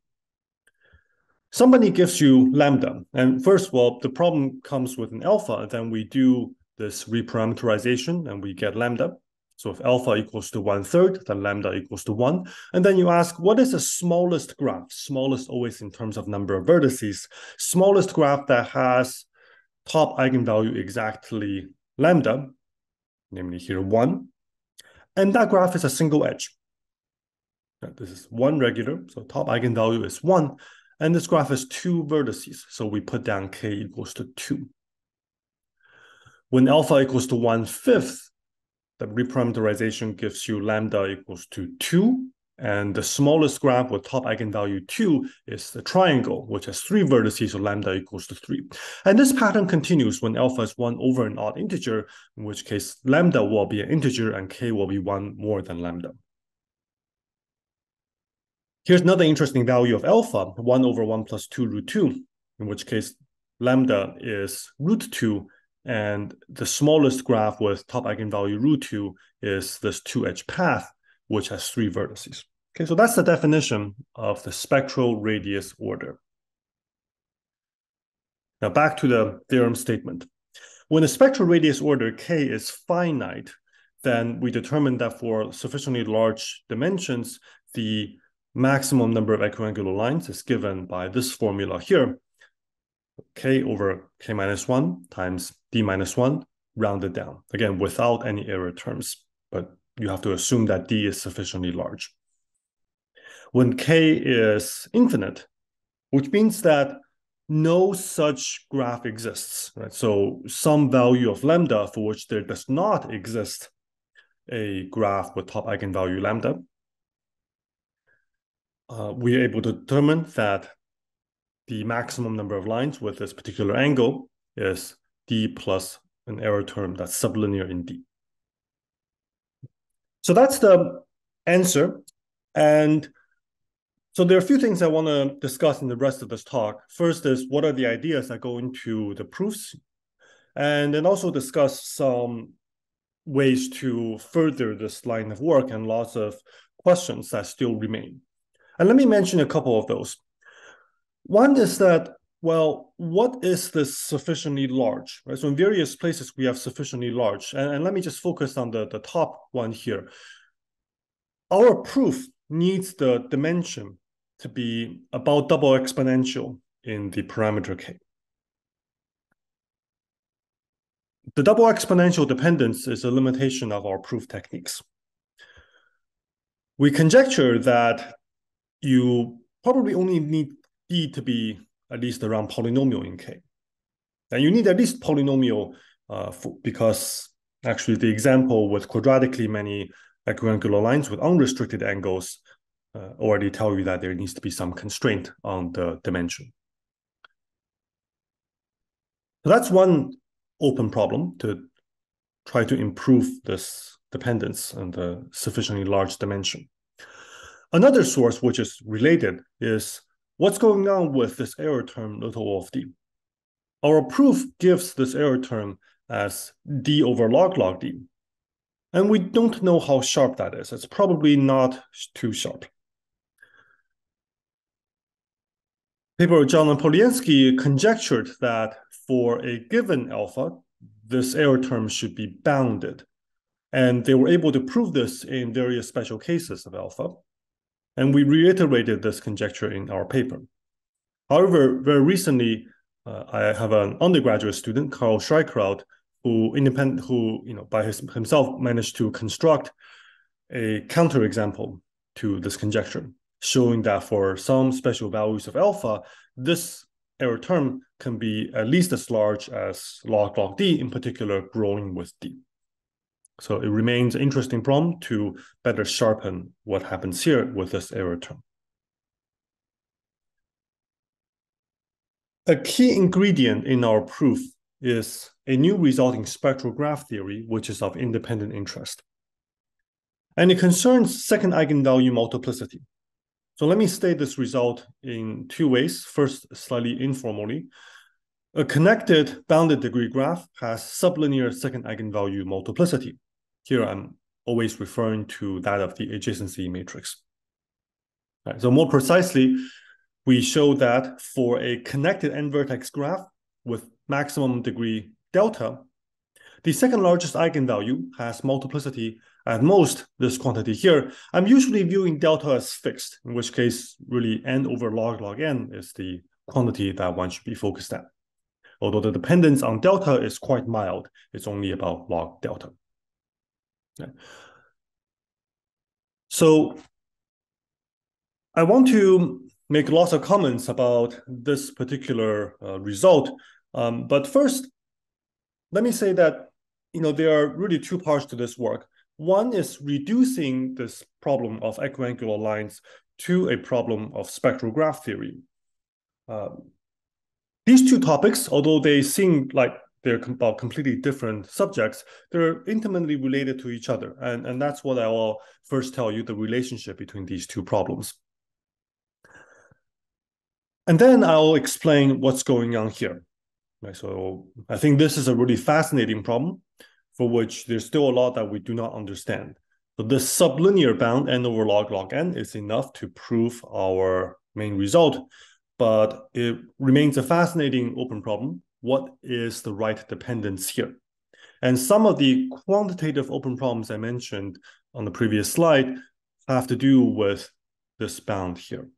Somebody gives you lambda, and first of all, the problem comes with an alpha, and then we do this reparameterization and we get lambda. So if alpha equals to 1/3, then lambda equals to 1. And then you ask, what is the smallest graph? Smallest always in terms of number of vertices. Smallest graph that has top eigenvalue exactly lambda, namely here 1. And that graph is a single edge. This is one regular, so top eigenvalue is 1. And this graph has 2 vertices, so we put down k equals to 2. When alpha equals to 1/5, the reparameterization gives you lambda equals to 2, and the smallest graph with top eigenvalue 2 is the triangle, which has 3 vertices, so lambda equals to 3. And this pattern continues when alpha is 1 over an odd integer, in which case lambda will be an integer and k will be 1 more than lambda. Here's another interesting value of alpha, 1 over 1 plus 2 root 2, in which case lambda is root 2, and the smallest graph with top eigenvalue root 2 is this 2-edge path, which has 3 vertices. Okay, so that's the definition of the spectral radius order. Now back to the theorem statement. When the spectral radius order k is finite, then we determine that for sufficiently large dimensions, the maximum number of equiangular lines is given by this formula here. K over k minus 1 times d minus 1 rounded down. Again, without any error terms, but you have to assume that d is sufficiently large. When k is infinite, which means that no such graph exists, right? So some value of lambda for which there does not exist a graph with top eigenvalue lambda, we are able to determine that the maximum number of lines with this particular angle is d plus an error term that's sublinear in d. So that's the answer. And so there are a few things I want to discuss in the rest of this talk. First is, what are the ideas that go into the proofs? And then also discuss some ways to further this line of work and lots of questions that still remain. And let me mention a couple of those. One is that, well, what is this sufficiently large? Right? So in various places, we have sufficiently large. And let me just focus on the top one here. Our proof needs the dimension to be about double exponential in the parameter k. The double exponential dependence is a limitation of our proof techniques. We conjecture that you probably only need d to be at least around polynomial in k. And you need at least polynomial because Actually, the example with quadratically many equiangular lines with unrestricted angles already tell you that there needs to be some constraint on the dimension. So that's one open problem to try to improve this dependence and the sufficiently large dimension. Another source which is related is what's going on with this error term little o of d. Our proof gives this error term as d over log d. And we don't know how sharp that is. It's probably not too sharp. Paper John and Poliansky conjectured that for a given alpha, this error term should be bounded. And they were able to prove this in various special cases of alpha. And we reiterated this conjecture in our paper. However, very recently, I have an undergraduate student, Carl Schreikraut, who by himself managed to construct a counterexample to this conjecture, showing that for some special values of alpha, this error term can be at least as large as log d, in particular growing with d. So it remains an interesting problem to better sharpen what happens here with this error term. A key ingredient in our proof is a new resulting spectral graph theory, which is of independent interest. And it concerns second eigenvalue multiplicity. So let me state this result in two ways. First, slightly informally. A connected bounded degree graph has sublinear second eigenvalue multiplicity. Here I'm always referring to that of the adjacency matrix. Right, so more precisely, we show that for a connected n-vertex graph with maximum degree delta, the second largest eigenvalue has multiplicity at most this quantity here. I'm usually viewing delta as fixed, in which case really n over log n is the quantity that one should be focused at. Although the dependence on delta is quite mild, it's only about log delta. Okay. So I want to make lots of comments about this particular result. But first, let me say that there are really two parts to this work. One is reducing this problem of equiangular lines to a problem of spectral graph theory. These two topics, although they seem like they're about completely different subjects, they're intimately related to each other. And that's what I will first tell you, the relationship between these two problems. And then I'll explain what's going on here. Right, so I think this is a really fascinating problem for which there's still a lot that we do not understand. So this sublinear bound n over log n is enough to prove our main result, but it remains a fascinating open problem. What is the right dependence here? And some of the quantitative open problems I mentioned on the previous slide have to do with this bound here.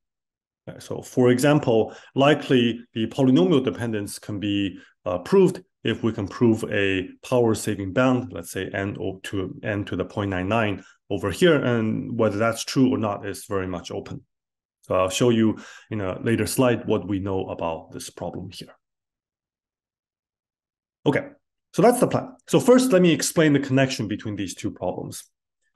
Okay, so for example, likely the polynomial dependence can be proved if we can prove a power-saving bound, let's say n to the 0.99 over here, and whether that's true or not is very much open. So I'll show you in a later slide what we know about this problem here. Okay, so that's the plan. So first, let me explain the connection between these two problems.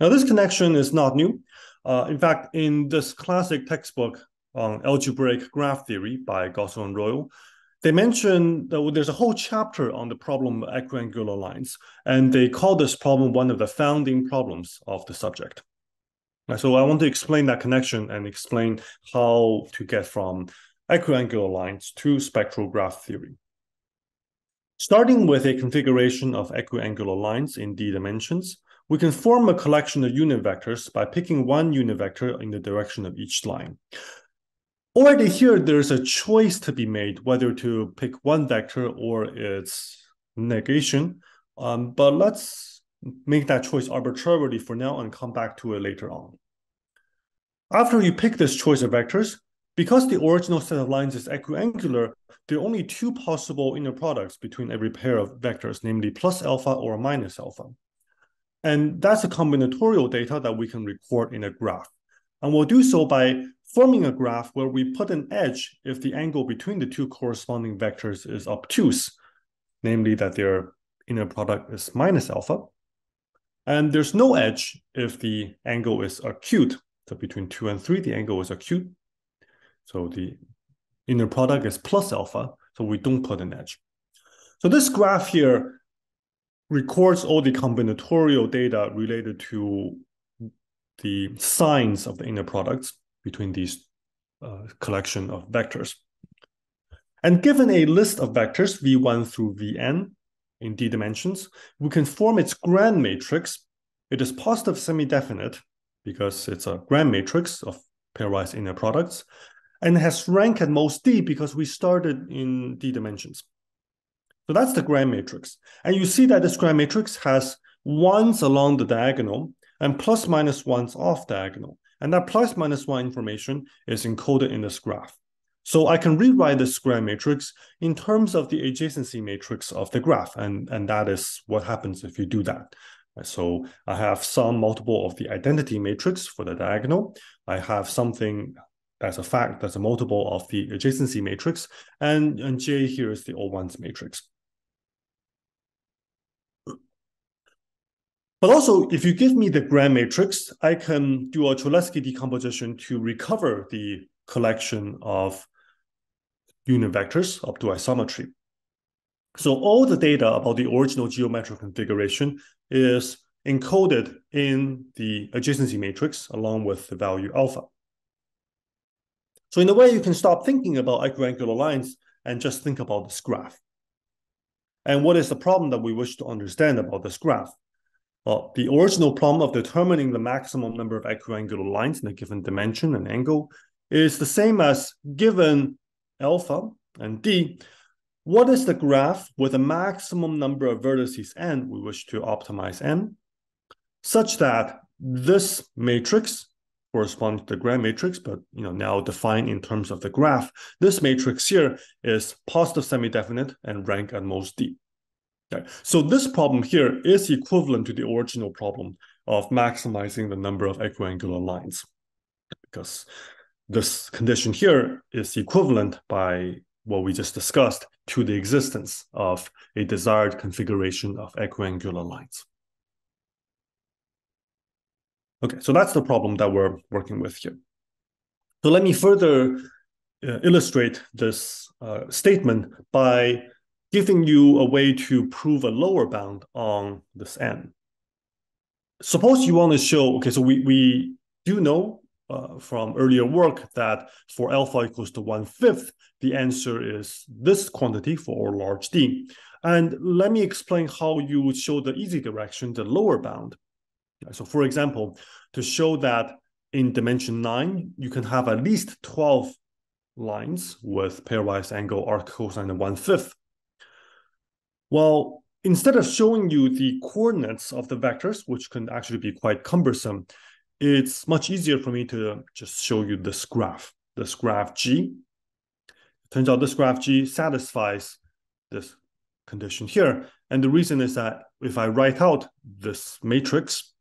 Now, this connection is not new. In fact, in this classic textbook on algebraic graph theory by Gosselin and Royal, they mention that there's a whole chapter on the problem of equiangular lines, and they call this problem one of the founding problems of the subject. So I want to explain that connection and explain how to get from equiangular lines to spectral graph theory. Starting with a configuration of equiangular lines in d dimensions, we can form a collection of unit vectors by picking one unit vector in the direction of each line. Already here, there's a choice to be made whether to pick one vector or its negation, but let's make that choice arbitrarily for now and come back to it later on. After you pick this choice of vectors, because the original set of lines is equiangular, there are only two possible inner products between every pair of vectors, namely plus alpha or minus alpha. And that's a combinatorial data that we can record in a graph. And we'll do so by forming a graph where we put an edge if the angle between the two corresponding vectors is obtuse, namely that their inner product is minus alpha, And there's no edge if the angle is acute. So between 2 and 3, the angle is acute. So the inner product is plus alpha, so we don't put an edge. So this graph here records all the combinatorial data related to the signs of the inner products between these collection of vectors. And given a list of vectors, V1 through Vn, in d dimensions, we can form its grand matrix. It is positive semi-definite because it's a grand matrix of pairwise inner products, and it has rank at most d because we started in d dimensions. So that's the grand matrix. And you see that this grand matrix has ones along the diagonal and plus minus ones off diagonal. And that plus minus one information is encoded in this graph. So I can rewrite this grand matrix in terms of the adjacency matrix of the graph. And that is what happens if you do that. So I have some multiple of the identity matrix for the diagonal. I have something that's a fact, that's a multiple of the adjacency matrix. And J here is the all ones matrix. But also, if you give me the grand matrix, I can do a Cholesky decomposition to recover the collection of unit vectors up to isometry. So all the data about the original geometric configuration is encoded in the adjacency matrix along with the value alpha. So in a way, you can stop thinking about equiangular lines and just think about this graph. And what is the problem that we wish to understand about this graph? Well, the original problem of determining the maximum number of equiangular lines in a given dimension and angle is the same as given alpha and d, what is the graph with a maximum number of vertices n, we wish to optimize n, such that this matrix corresponds to the grand matrix, but now defined in terms of the graph. This matrix here is positive semi-definite and rank at most d. Okay. So this problem here is equivalent to the original problem of maximizing the number of equiangular lines, because this condition here is equivalent by what we just discussed to the existence of a desired configuration of equiangular lines. Okay, so that's the problem that we're working with here. So let me further illustrate this statement by giving you a way to prove a lower bound on this n. Suppose you want to show, okay, so we do know from earlier work that for alpha equals to 1/5, the answer is this quantity for large d. And let me explain how you would show the easy direction, the lower bound. So for example, to show that in dimension 9, you can have at least 12 lines with pairwise angle arc cosine of 1/5. Well, instead of showing you the coordinates of the vectors, which can actually be quite cumbersome, it's much easier for me to just show you this graph G. It turns out this graph G satisfies this condition here. And the reason is that if I write out this matrix,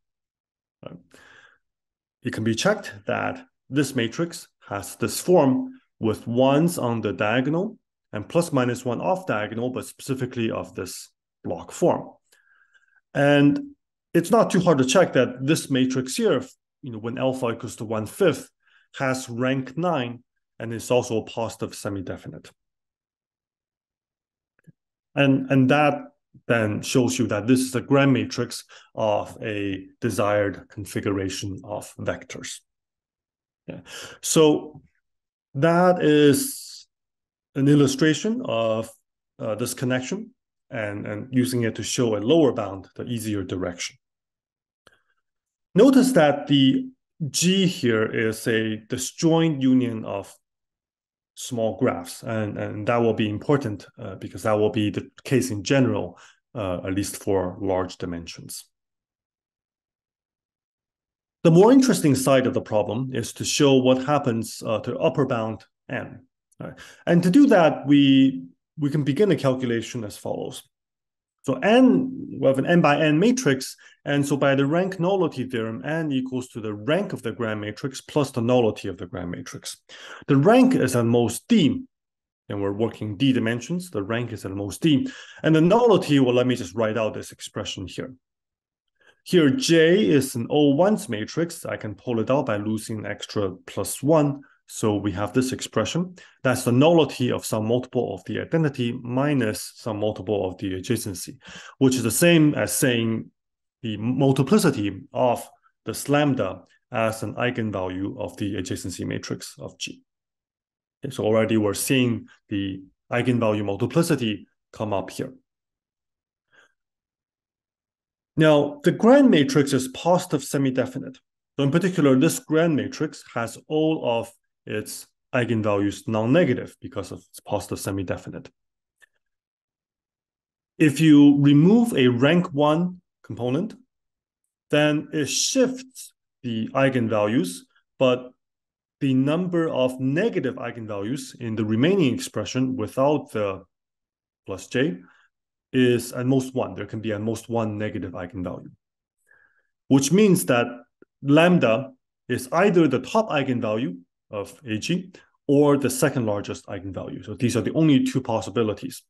it can be checked that this matrix has this form with ones on the diagonal and plus minus one off diagonal, but specifically of this block form. And it's not too hard to check that this matrix here, when alpha equals to 1/5, has rank 9 and is also a positive semi-definite. And that then shows you that this is a grand matrix of a desired configuration of vectors. Yeah. So that is an illustration of this connection and using it to show a lower bound, the easier direction. Notice that the G here is a disjoint union of small graphs, and that will be important because that will be the case in general, at least for large dimensions. The more interesting side of the problem is to show what happens to upper bound n. Right. And to do that, we can begin a calculation as follows. So n, we have an n by n matrix, and so by the rank nullity theorem, n equals to the rank of the grand matrix plus the nullity of the grand matrix. The rank is at most d, and we're working d dimensions. The rank is at most d. And the nullity, well, let me just write out this expression here. Here, J is an O1's matrix. I can pull it out by losing an extra +1. So we have this expression. That's the nullity of some multiple of the identity minus some multiple of the adjacency, which is the same as saying the multiplicity of this lambda as an eigenvalue of the adjacency matrix of G. Okay, so already we're seeing the eigenvalue multiplicity come up here. Now, the grand matrix is positive semi-definite. So in particular, this grand matrix has all of its eigenvalues non-negative because of its positive semi-definite. If you remove a rank 1 component, then it shifts the eigenvalues, but the number of negative eigenvalues in the remaining expression without the plus j is at most 1. There can be at most 1 negative eigenvalue, which means that lambda is either the top eigenvalue of AG or the second largest eigenvalue. So these are the only two possibilities.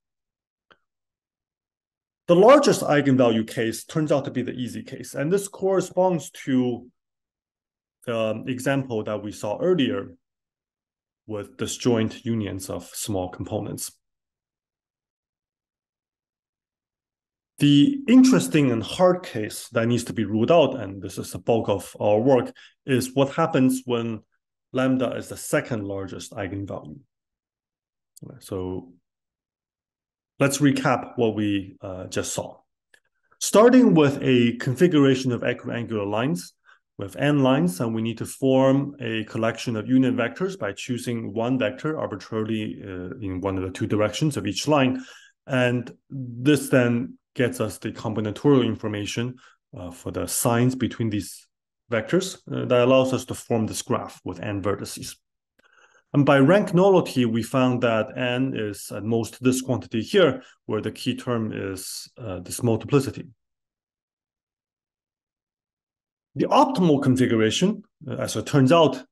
The largest eigenvalue case turns out to be the easy case, and this corresponds to the example that we saw earlier with disjoint unions of small components. The interesting and hard case that needs to be ruled out, and this is the bulk of our work, is what happens when lambda is the second largest eigenvalue. So let's recap what we just saw. Starting with a configuration of equiangular lines with n lines, and we need to form a collection of unit vectors by choosing one vector arbitrarily in one of the two directions of each line. And this then gets us the combinatorial information for the signs between these vectors that allows us to form this graph with n vertices. And by rank nullity, we found that n is at most this quantity here, where the key term is this multiplicity. The optimal configuration, as it turns out,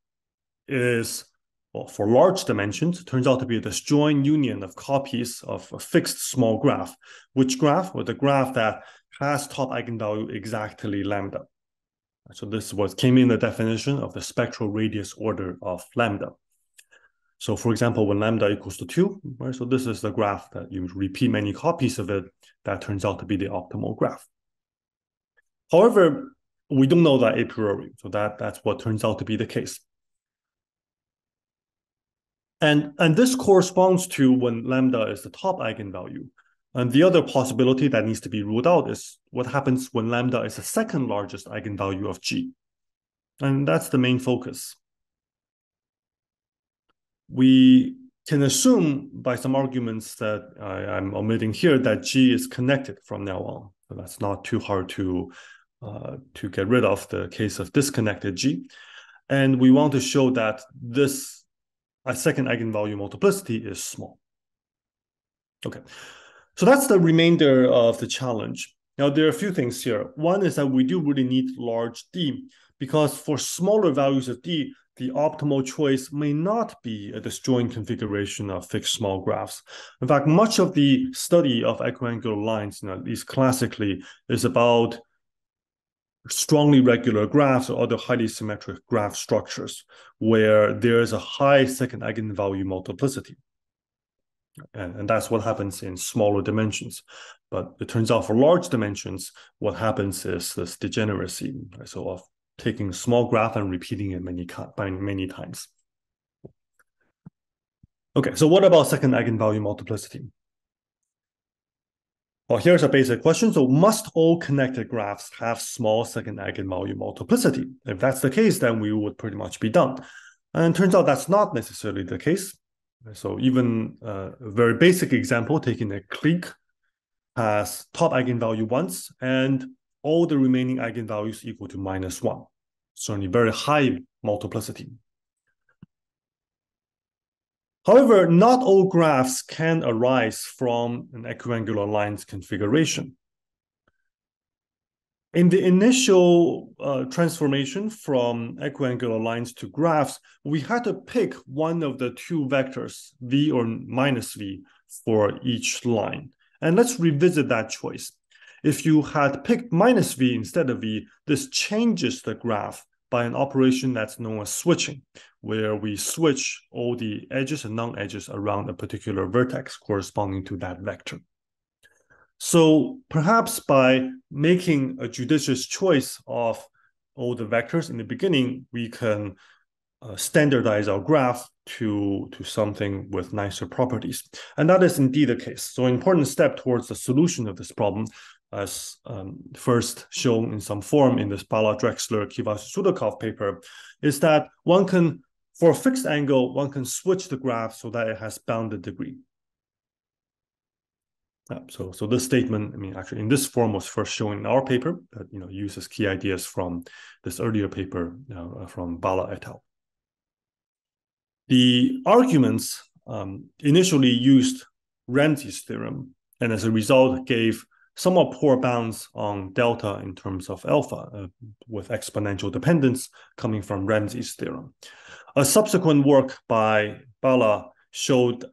is, well, for large dimensions, it turns out to be a disjoint union of copies of a fixed small graph. Which graph? Well, the graph that has top eigenvalue exactly lambda. So this was came in the definition of the spectral radius order of lambda. So for example, when lambda equals to 2, right, so this is the graph that you repeat many copies of it, that turns out to be the optimal graph. However, we don't know that a priori, so that's what turns out to be the case. And this corresponds to when lambda is the top eigenvalue. And the other possibility that needs to be ruled out is what happens when lambda is the second largest eigenvalue of G. And that's the main focus. We can assume by some arguments that I'm omitting here that G is connected from now on. So that's not too hard to get rid of the case of disconnected G. And we want to show that this a second eigenvalue multiplicity is small. Okay, so that's the remainder of the challenge. Now, there are a few things here. One is that we do really need large D, because for smaller values of D, the optimal choice may not be a disjoint configuration of fixed small graphs. In fact, much of the study of equiangular lines, at least classically, is about strongly regular graphs or other highly symmetric graph structures where there is a high second eigenvalue multiplicity. And that's what happens in smaller dimensions. But it turns out for large dimensions, what happens is this degeneracy, right? So of taking a small graph and repeating it many times. Okay, so what about second eigenvalue multiplicity? Well, here's a basic question. So must all connected graphs have small second eigenvalue multiplicity? If that's the case, then we would pretty much be done. And it turns out that's not necessarily the case. So even a very basic example, taking a clique, has top eigenvalue once and all the remaining eigenvalues equal to -1. Certainly very high multiplicity. However, not all graphs can arise from an equiangular lines configuration. In the initial transformation from equiangular lines to graphs, we had to pick one of the two vectors, v or -v, for each line. And let's revisit that choice. If you had picked minus v instead of v, this changes the graph by an operation that's known as switching, where we switch all the edges and non-edges around a particular vertex corresponding to that vector. So perhaps by making a judicious choice of all the vectors in the beginning, we can standardize our graph to something with nicer properties. And that is indeed the case. So an important step towards the solution of this problem, as first shown in some form in this Bala, Drexler, Kivas-Sudakov paper, is that one can, for a fixed angle, one can switch the graph so that it has bounded degree. So this statement, I mean, actually in this form was first shown in our paper, but uses key ideas from this earlier paper from Bala et al. The arguments initially used Ramsey's theorem, and as a result gave somewhat poor bounds on delta in terms of alpha, with exponential dependence coming from Ramsey's theorem. A subsequent work by Bala showed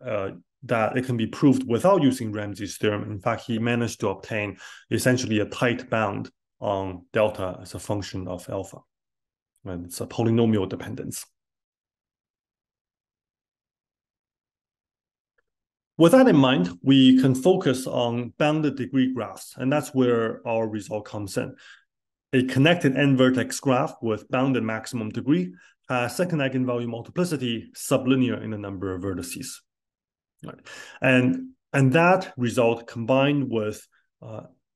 that it can be proved without using Ramsey's theorem. In fact, he managed to obtain essentially a tight bound on delta as a function of alpha. And it's a polynomial dependence. With that in mind, we can focus on bounded degree graphs, and that's where our result comes in. A connected n-vertex graph with bounded maximum degree has second eigenvalue multiplicity sublinear in the number of vertices. Right. And that result combined with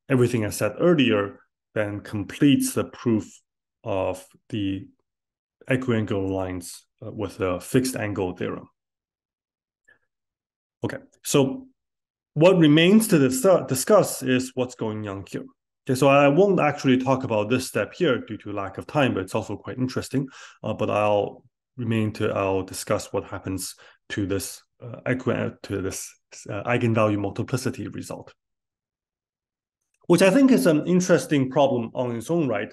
everything I said earlier then completes the proof of the equiangular lines with a fixed angle theorem. Okay, so what remains to discuss is what's going on here. Okay, so I won't actually talk about this step here due to lack of time, but it's also quite interesting. But I'll discuss what happens to this eigenvalue multiplicity result, which I think is an interesting problem on its own right.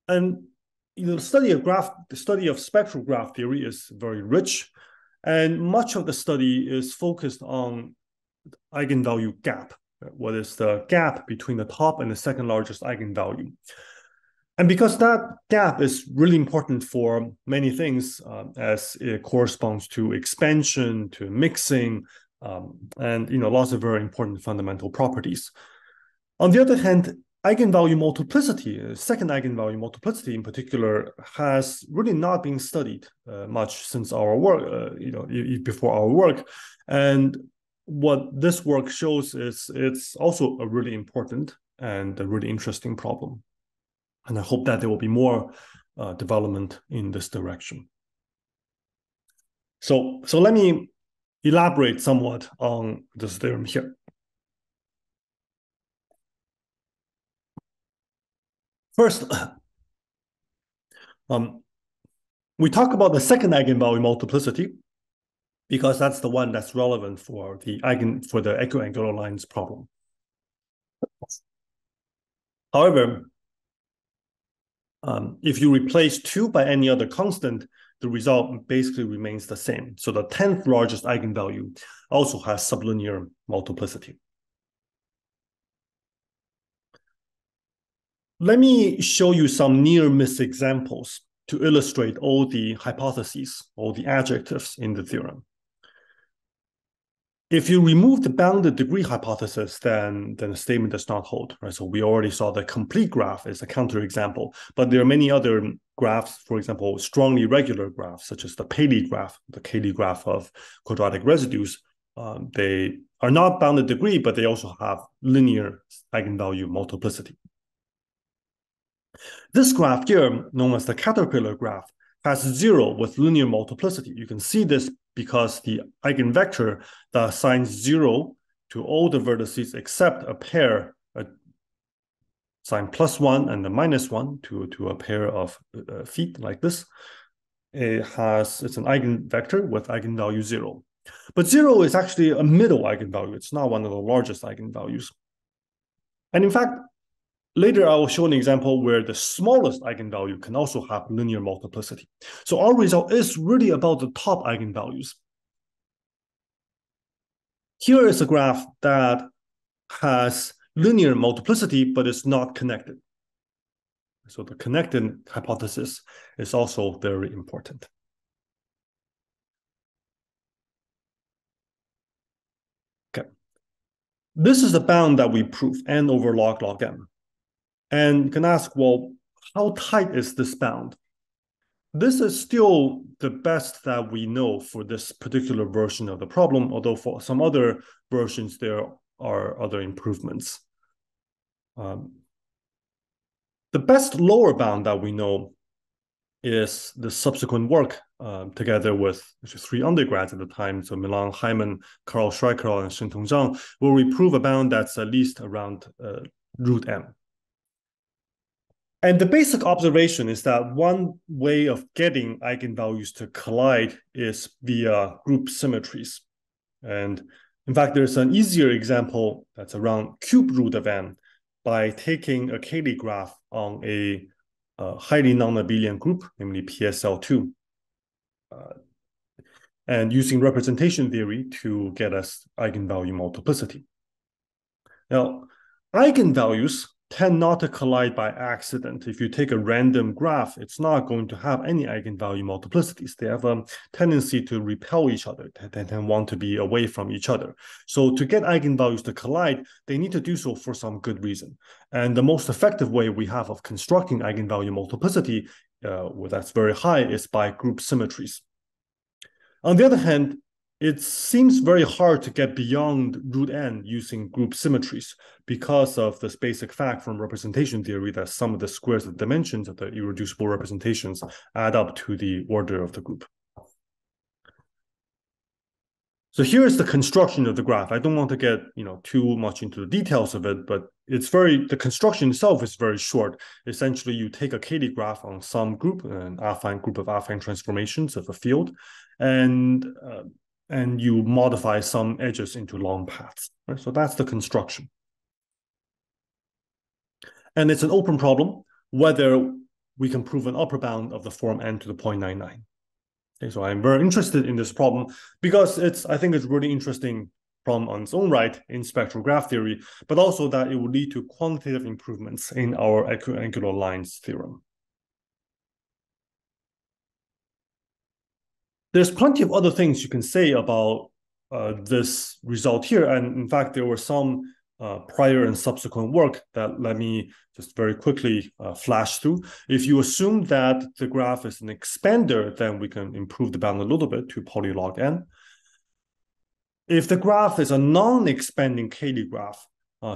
And the study of spectral graph theory is very rich, and much of the study is focused on eigenvalue gap. What is the gap between the top and the second largest eigenvalue? And because that gap is really important for many things, as it corresponds to expansion, to mixing, and lots of very important fundamental properties. On the other hand, eigenvalue multiplicity, second eigenvalue multiplicity in particular, has really not been studied much since our work, before our work. And what this work shows is it's also a really important and a really interesting problem. And I hope that there will be more development in this direction. So let me elaborate somewhat on this theorem here. First, we talk about the second eigenvalue multiplicity because that's the one that's relevant for the equiangular lines problem. However, if you replace 2 by any other constant, the result basically remains the same. So the 10th largest eigenvalue also has sublinear multiplicity. Let me show you some near-miss examples to illustrate all the hypotheses, all the adjectives in the theorem. If you remove the bounded degree hypothesis, then the statement does not hold, right? So we already saw the complete graph is a counterexample, but there are many other graphs, for example, strongly regular graphs, such as the Cayley graph of quadratic residues. They are not bounded degree, but they also have linear eigenvalue multiplicity. This graph here, known as the caterpillar graph, has 0 with linear multiplicity. You can see this because the eigenvector that assigns 0 to all the vertices except a pair, sign +1 and the -1 to a pair of feet like this. It's an eigenvector with eigenvalue 0. But 0 is actually a middle eigenvalue. It's not one of the largest eigenvalues. And in fact, later, I will show an example where the smallest eigenvalue can also have linear multiplicity. So our result is really about the top eigenvalues. Here is a graph that has linear multiplicity, but it's not connected. So the connected hypothesis is also very important. Okay. This is the bound that we prove, n over log n. And you can ask, well, how tight is this bound? This is still the best that we know for this particular version of the problem, although for some other versions, there are other improvements. The best lower bound that we know is the subsequent work together with 3 undergrads at the time, so Milan Hyman, Carl Schreiker, and Shentong Zhang, where we prove a bound that's at least around root m. And the basic observation is that one way of getting eigenvalues to collide is via group symmetries. And in fact, there's an easier example that's around cube root of n by taking a Cayley graph on a highly non-abelian group, namely PSL2, and using representation theory to get us eigenvalue multiplicity. Now, eigenvalues tend not to collide by accident. If you take a random graph, it's not going to have any eigenvalue multiplicities. They have a tendency to repel each other. They tend want to be away from each other. So to get eigenvalues to collide, they need to do so for some good reason. And the most effective way we have of constructing eigenvalue multiplicity that's very high is by group symmetries. On the other hand, it seems very hard to get beyond root n using group symmetries because of this basic fact from representation theory that some of the squares of dimensions of the irreducible representations add up to the order of the group. So here is the construction of the graph. I don't want to get too much into the details of it, but the construction itself is very short. Essentially, you take a Cayley graph on some group, an affine group of affine transformations of a field, and you modify some edges into long paths. Right? So that's the construction. And it's an open problem whether we can prove an upper bound of the form n to the 0.99. Okay, so I'm very interested in this problem because I think it's really interesting problem on its own right in spectral graph theory, but also that it will lead to quantitative improvements in our equiangular lines theorem. There's plenty of other things you can say about this result here. And in fact, there were some prior and subsequent work that let me just very quickly flash through. If you assume that the graph is an expander, then we can improve the bound a little bit to polylog n. If the graph is a non-expanding Cayley graph,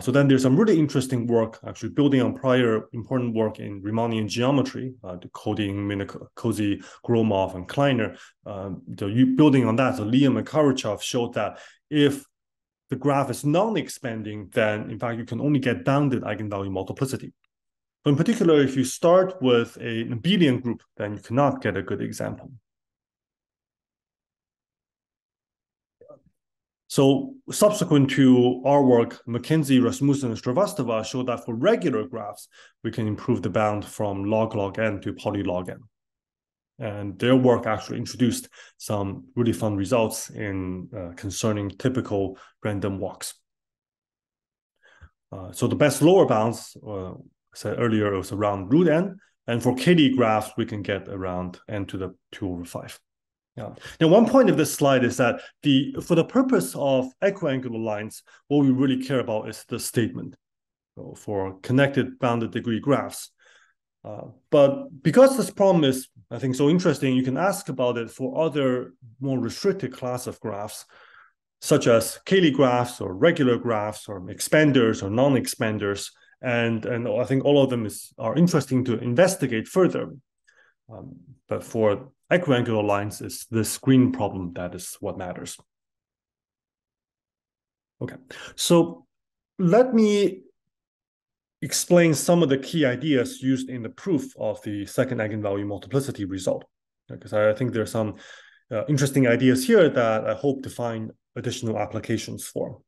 so then there's some really interesting work actually building on prior important work in Riemannian geometry, Koding, Minkowski, Gromov, and Kleiner. Building on that, so Liam and Karachev showed that if the graph is non-expanding, then in fact you can only get bounded eigenvalue multiplicity. But in particular, if you start with an abelian group, then you cannot get a good example. So subsequent to our work, McKinsey, Rasmussen, and Srivastava showed that for regular graphs, we can improve the bound from log n to polylog n. And their work actually introduced some really fun results in concerning typical random walks. So the best lower bounds, I said earlier, it was around root n. And for Cayley graphs, we can get around n to the 2/5. Yeah. Now, one point of this slide is that for the purpose of equiangular lines, what we really care about is the statement. So for connected bounded degree graphs. But because this problem is, I think, so interesting, you can ask about it for other more restricted class of graphs, such as Cayley graphs or regular graphs or expanders or non-expanders. And I think all of them are interesting to investigate further. But for equiangular lines, it's the screen problem that is what matters. Okay, so let me explain some of the key ideas used in the proof of the second eigenvalue multiplicity result, because I think there are some interesting ideas here that I hope to find additional applications for.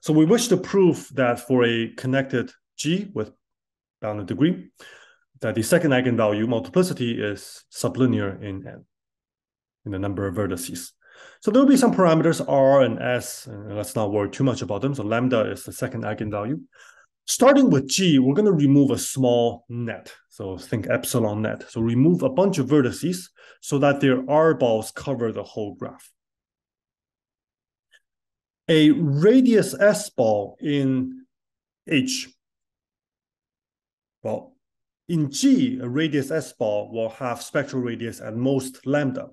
So we wish to prove that for a connected G with bounded degree, that the second eigenvalue multiplicity is sublinear in n, in the number of vertices. So there will be some parameters R and S, and let's not worry too much about them. So lambda is the second eigenvalue. Starting with G, we're going to remove a small net. So think epsilon net. So remove a bunch of vertices so that their R balls cover the whole graph. A radius S ball in H. Well, in G, a radius S ball will have spectral radius at most lambda,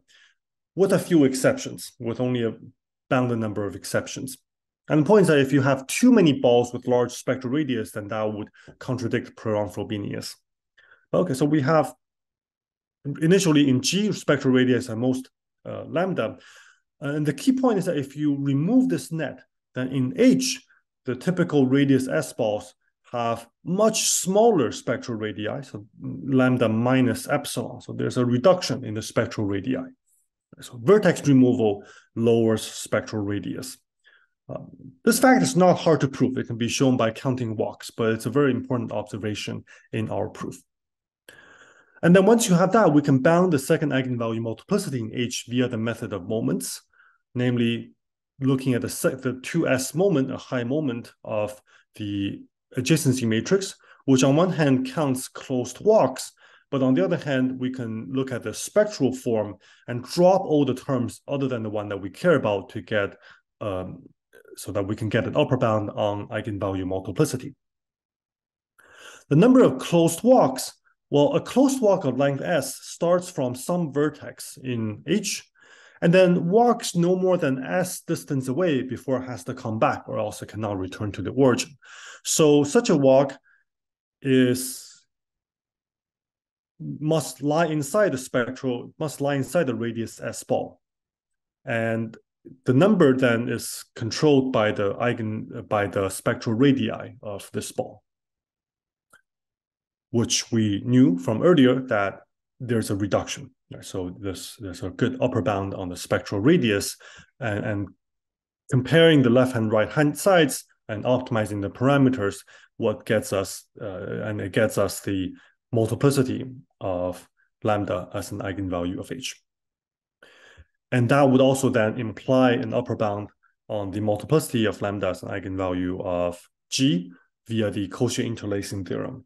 with a few exceptions, with only a bounded number of exceptions. And the point is that if you have too many balls with large spectral radius, then that would contradict Perron-Frobenius. Okay, so we have initially in G, spectral radius at most lambda. And the key point is that if you remove this net, then in H, the typical radius S balls have much smaller spectral radii, so lambda minus epsilon. So there's a reduction in the spectral radii. So vertex removal lowers spectral radius. This fact is not hard to prove. It can be shown by counting walks, but it's a very important observation in our proof. And then once you have that, we can bound the second eigenvalue multiplicity in H via the method of moments, namely looking at the 2s moment, a high moment of the adjacency matrix, which on one hand counts closed walks, but on the other hand, we can look at the spectral form and drop all the terms other than the one that we care about to get so that we can get an upper bound on eigenvalue multiplicity. The number of closed walks, well, a closed walk of length s starts from some vertex in H, and then walks no more than s distance away before it has to come back, or else it cannot return to the origin. So such a walk must lie inside the radius s ball. And the number then is controlled by the spectral radii of this ball, which we knew from earlier that there's a reduction. So there's a good upper bound on the spectral radius, and comparing the left and right hand sides and optimizing the parameters, what gets us and it gets us the multiplicity of lambda as an eigenvalue of H. And that would also then imply an upper bound on the multiplicity of lambda as an eigenvalue of G via the Cauchy interlacing theorem.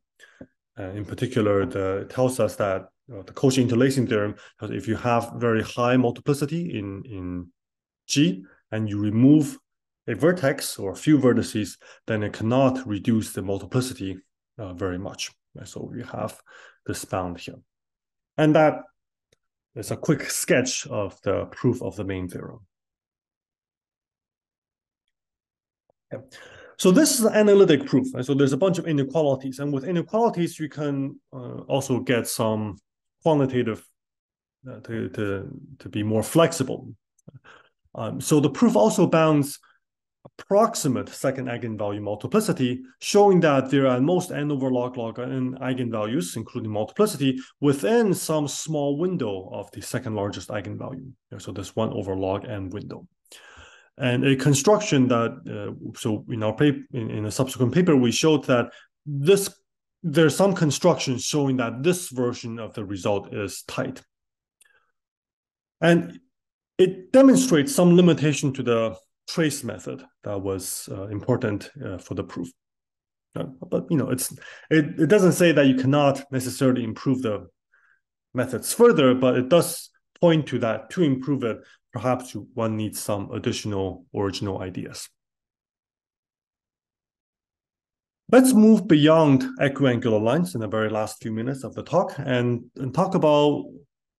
In particular, it tells us that the Cauchy interlacing theorem, if you have very high multiplicity in G and you remove a vertex or a few vertices, then it cannot reduce the multiplicity very much. So we have this bound here. And that is a quick sketch of the proof of the main theorem. Okay. So this is an analytic proof. So there's a bunch of inequalities. And with inequalities, you can also get some quantitative to be more flexible. So the proof also bounds approximate second eigenvalue multiplicity, showing that there are at most n over log n eigenvalues, including multiplicity, within some small window of the second largest eigenvalue. So this 1 over log n window. And a construction that, so in our paper, in a subsequent paper, we showed that there's some construction showing that this version of the result is tight. And it demonstrates some limitation to the trace method that was important for the proof. But it doesn't say that you cannot necessarily improve the methods further, but it does point to that to improve it, perhaps one needs some additional original ideas. Let's move beyond equiangular lines in the very last few minutes of the talk and talk about,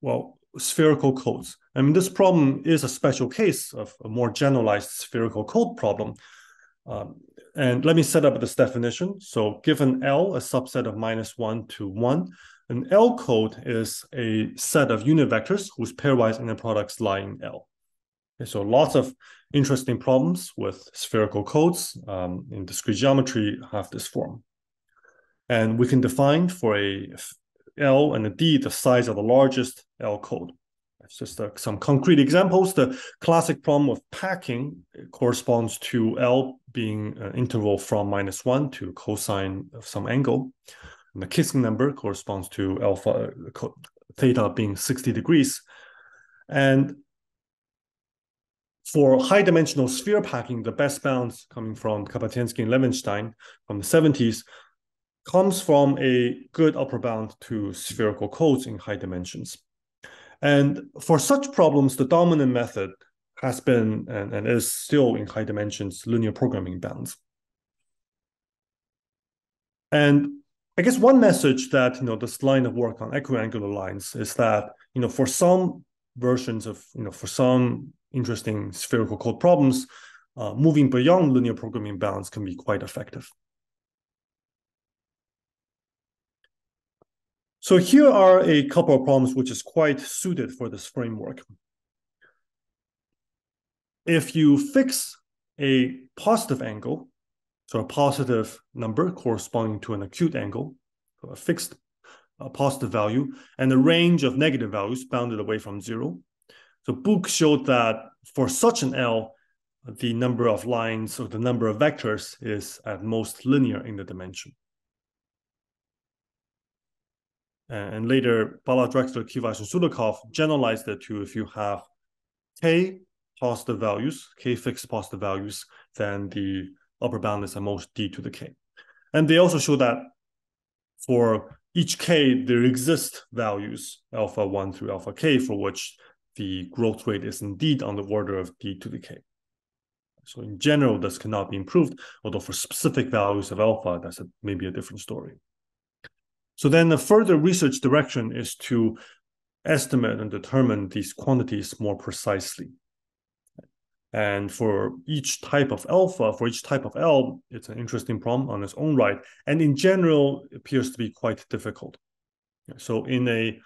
well, spherical codes. I mean, this problem is a special case of a more generalized spherical code problem. And let me set up this definition. So given L, a subset of -1 to 1, an L code is a set of unit vectors whose pairwise inner products lie in L. Okay, so lots of interesting problems with spherical codes in discrete geometry have this form. And we can define for a L and a D the size of the largest L code. It's just some concrete examples. The classic problem of packing corresponds to L being an interval from -1 to cosine of some angle. And the Kissing number corresponds to alpha theta being 60 degrees. And For high-dimensional sphere packing, the best bounds coming from Kapatinsky and Levenstein from the 70s comes from a good upper bound to spherical codes in high dimensions. And for such problems, the dominant method has been and is still in high dimensions linear programming bounds. And I guess one message that this line of work on equiangular lines is that for some versions of for some interesting spherical code problems, moving beyond linear programming bounds can be quite effective. So here are a couple of problems which is quite suited for this framework. If you fix a positive angle, so a positive number corresponding to an acute angle, so a fixed positive value, and a range of negative values bounded away from 0. So Book showed that for such an L, the number of lines or the number of vectors is at most linear in the dimension. And later, Bala, Drexler, Kivash, and Sulikov generalized it to if you have k positive values, k fixed positive values, then the upper bound is at most d to the k. And they also show that for each k, there exist values alpha 1 through alpha k for which the growth rate is indeed on the order of d to the k. So in general, this cannot be improved, although for specific values of alpha, that's maybe a different story. So then the further research direction is to estimate and determine these quantities more precisely. And for each type of alpha, for each type of L, it's an interesting problem on its own right. And in general, it appears to be quite difficult. So in a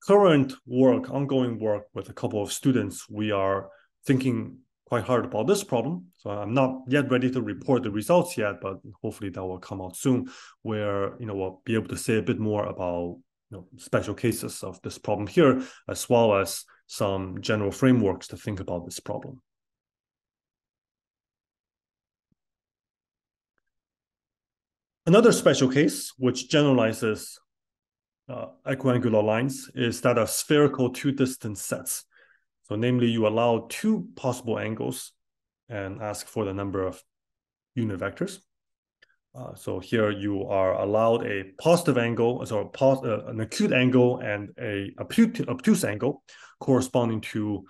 current work, ongoing work with a couple of students, we are thinking quite hard about this problem. So I'm not yet ready to report the results yet, but hopefully that will come out soon, where we'll be able to say a bit more about special cases of this problem here, as well as some general frameworks to think about this problem. Another special case, which generalizes equiangular lines, is that of spherical two-distance sets. So namely, you allow two possible angles and ask for the number of unit vectors. So here you are allowed a positive angle, so an acute angle and an obtuse angle corresponding to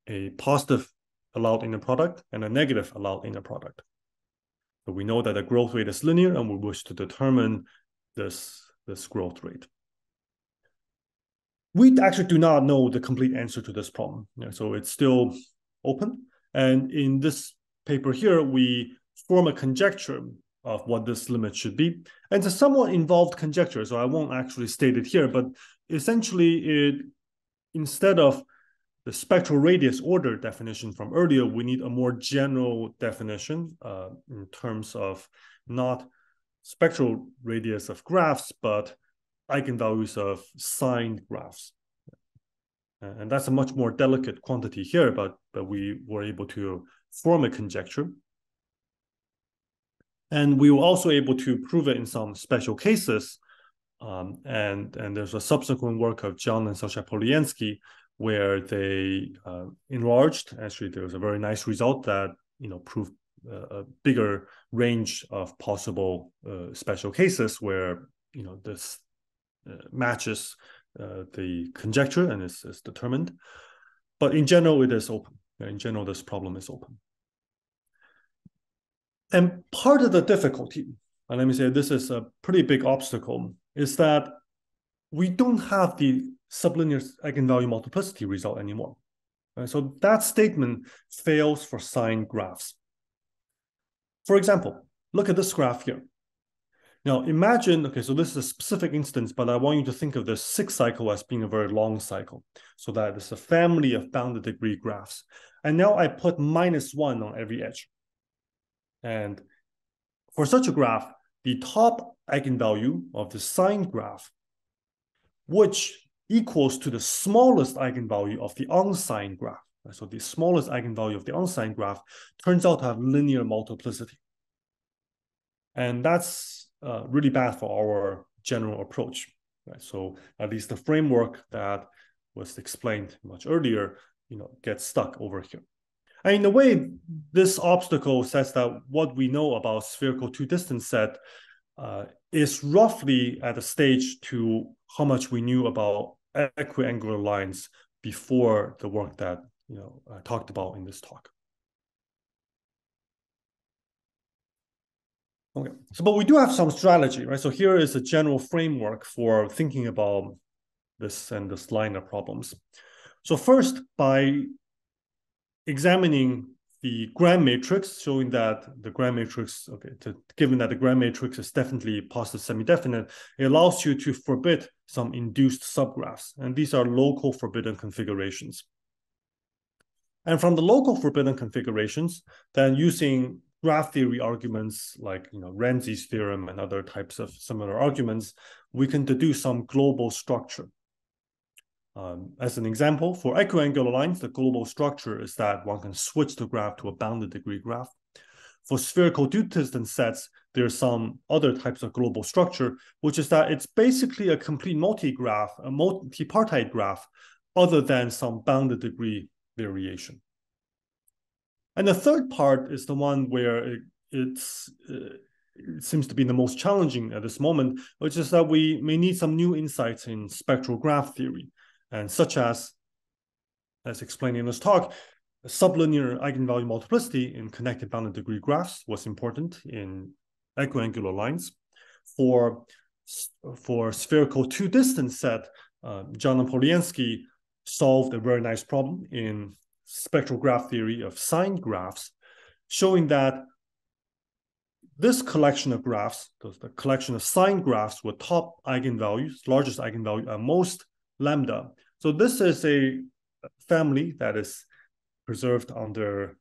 a positive allowed inner product and a negative allowed inner product. So we know that the growth rate is linear, and we wish to determine this growth rate. We actually do not know the complete answer to this problem. So it's still open. And in this paper here, we form a conjecture of what this limit should be. And it's a somewhat involved conjecture, so I won't actually state it here, but essentially instead of the spectral radius order definition from earlier, we need a more general definition in terms of not spectral radius of graphs, but eigenvalues of signed graphs. And that's a much more delicate quantity here, but we were able to form a conjecture. And we were also able to prove it in some special cases. And there's a subsequent work of John and Sasha Poliansky where they enlarged. Actually, there was a very nice result that proved a bigger range of possible special cases where this matches the conjecture and is determined. But in general, it is open. In general, this problem is open. And part of the difficulty, and let me say this is a pretty big obstacle, is that we don't have the sublinear eigenvalue multiplicity result anymore. So that statement fails for signed graphs. For example, look at this graph here. Now imagine, okay, so this is a specific instance, but I want you to think of this 6 cycle as being a very long cycle. So that is a family of bounded degree graphs. And now I put -1 on every edge. And for such a graph, the top eigenvalue of the signed graph, which equals to the smallest eigenvalue of the unsigned graph. So the smallest eigenvalue of the unsigned graph turns out to have linear multiplicity. And that's really bad for our general approach. Right? So at least the framework that was explained much earlier, gets stuck over here. And in a way, this obstacle says that what we know about spherical two-distance set is roughly at a stage to how much we knew about equiangular lines before the work that I talked about in this talk. Okay, so but we do have some strategy, right? So here is a general framework for thinking about this and this line of problems. So first, by examining the Gram matrix, showing that the Gram matrix, given that the Gram matrix is definitely positive semi-definite, it allows you to forbid some induced subgraphs. And these are local forbidden configurations. And from the local forbidden configurations, then using graph theory arguments like Ramsey's theorem and other types of similar arguments, we can deduce some global structure. As an example, for equiangular lines, the global structure is that one can switch the graph to a bounded degree graph. For spherical two-distance sets, there's some other types of global structure, which is that it's basically a complete multi-graph, a multipartite graph, other than some bounded degree variation. And the third part is the one where it seems to be the most challenging at this moment, which is that we may need some new insights in spectral graph theory, and such as explained in this talk, sublinear eigenvalue multiplicity in connected bounded degree graphs was important in equiangular lines. For spherical two-distance set, John Poliansky solved a very nice problem in spectral graph theory of signed graphs, showing that this collection of graphs, the collection of signed graphs with top eigenvalues, largest eigenvalue at most lambda. So this is a family that is preserved under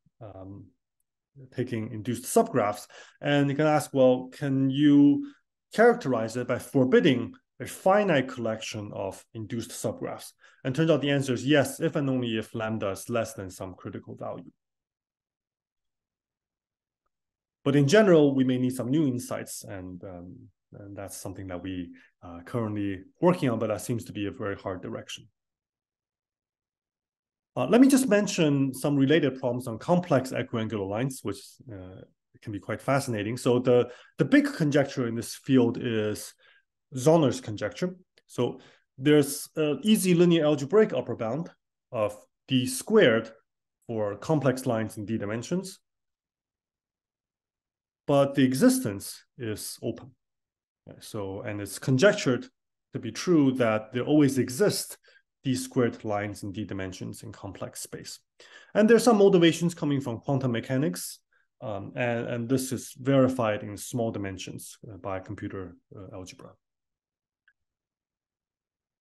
taking induced subgraphs. And you can ask, well, can you characterize it by forbidding a finite collection of induced subgraphs? And turns out the answer is yes, if and only if lambda is less than some critical value. But in general, we may need some new insights, and that's something that we currently working on, but that seems to be a very hard direction. Let me just mention some related problems on complex equiangular lines, which can be quite fascinating. So the big conjecture in this field is Zonner's conjecture. So there's an easy linear algebraic upper bound of d squared for complex lines in d dimensions, but the existence is open. So, and it's conjectured to be true that there always exist d squared lines in d dimensions in complex space. And there's some motivations coming from quantum mechanics, and this is verified in small dimensions by computer algebra.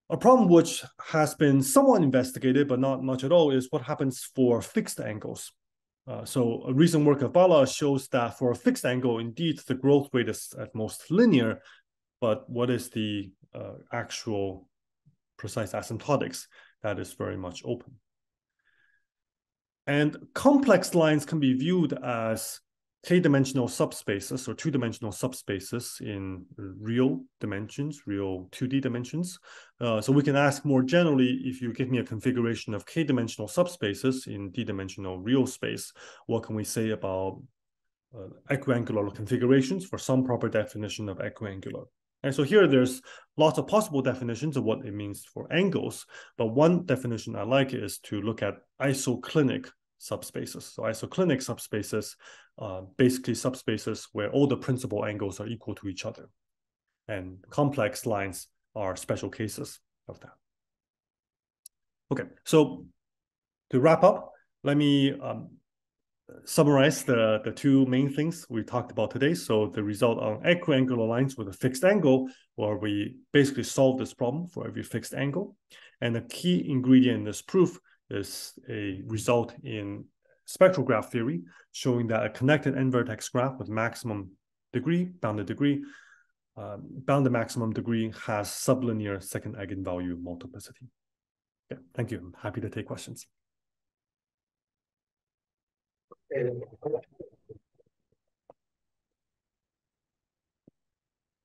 A problem which has been somewhat investigated, but not much at all, is what happens for fixed angles. So a recent work of Bala shows that for a fixed angle, indeed, the growth rate is at most linear, but what is the actual precise asymptotics? That is very much open. And complex lines can be viewed as k-dimensional subspaces or two-dimensional subspaces in real dimensions, real 2D dimensions. So we can ask more generally, if you give me a configuration of k-dimensional subspaces in d-dimensional real space, what can we say about equiangular configurations for some proper definition of equiangular? And so here there's lots of possible definitions of what it means for angles, but one definition I like is to look at isoclinic subspaces. So isoclinic subspaces, basically subspaces where all the principal angles are equal to each other. And complex lines are special cases of that. Okay, so to wrap up, let me summarize the two main things we talked about today. So the result on equiangular lines with a fixed angle, where we basically solve this problem for every fixed angle. And the key ingredient in this proof is a result in spectral graph theory, showing that a connected n-vertex graph with maximum degree, bounded maximum degree, has sublinear second eigenvalue multiplicity. Okay, thank you. I'm happy to take questions.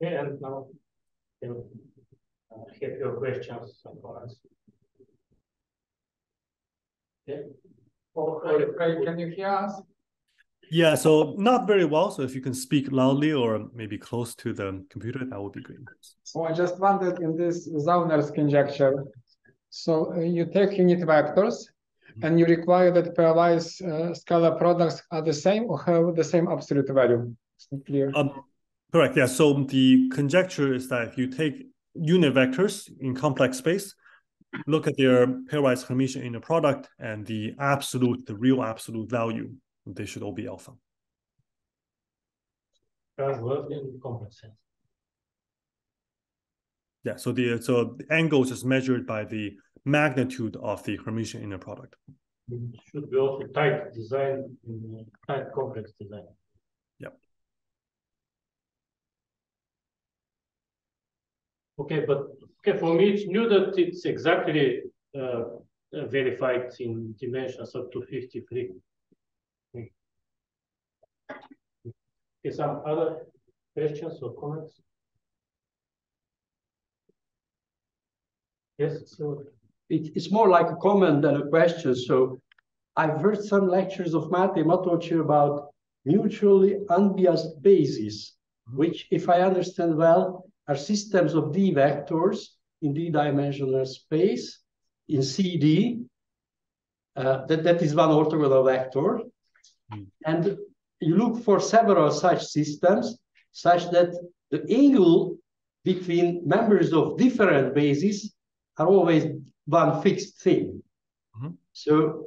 Yeah, and now you have your questions, of course. Yeah. Can you hear us? Yeah, so not very well. So if you can speak loudly or maybe close to the computer, that would be great. So I just wondered in this Zauner's conjecture. So you take unit vectors and you require that pairwise scalar products are the same or have the same absolute value. It's not clear. Correct. Yeah. So the conjecture is that if you take unit vectors in complex space, look at their pairwise Hermitian inner product and the real absolute value, they should all be alpha. In complex sense. Yeah. So the angle is measured by the magnitude of the Hermitian inner product. It should be also tight design, tight complex design. Yep. Okay, but for me it's new that it's exactly verified in dimensions up to 53. Okay, some other questions or comments? Yes, so it's more like a comment than a question. So I've heard some lectures of mathematics about mutually unbiased bases, which, if I understand well, are systems of D vectors in D-dimensional space in CD. That is one orthogonal vector. And you look for several such systems such that the angle between members of different bases are always one fixed thing. So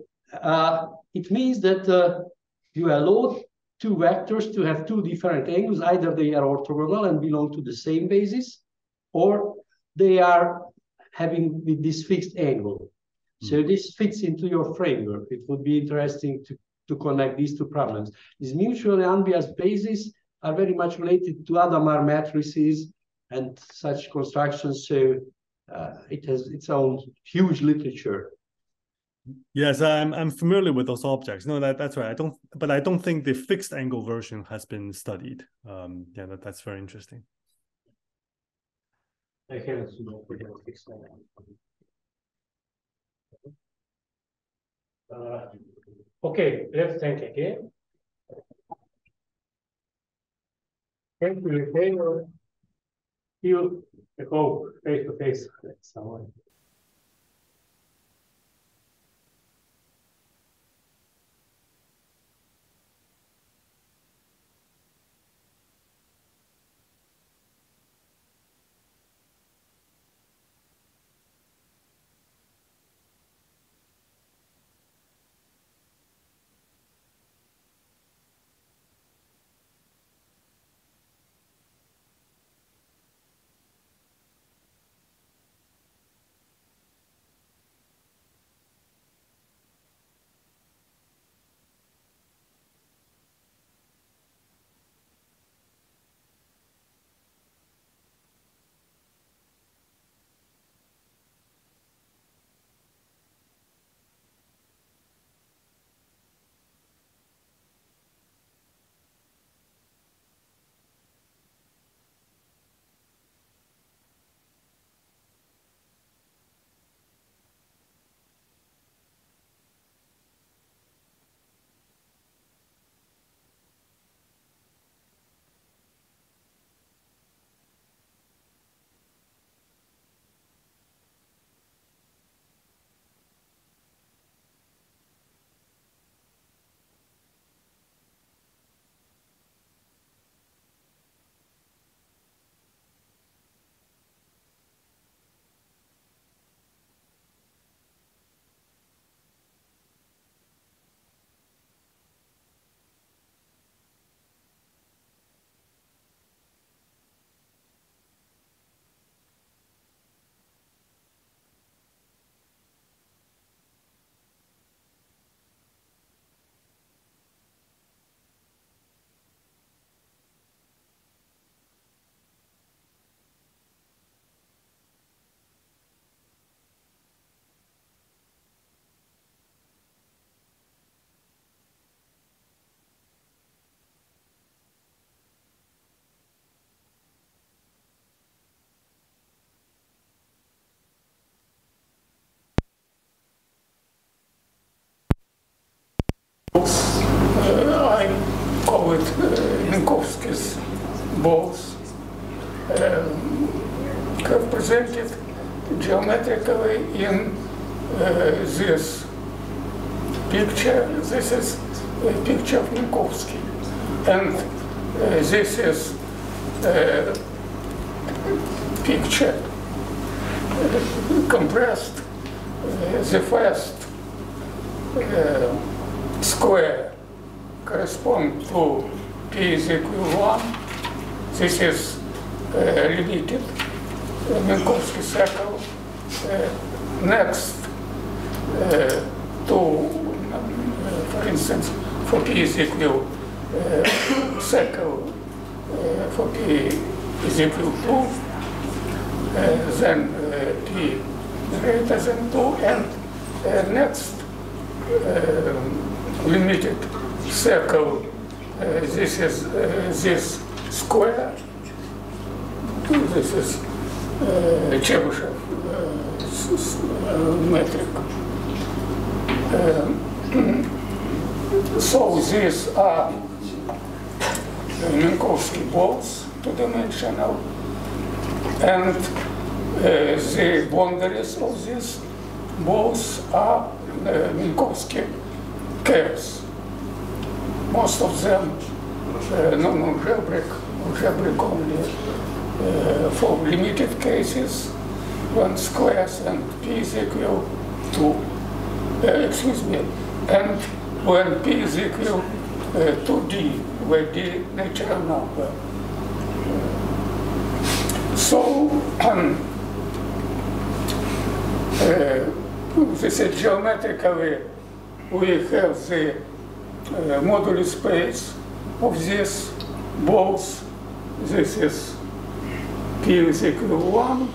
it means that you allow two vectors to have two different angles. Either they are orthogonal and belong to the same basis, or they are having this fixed angle. So this fits into your framework. It would be interesting to connect these two problems. These mutually unbiased bases are very much related to Hadamard matrices and such constructions. So it has its own huge literature. Yes, I'm familiar with those objects. No, that's right. I don't think the fixed angle version has been studied. Yeah, that's very interesting. I haven't seen fixed angle. Okay, let's thank again. Thank you again. See you, I hope, face to face. Someone. that Minkowski's balls have presented geometrically in this picture. This is a picture of Minkowski, and this is a picture compressed. The first square corresponds to p is equal 1. This is limited Minkowski circle. Next to, for instance, for p is equal circle for p is equal to, then p greater than 2, and next limited circle, this is this square, this is Chebyshev metric. So these are Minkowski balls, two-dimensional, and the boundaries of these balls are Minkowski curves. Most of them non-algebraic, algebraic only for limited cases when squares and p is equal to, excuse me, and when p is equal to d, where d natural number. So this is geometrically we have the modular space of these balls. This is p is equal to 1.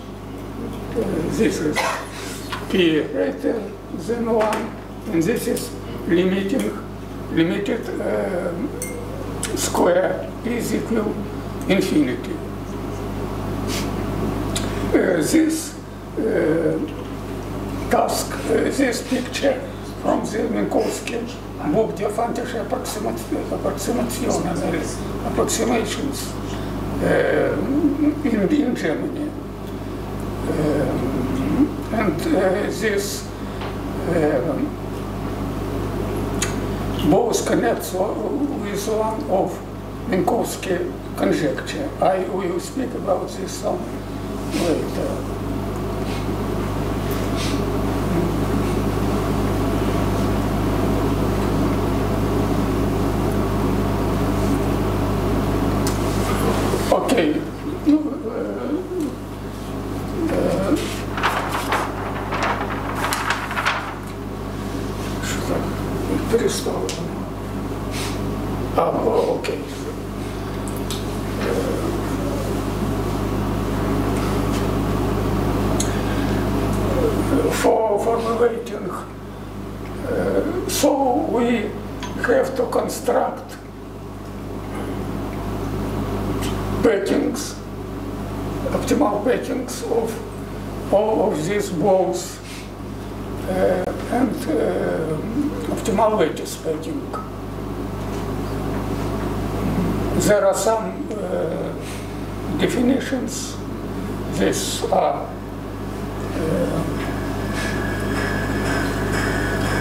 This is p greater than 1, and this is limited square p is equal infinity. This task, this picture from the Minkowski book Diophantische approximations in Germany. And this both connects with one of Minkowski conjecture. I will speak about this some later. Okay. Okay. For formulating, so we have to construct packings, optimal packings of all of these balls and optimal lattice packing. There are some definitions. These are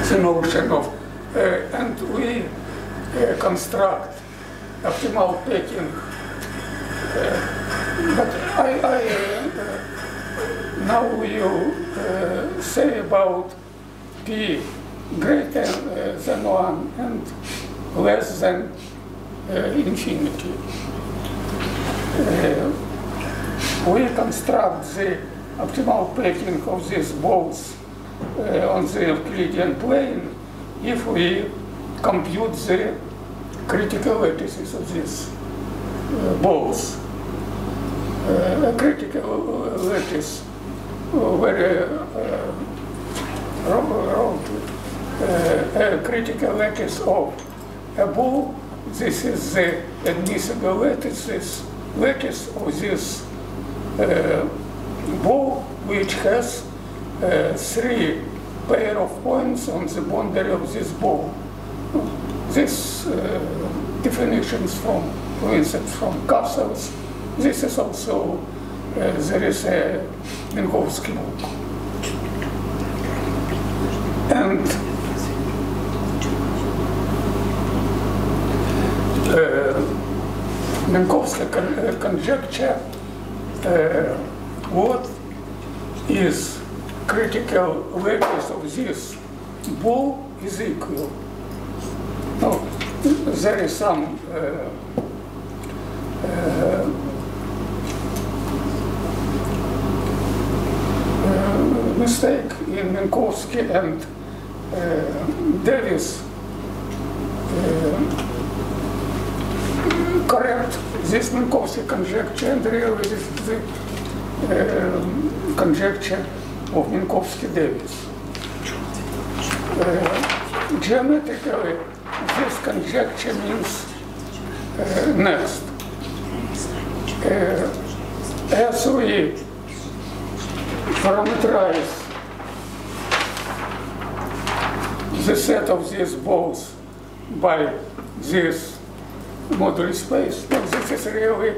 the notion of, and we construct optimal packing. But I now will say about p greater than 1 and less than infinity. We construct the optimal packing of these balls on the Euclidean plane if we compute the critical lattices of these balls. A critical lattice, very a critical lattice of a ball. This is the admissible lattice of this ball, which has 3 pair of points on the boundary of this ball. This definitions from, for instance, from Castles. This is also, there is a Minkowski book. And Minkowski conjecture, what is critical values of this ball is equal. Now, there is some mistake in Minkowski and Davis correct this Minkowski conjecture, and really this is the conjecture of Minkowski-Davis. Geometrically, this conjecture means next. As we parameterize the set of these balls by this moduli space, but this is really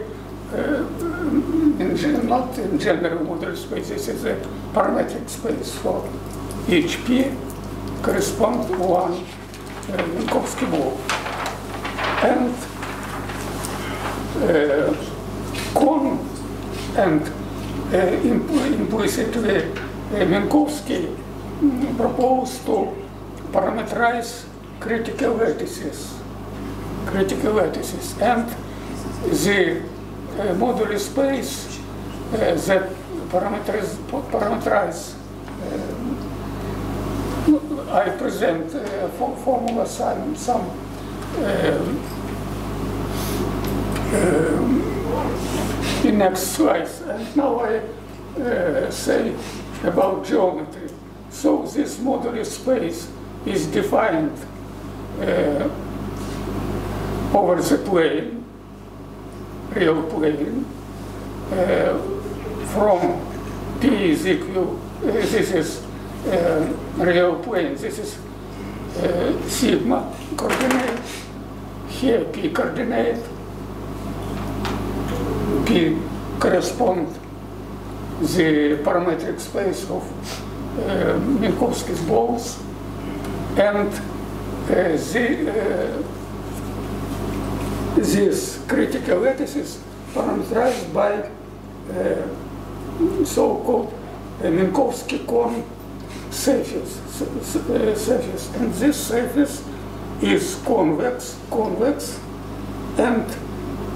not in general moduli space. This is a parametric space for each P corresponds to one Minkowski ball. And Kohn and implicitly Minkowski proposed to parameterize critical lattices. And the moduli space that parameterize I present formula some in next slides. And now I say about geometry. So this moduli space is defined over the plane, real plane, from P is equal, this is real plane, this is sigma coordinate, here P coordinate, P correspond the parametric space of Minkowski's balls, and this critical lattices parameterized by so-called Minkowski-Kohn surface, and this surface is convex, and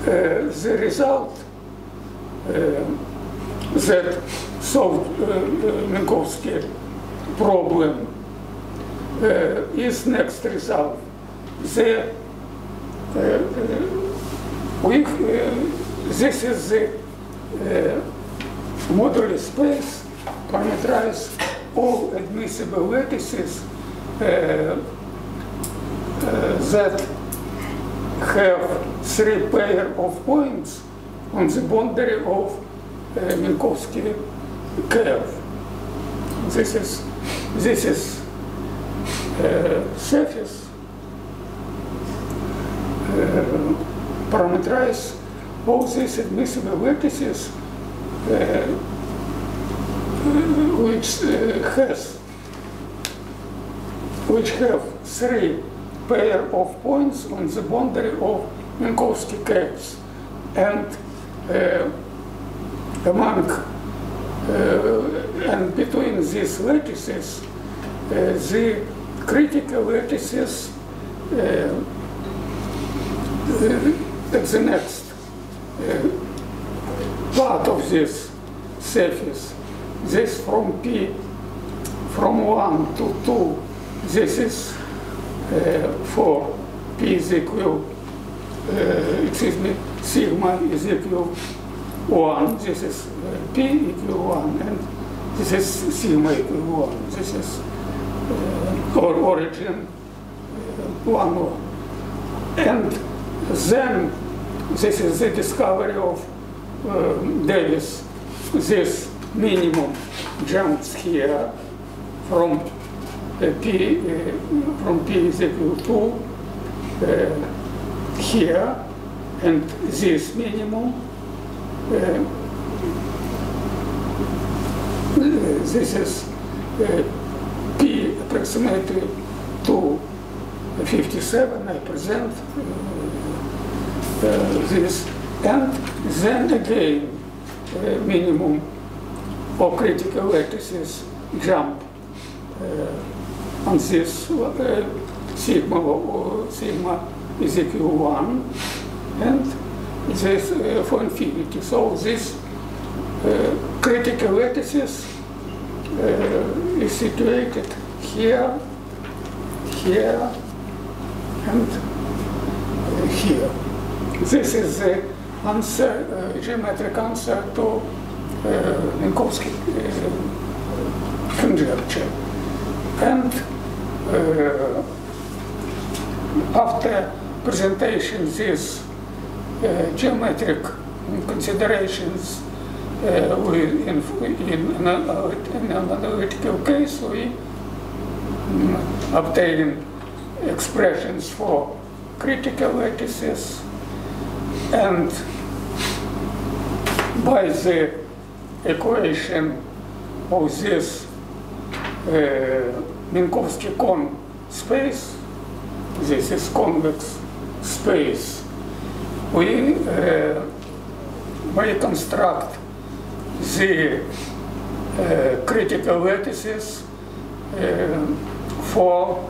the result that solved Minkowski problem is next result. This is the moduli space parameterize all admissible lattices that have 3 pair of points on the boundary of Minkowski curve. This is surface parameterize all these admissible lattices which have 3 pair of points on the boundary of Minkowski curves, and and between these lattices, the critical lattices at the next part of this surface. This from P, from 1 to 2, this is for P is equal, sigma is equal 1, this is P equal 1, and this is sigma equal 1. This is origin 1, 1. And then this is the discovery of Davis. This minimum jumps here from P is equal to here, and this minimum. This is P approximately to 57, I present this, and then again minimum or critical lattices jump on this sigma is equal 1, and this for infinity. So this critical lattices is situated here, here, and here. This is the answer, geometric answer to Minkowski conjecture. And after presentation these geometric considerations in an analytical case, we obtain expressions for critical lattices, and by the equation of this Minkowski cone space, this is convex space, we construct the critical lattices for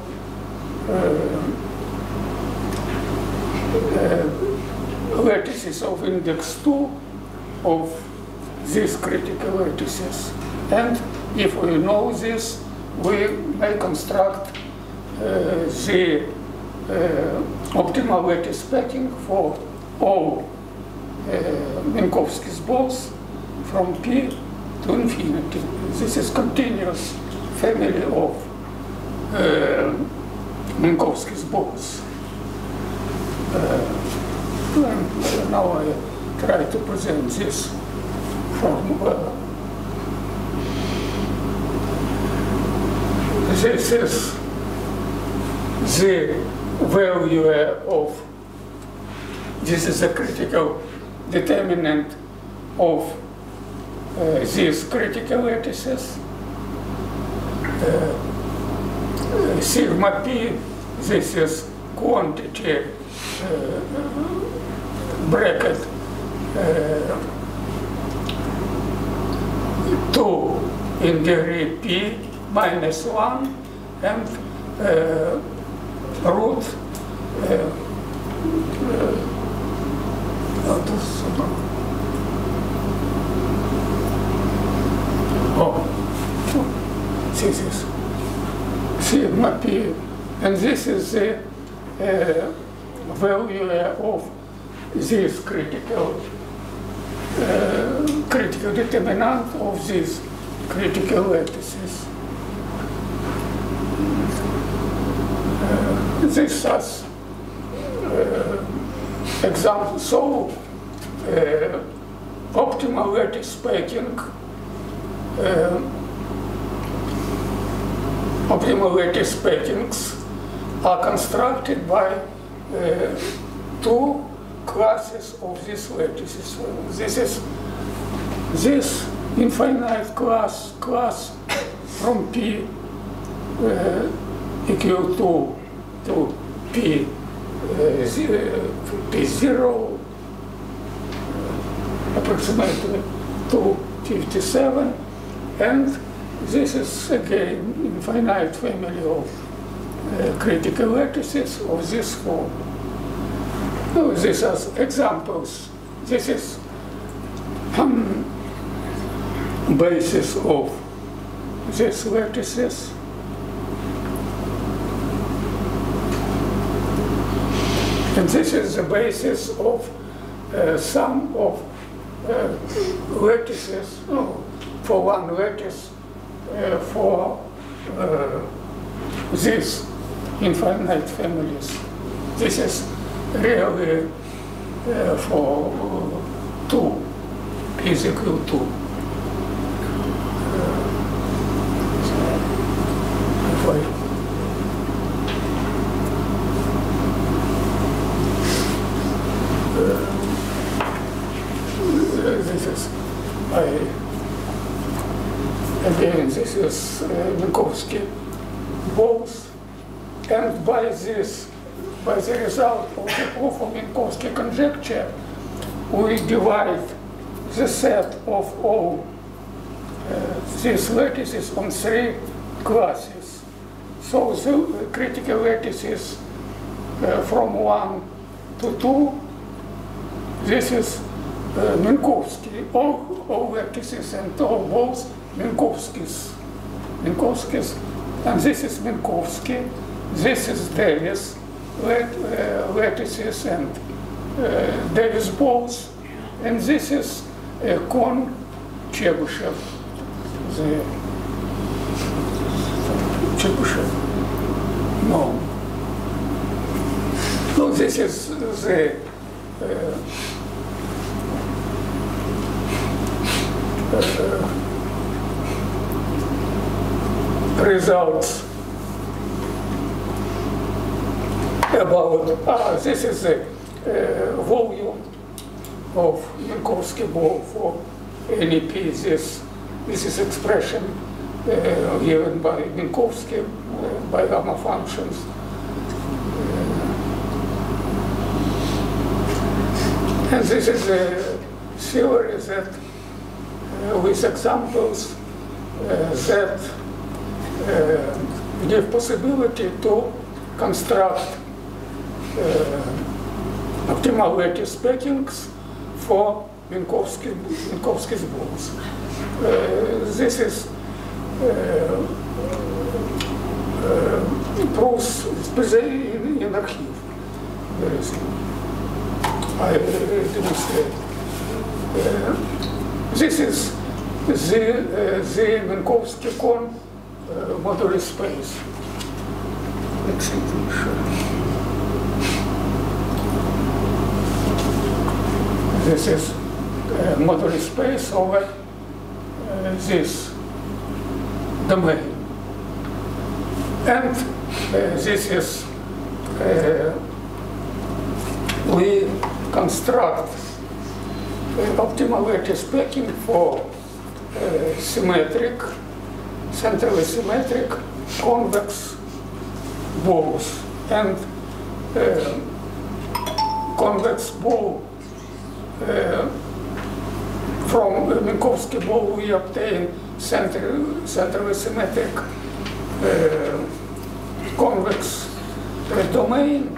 lattices of index 2 of these critical lattices. And if we know this, we may construct the optimal lattice packing for all Minkowski's balls from P to infinity. This is continuous family of Minkowski's balls. Now I try to present this formula. This is the value of, this is a critical determinant of these critical lattices. Sigma P, this is quantity bracket 2 in degree P minus 1 and root this is sigma P, and this is the value of this critical determinant of these critical lattices. This as example. So optimal lattice packing, optimal lattice packings are constructed by two classes of these lattices. This is this infinite class from P equal to P P0 approximately to 57, and this is again infinite family of critical lattices of this form. So this as examples. This is basis of these lattices. And this is the basis of sum of lattices, for one lattice for these infinite families. This is really for 2 is equal to. balls, and by the result of the proof of Minkowski conjecture, we divide the set of all these lattices on 3 classes. So the critical lattices from 1 to 2, this is Minkowski, all lattices and all balls Minkowskis, and this is Minkowski, this is Davis lattices and Davis balls, and this is Kohn Chebyshev, the Chebyshev. No, this is the results about, this is the volume of Minkowski ball for NEP. This is expression given by Minkowski by gamma functions. And this is a theory that with examples that give possibility to construct optimal lattice packings for Minkowski's balls. This is proofs in archive. There is, I demonstrate. This is the Minkowski-Kohn modular space. Let's see. This is modular space over this domain. And this is, we construct optimal lattice packing for symmetric, centrally symmetric, convex balls. And convex ball, from Minkowski ball we obtain centrally symmetric convex domain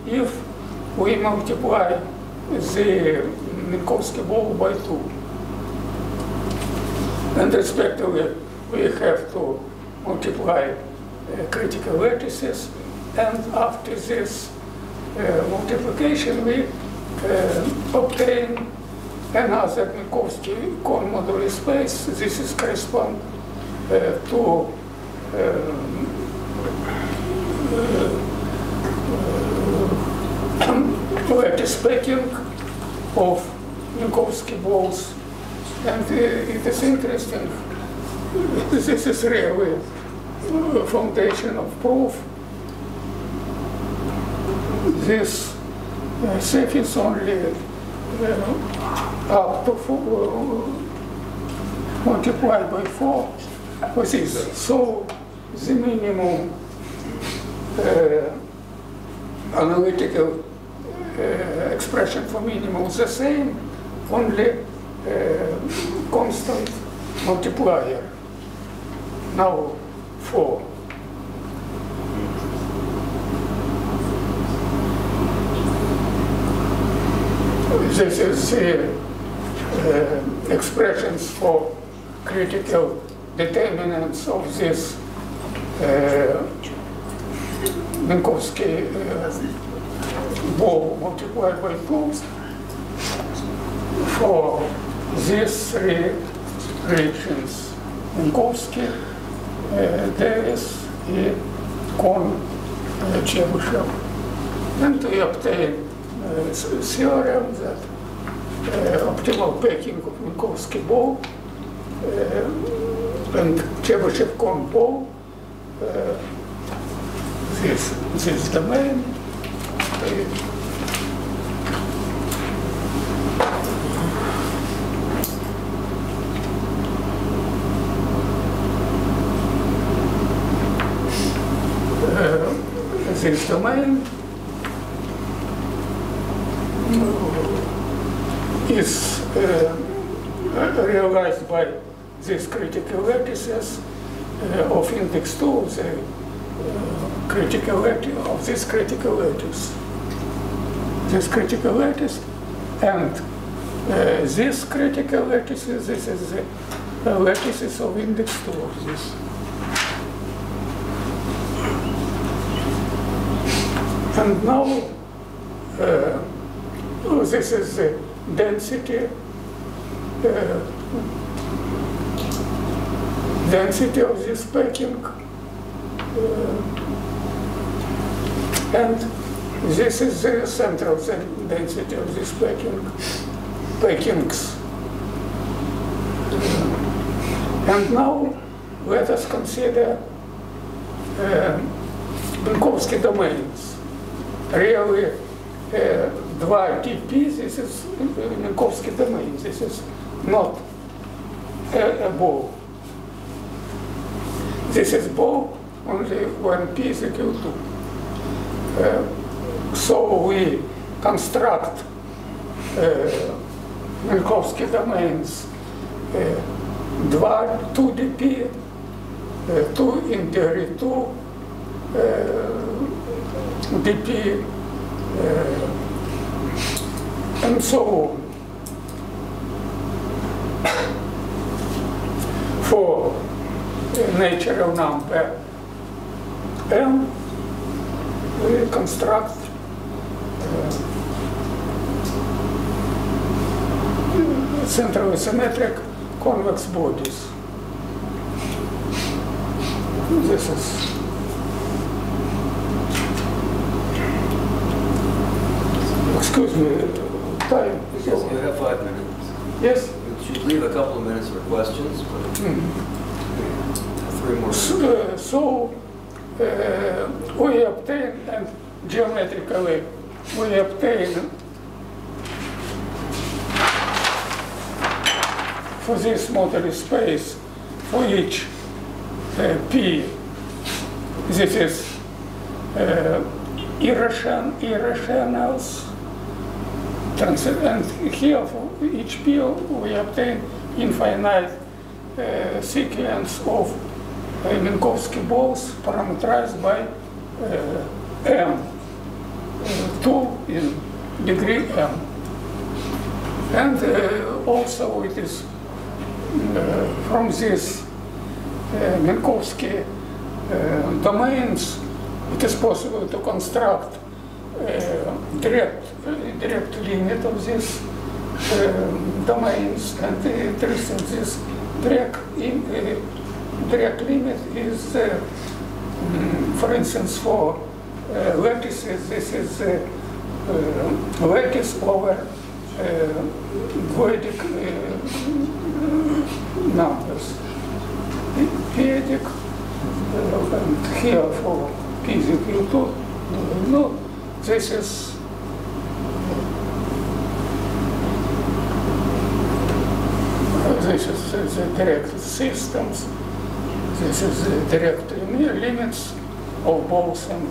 if we multiply the Minkowski ball by 2. And respectively, we have to multiply critical lattices, and after this multiplication, we obtain another Minkowski-Kohn modular space. This is correspond to lattice packing of Minkowski balls. And it is interesting, this is really a foundation of proof. This safe is only up to 4, multiplied by 4 for this. So the minimum analytical expression for minimum is the same, only constant multiplier, now 4. This is the expressions for critical determinants of this Minkowski ball multiplied by 2 for these 3 regions: Minkowski, Davis, and Kohn Chebyshev. And we obtain theorem that optimal packing of Minkowski ball and Chebyshev-Kohn ball, this domain, this domain is realized by these critical lattices of index 2, the critical lattice of this critical lattice. This critical lattice and this critical lattices, this is the lattices of index 2 of this. And now this is the density of this packing, and this is the central density of this packings. And now let us consider Minkowski domains. Really, 2TP, this is Minkowski domain. This is not a ball. This is ball only when P is equal to. So we construct Minkowski domains 2DP, 2 in degree 2, DP, and so on. For natural number M, we construct centrally symmetric convex bodies. This is excuse me, time. Yes, you have 5 minutes. Yes. You should leave a couple of minutes for questions, but 3 more. So we obtain, and geometrically we obtain for this model space for each P, this is irrationals, and here for each P we obtain infinite sequence of Minkowski balls parameterized by M, 2 in degree M. And also it is from this Minkowski domains, it is possible to construct direct limit of these domains, and interesting this direct limit is, for instance, for lattices, this is lattice over Voidic numbers. Periodic, and here for P is equal to, no, this is the direct systems. This is the direct limits of balls, and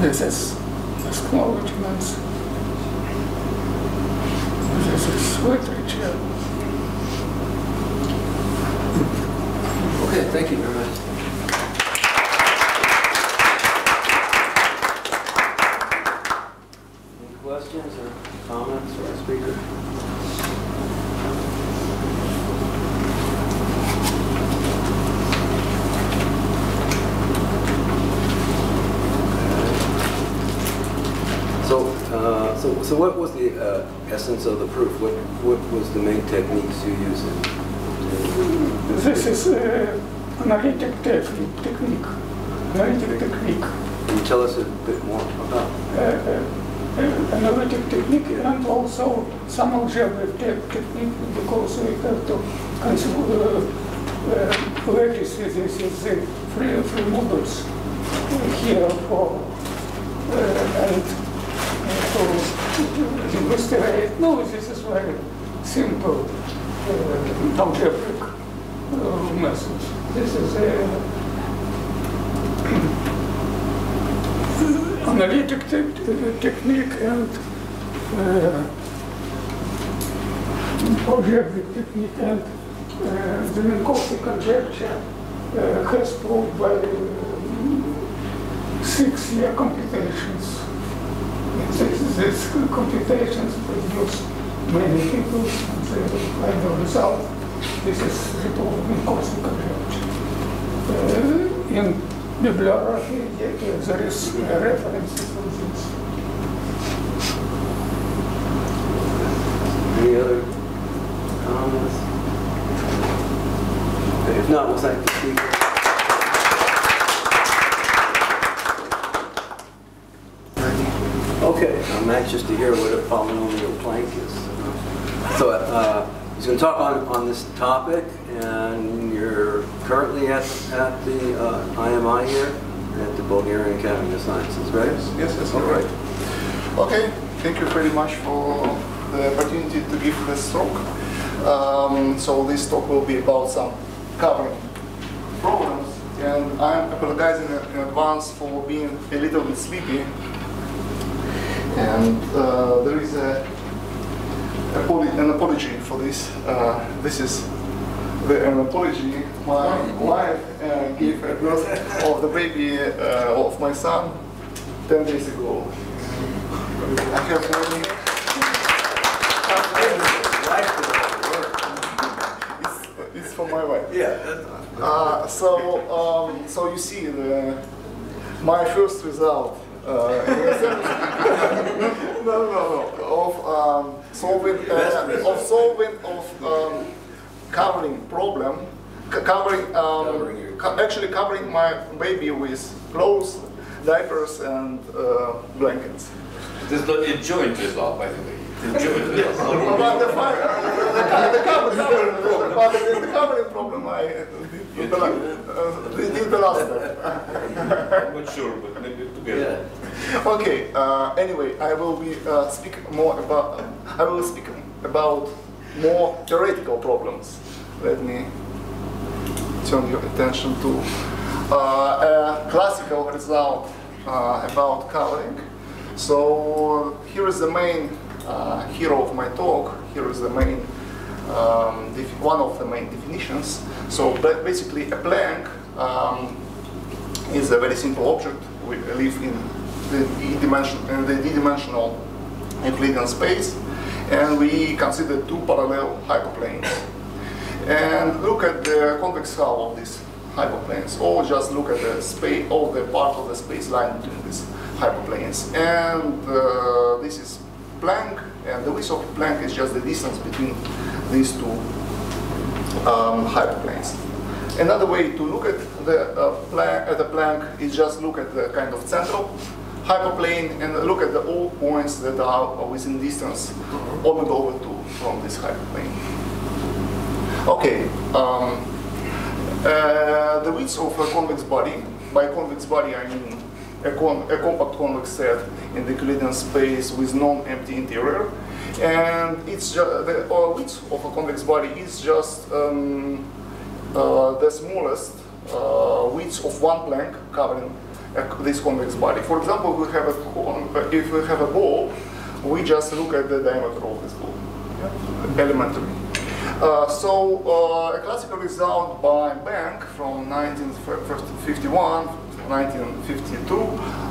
this is acknowledgements. This is literature. Okay, thank you very much. Any questions or comments for our speaker? So what was the essence of the proof? What was the main techniques you used? This is analytic technique. Analytic technique. Can you tell us a bit more about analytic technique, and also some algebraic technique, because we have to consider lattices. This is the free models here for and to investigate. No, this is very simple algebraic message. This is analytic technique and objective technique, and the Minkowski conjecture has proved by 6-year computations. These computations produce many people, and they will find the result. This is the Minkowski conjecture. In bibliography, there is a reference to this. Any other comments? If not, we'll thank the speaker. Okay, I'm anxious to hear what a polynomial plank is. So he's going to talk on this topic, and you're currently at the IMI here, at the Bulgarian Academy of Sciences, right? Yes, all right. Okay, thank you very much for the opportunity to give this talk. So this talk will be about some covering problems, and I'm apologizing in advance for being a little bit sleepy. And there is an apology for this. This is an apology my wife gave at birth of the baby of my son 10 days ago. I have many. It's for my wife. Yeah. So you see my first result. Covering problem, actually covering my baby with clothes, diapers, and blankets. This is not a joint result, by the way. The joint result. But the covering problem, I did the last time. I'm not sure, but maybe together. Yeah. Okay. Anyway, I will speak about more theoretical problems. Let me turn your attention to a classical result about covering. So here is the main hero of my talk. Here is the main one of the main definitions. So basically, a plank is a very simple object. We live in the d-dimensional Euclidean space, and we consider two parallel hyperplanes. And look at the convex hull of these hyperplanes, or just look at the space, or the part of the space line between these hyperplanes. And this is Planck, and the width of Planck is just the distance between these two hyperplanes. Another way to look at the Planck is just look at the kind of central hyperplane and look at all points that are within distance omega over 2 from this hyperplane. Okay, the width of a convex body, by convex body I mean a compact convex set in the Euclidean space with non-empty interior, and it's the width of a convex body is just the smallest width of one Planck covering this convex body. For example, if we have a ball, we just look at the diameter of this ball, elementary. So a classical result by Bank from 1951, 1952,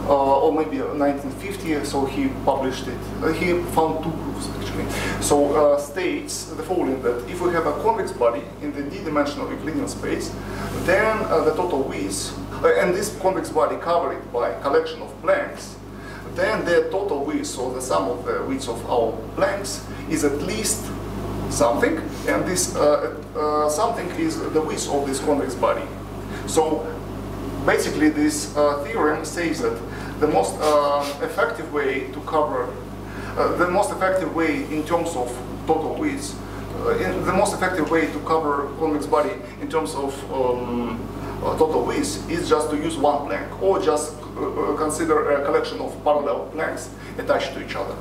or maybe 1950, so he published it. He found two proofs actually. So states the following, that if we have a convex body in the d-dimensional Euclidean space, then the total width, and this convex body covered by collection of Plancks, then the total width, so the sum of the widths of our Plancks, is at least something, and this something is the width of this convex body. So basically this theorem says that the most effective way to cover, the most effective way in terms of total width, the most effective way to cover convex body in terms of total width is just to use one Planck, or just consider a collection of parallel Plancks attached to each other.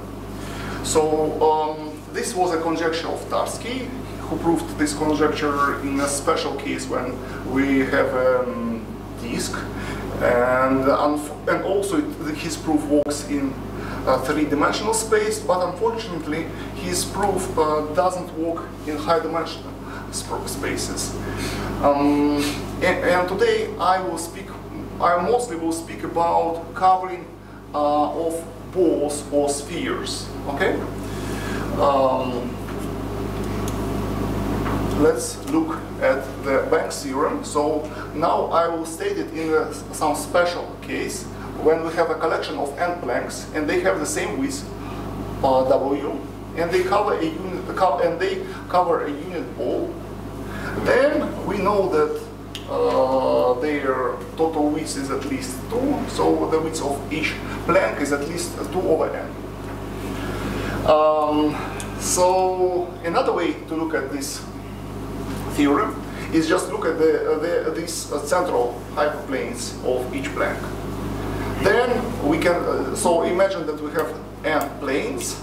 So this was a conjecture of Tarski, who proved this conjecture in a special case when we have disk, and also his proof works in three-dimensional space, but unfortunately his proof doesn't work in high-dimensional spaces. And today I mostly will speak about covering of balls or spheres. Okay. Let's look at the Banks theorem. So now I will state it in some special case when we have a collection of n planks and they have the same width W, and they cover a unit ball. Then we know that their total width is at least 2, so the width of each plank is at least 2 over n. So another way to look at this theorem is just look at these central hyperplanes of each plank. Then we can, so imagine that we have n planes,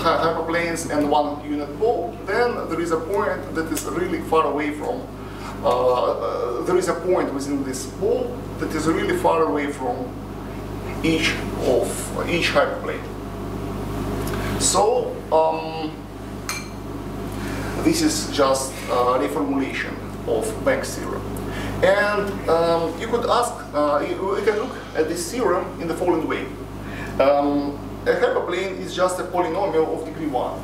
hyperplanes, and one unit ball. Then there is a point that is really far away from, there is a point within this ball that is really far away from each hyperplane. So this is just a reformulation of Banks' theorem. And you could ask, we can look at this theorem in the following way. A hyperplane is just a polynomial of degree 1.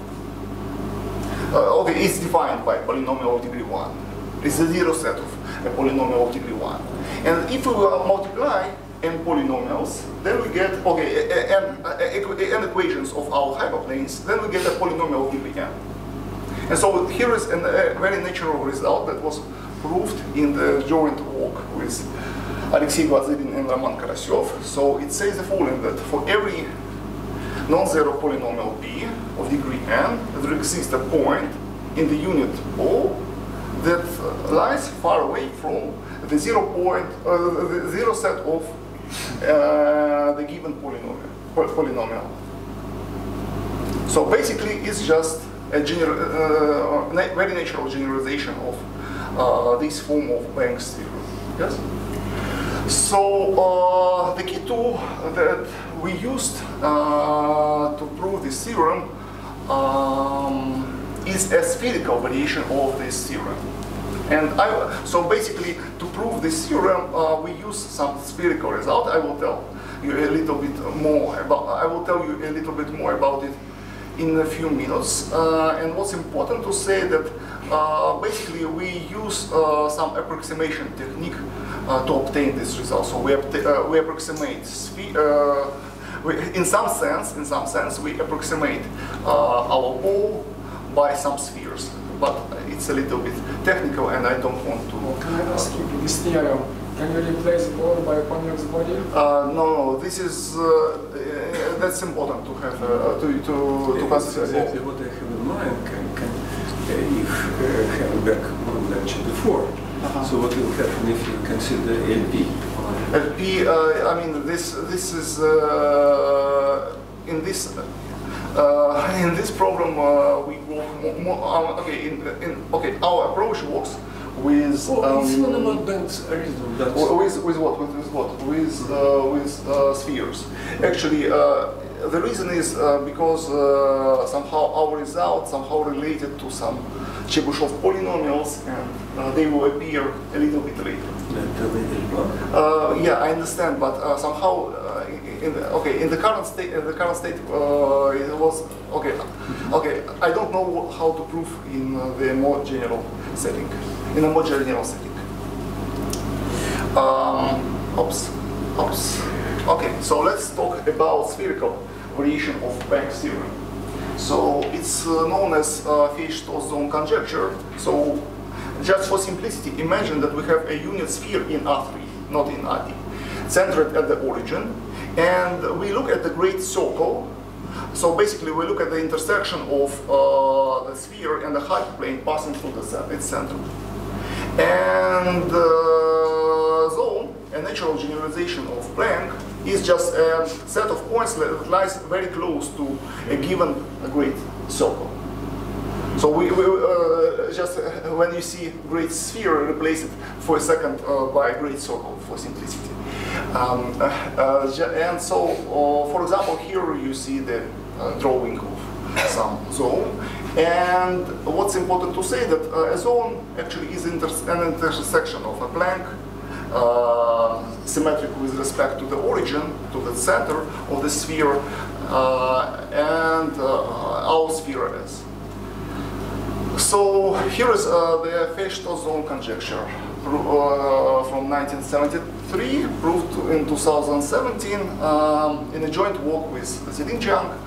Okay, it's defined by polynomial of degree 1. It's a zero set of a polynomial of degree 1. And if we multiply n polynomials, then we get, okay, n equations of our hyperplanes, then we get a polynomial of degree n. And so here is a very natural result that was proved in the joint work with Alexey Gvazirin and Roman Karasyov. So it says the following, that for every non-zero polynomial p of degree n, there exists a point in the unit ball that lies far away from the the zero set of the given polynomial. So basically, it's just a very natural generalization of this form of Banks' theorem. Yes. So the key tool that we used to prove this theorem is a spherical variation of this theorem. And so basically, to prove this theorem, we use some spherical result. I will tell you a little bit more about it in a few minutes. And what's important to say that basically we use some approximation technique to obtain this result. So we approximate in some sense we approximate our ball by some spheres, but it's a little bit technical, and I don't want to. Well, can I ask you, this theorem, can you replace ball by a convex body? No. This is that's important to have to consider. Exactly what I have in mind. If having back one lecture before. So what will happen if you consider LP? LP, I mean, this is in this problem we work more. Okay, our approach works with. It's not about Banks' reason. With what? With spheres. Actually, the reason is because somehow our results somehow related to some Chebyshov polynomials, and they will appear a little bit later. Yeah, I understand, but somehow in the current state, it was okay. Okay, I don't know how to prove in the more general setting. In a more general setting. Okay, so let's talk about spherical variation of Banks' theorem. So it's known as Feisch-Stokes zone conjecture. So just for simplicity, imagine that we have a unit sphere in R3, not in RD, centered at the origin, and we look at the great circle. So basically, we look at the intersection of the sphere and the hyperplane passing through its center. And the zone, a natural generalization of Planck, is just a set of points that lies very close to a given great circle. So just when you see great sphere, replace it for a second by a great circle for simplicity. And so, for example, here you see the drawing of some zone. And what's important to say that a zone actually is an intersection of a blank, symmetric with respect to the origin, to the center of the sphere, and our sphere S. So here is the Festo zone conjecture from 1973, proved in 2017 in a joint work with Zilin-Jiang.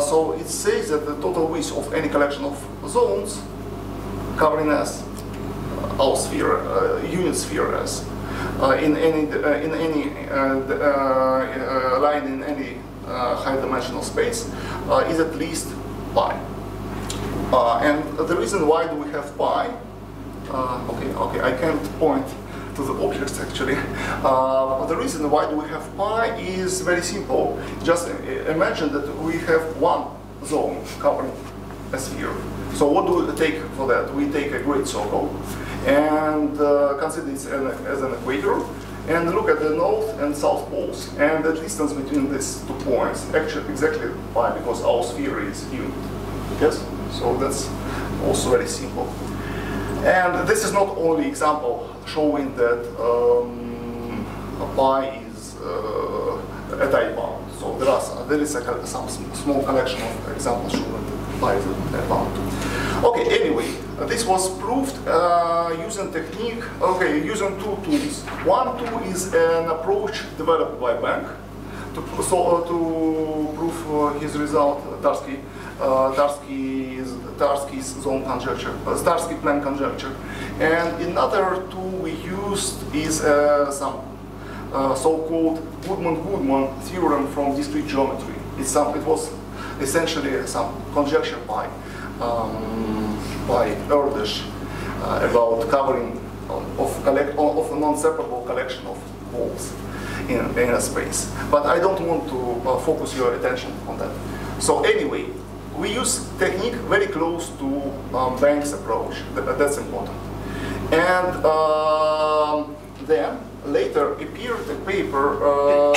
So it says that the total width of any collection of zones covering S, our sphere, unit sphere S, in any line in any high-dimensional space is at least pi. And the reason why do we have pi? Okay, I can't point to the objects actually. The reason why do we have pi is very simple. Just imagine that we have one zone covering a sphere. So what do we take for that? We take a great circle and consider it as an equator and look at the north and south poles and the distance between these 2 points. Actually, exactly pi, because our sphere is unit. Yes? So that's also very simple. And this is not only example showing that pi is a type bound. So there is some small collection of examples showing that pi is a type bound. Okay, anyway, this was proved using technique, using two tools. One tool is an approach developed by Bank to prove his result, Tarski's zone conjecture, Tarski plane conjecture. And another tool we used is some so-called Goodman-Goodman theorem from discrete geometry. It was essentially some conjecture by Erdős about covering of a non-separable collection of poles in a space. But I don't want to focus your attention on that. So anyway, we use technique very close to Bank's approach. That's important. And then later appeared a paper of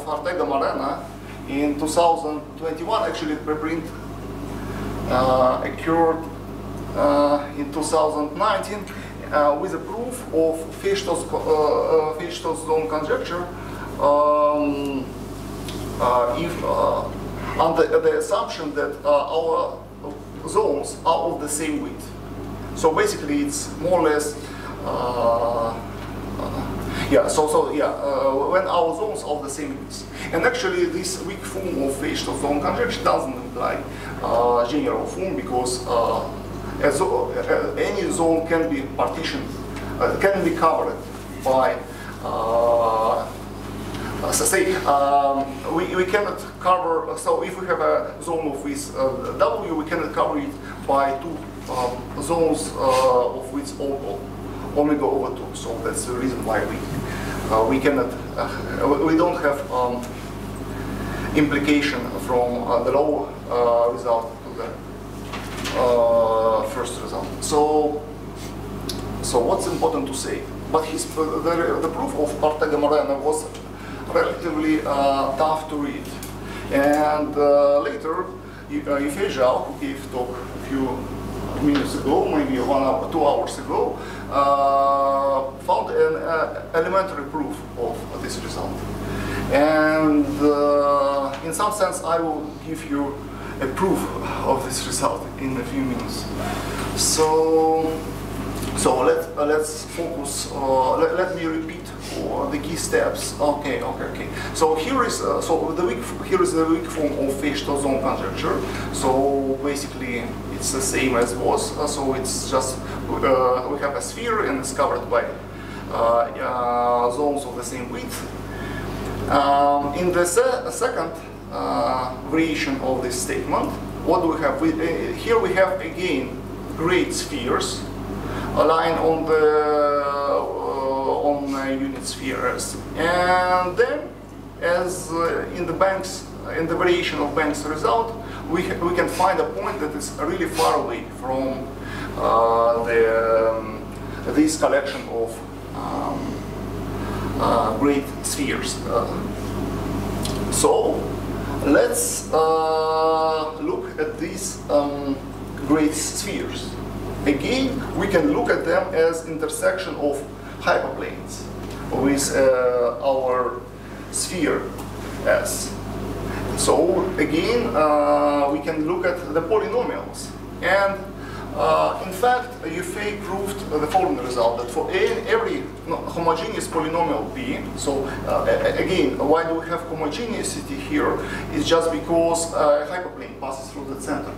Ortega-Morena in 2021. Actually, the preprint occurred in 2019 with a proof of Festo's zone conjecture. Under the assumption that our zones are of the same width. So basically it's more or less, when our zones are of the same width. And actually this weak form of Festo zone conjecture doesn't imply general form, because any zone can be partitioned, can be covered by we cannot cover, so if we have a zone of width W, we cannot cover it by two zones of width omega over 2. So that's the reason why we cannot, we don't have implication from the lower result to the first result. So what's important to say? But the proof of Ortega-Morena was relatively tough to read. And later, Yifei Zhao, who gave talk a few minutes ago, maybe 1 hour, 2 hours ago, found an elementary proof of this result. And in some sense, I will give you a proof of this result in a few minutes. So let's focus. Let me repeat the key steps. Okay. So here is here is the weak form of Festo zone conjecture. So basically, it's the same as was. So it's just we have a sphere and it's covered by zones of the same width. In the second variation of this statement, what do we have? Here we have again great spheres aligned on the unit spheres, and then, as in the variation of Banks result, we can find a point that is really far away from this collection of great spheres. So let's look at these great spheres. Again, we can look at them as intersection of hyperplanes with our sphere S. So again, we can look at the polynomials. And in fact, Yufei proved the following result, that for every homogeneous polynomial P, so again, why do we have homogeneity here? It's just because a hyperplane passes through the center.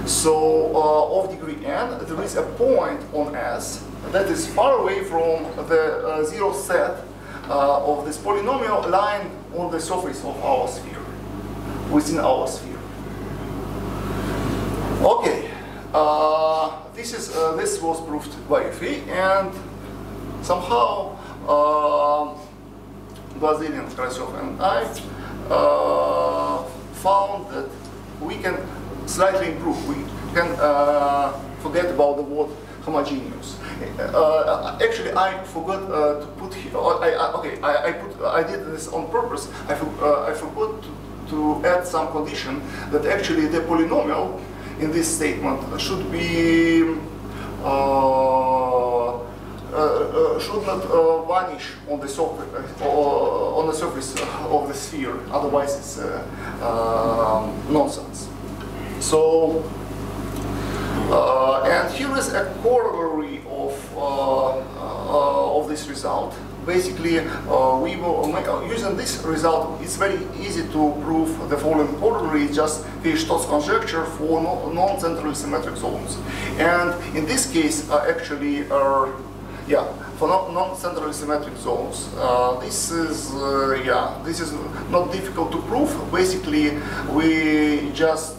So of degree n, there is a point on S that is far away from the zero set of this polynomial lying on the surface of our sphere, within our sphere. Okay. This was proved by Yufei, and somehow Blazin, Krasov, and I found that we can slightly improve. We can forget about the word homogeneous. Actually, I forgot to put here. I did this on purpose. I forgot to add some condition that actually the polynomial in this statement should be should not vanish on the surface of the sphere. Otherwise, it's nonsense. So, and here is a corollary of this result. Basically, we will using this result. It's very easy to prove the following corollary: just Weierstrass conjecture for non-centrally symmetric zones. And in this case, actually, for non-centrally symmetric zones, this is not difficult to prove. Basically, we just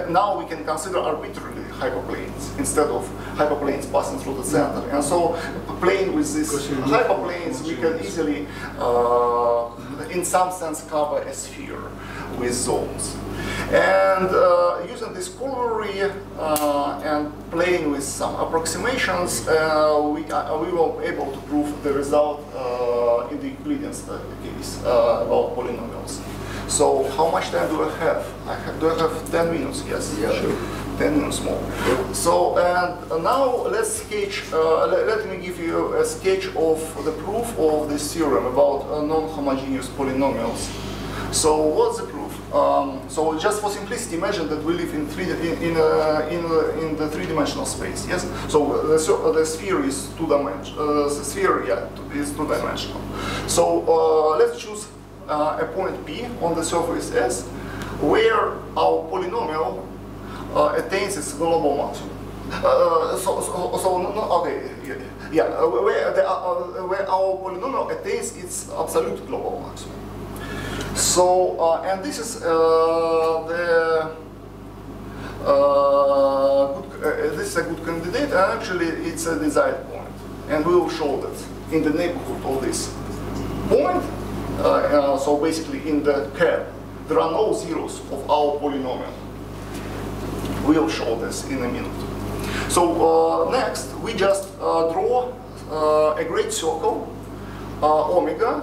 now we can consider arbitrarily hyperplanes instead of hyperplanes passing through the center. And so playing with these hyperplanes, we can easily, in some sense, cover a sphere with zones. And using this corollary and playing with some approximations, we were able to prove the result in the Euclidean case about polynomials. So how much time do I have? Do I have 10 minutes? Yes. Yeah, sure. 10 minutes more. So, and now let's sketch, let me give you a sketch of the proof of this theorem about non-homogeneous polynomials. So what's the proof? So just for simplicity, imagine that we live in the three-dimensional space. Yes. So the sphere is two-dimensional. The sphere, is two-dimensional. So let's choose a point P on the surface S, where our polynomial attains its global maximum. Where our polynomial attains its absolute global maximum. So, and this is this is a good candidate, and actually it's a desired point, and we will show that in the neighborhood of this point. So basically, in the curve, there are no zeros of our polynomial. We'll show this in a minute. So next, we just draw a great circle, omega,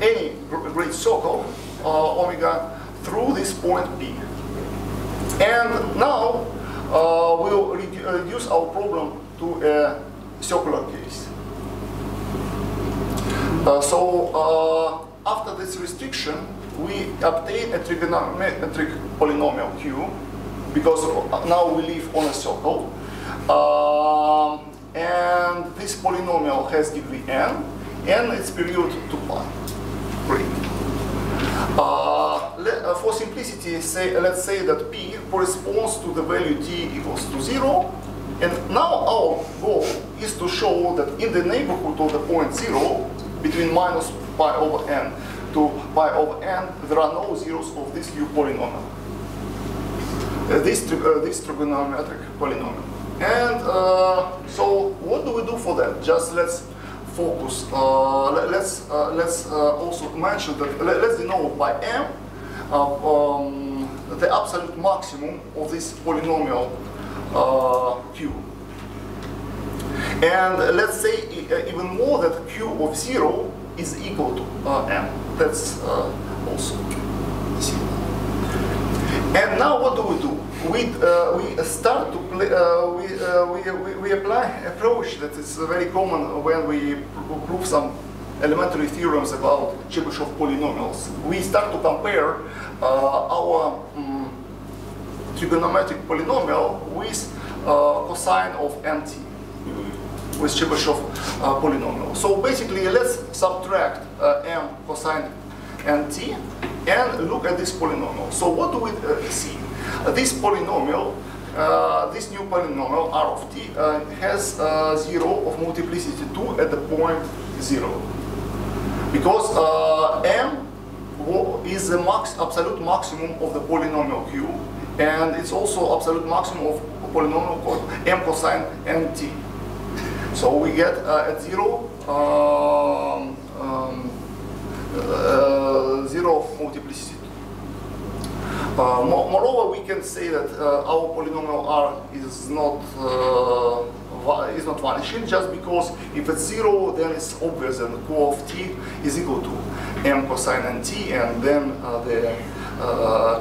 any great circle, omega, through this point P. And now we'll reduce our problem to a circular case. After this restriction, we obtain a trigonometric polynomial Q, because now we live on a circle. And this polynomial has degree n, and its period 2 pi. Great. For simplicity, let's say that P corresponds to the value t equals to 0. And now our goal is to show that in the neighborhood of the point 0, between minus pi over n to pi over n, there are no zeros of this U polynomial, this trigonometric polynomial. And so what do we do for that? Just let's focus. Let's also mention that let's denote by m the absolute maximum of this polynomial Q. And let's say even more that Q of 0 is equal to M. That's also similar. And now what do? We start to play, we apply an approach that is very common when we prove some elementary theorems about Chebyshev polynomials. We start to compare our trigonometric polynomial with cosine of nt, with Chebyshev polynomial. So basically, let's subtract m cosine nt and look at this polynomial. So what do we see? This polynomial, this new polynomial r of t has 0 of multiplicity 2 at the point 0. Because m is the absolute maximum of the polynomial q, and it's also absolute maximum of polynomial called m cosine nt. So we get at 0, 0 of multiplicity 2. Moreover, we can say that our polynomial r is not vanishing, just because if it's 0, then it's obvious that q of t is equal to m cosine nt, and then the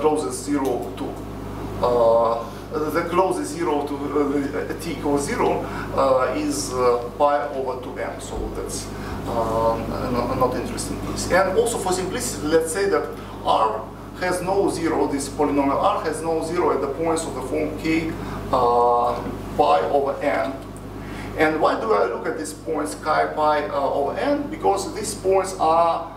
closest 0 to the closest 0 to t equals 0 is pi over 2m. So that's not interesting case. And also for simplicity, let's say that r has no 0, this polynomial r has no 0 at the points of the form k pi over n. And why do I look at these points chi pi over n? Because these points are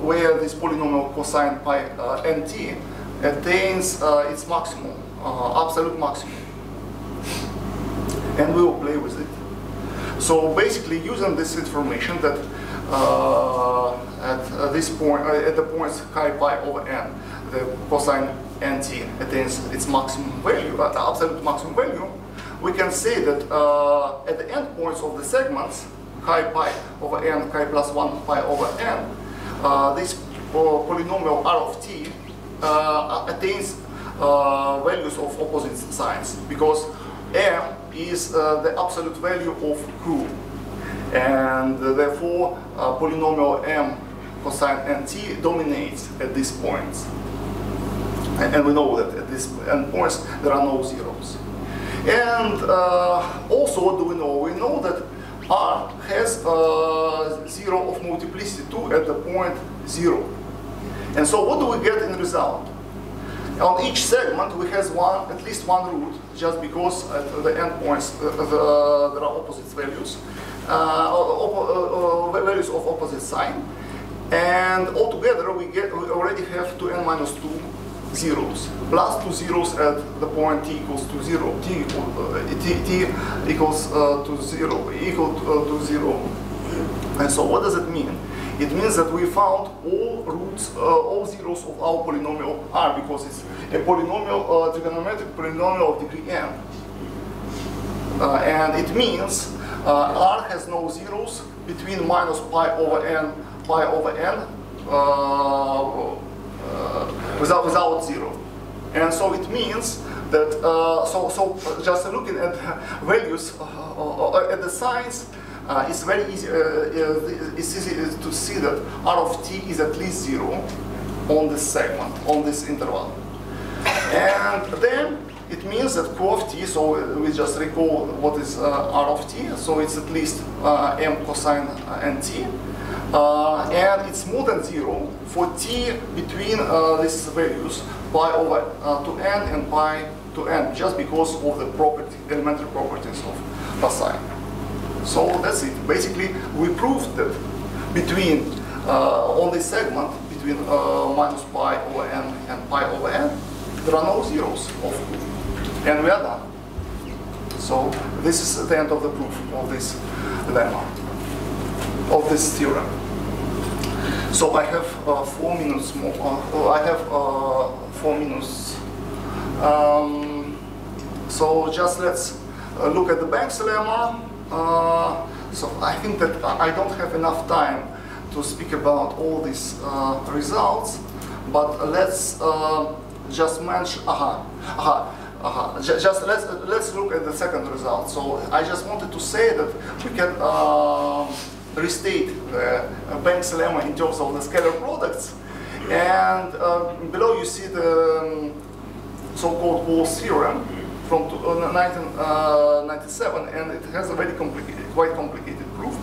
where this polynomial cosine pi nt attains its maximum, absolute maximum. And we will play with it. So basically, using this information that at this point, at the points chi pi over n, the cosine nt attains its maximum value, absolute maximum value, we can say that at the endpoints of the segments, chi pi over n, chi plus 1 pi over n, this polynomial r of t attains values of opposite signs, because m is the absolute value of q, and therefore polynomial m cosine nt dominates at these points. And we know that at these endpoints there are no zeros. And also, what do we know? We know that r has 0 of multiplicity 2 at the point 0. And so what do we get in result? On each segment we have at least one root, just because at the endpoints there are opposite values, values of opposite sign. And altogether we already have 2n minus 2 zeros, plus 2 zeros at the point t equals to 0, t equals to 0, equal to 0. And so what does it mean? It means that we found all roots, all zeros of our polynomial r, because it's a polynomial, trigonometric polynomial of degree n. And it means r has no zeros between minus pi over n without 0. And so it means that, so just looking at values, at the signs, it's very easy, it's easy to see that r of t is at least 0 on this segment, on this interval. And then it means that q of t, so we just recall what is r of t, so it's at least m cosine nt. And it's more than 0 for t between these values, pi over 2n and pi to n, just because of the elementary properties of cosine. So that's it. Basically, we proved that between, on this segment, between minus pi over n and pi over n, there are no zeros of q. And we are done. So this is the end of the proof of this lemma, of this theorem. So I have 4 minutes more. I have 4 minutes. So just let's look at the Banks lemma. So I think that I don't have enough time to speak about all these results, but let's just mention. Just let's look at the second result. So I just wanted to say that we can restate the Banks lemma in terms of the scalar products, and below you see the so-called Ball's theorem from 1997, and it has a very complicated, quite complicated proof.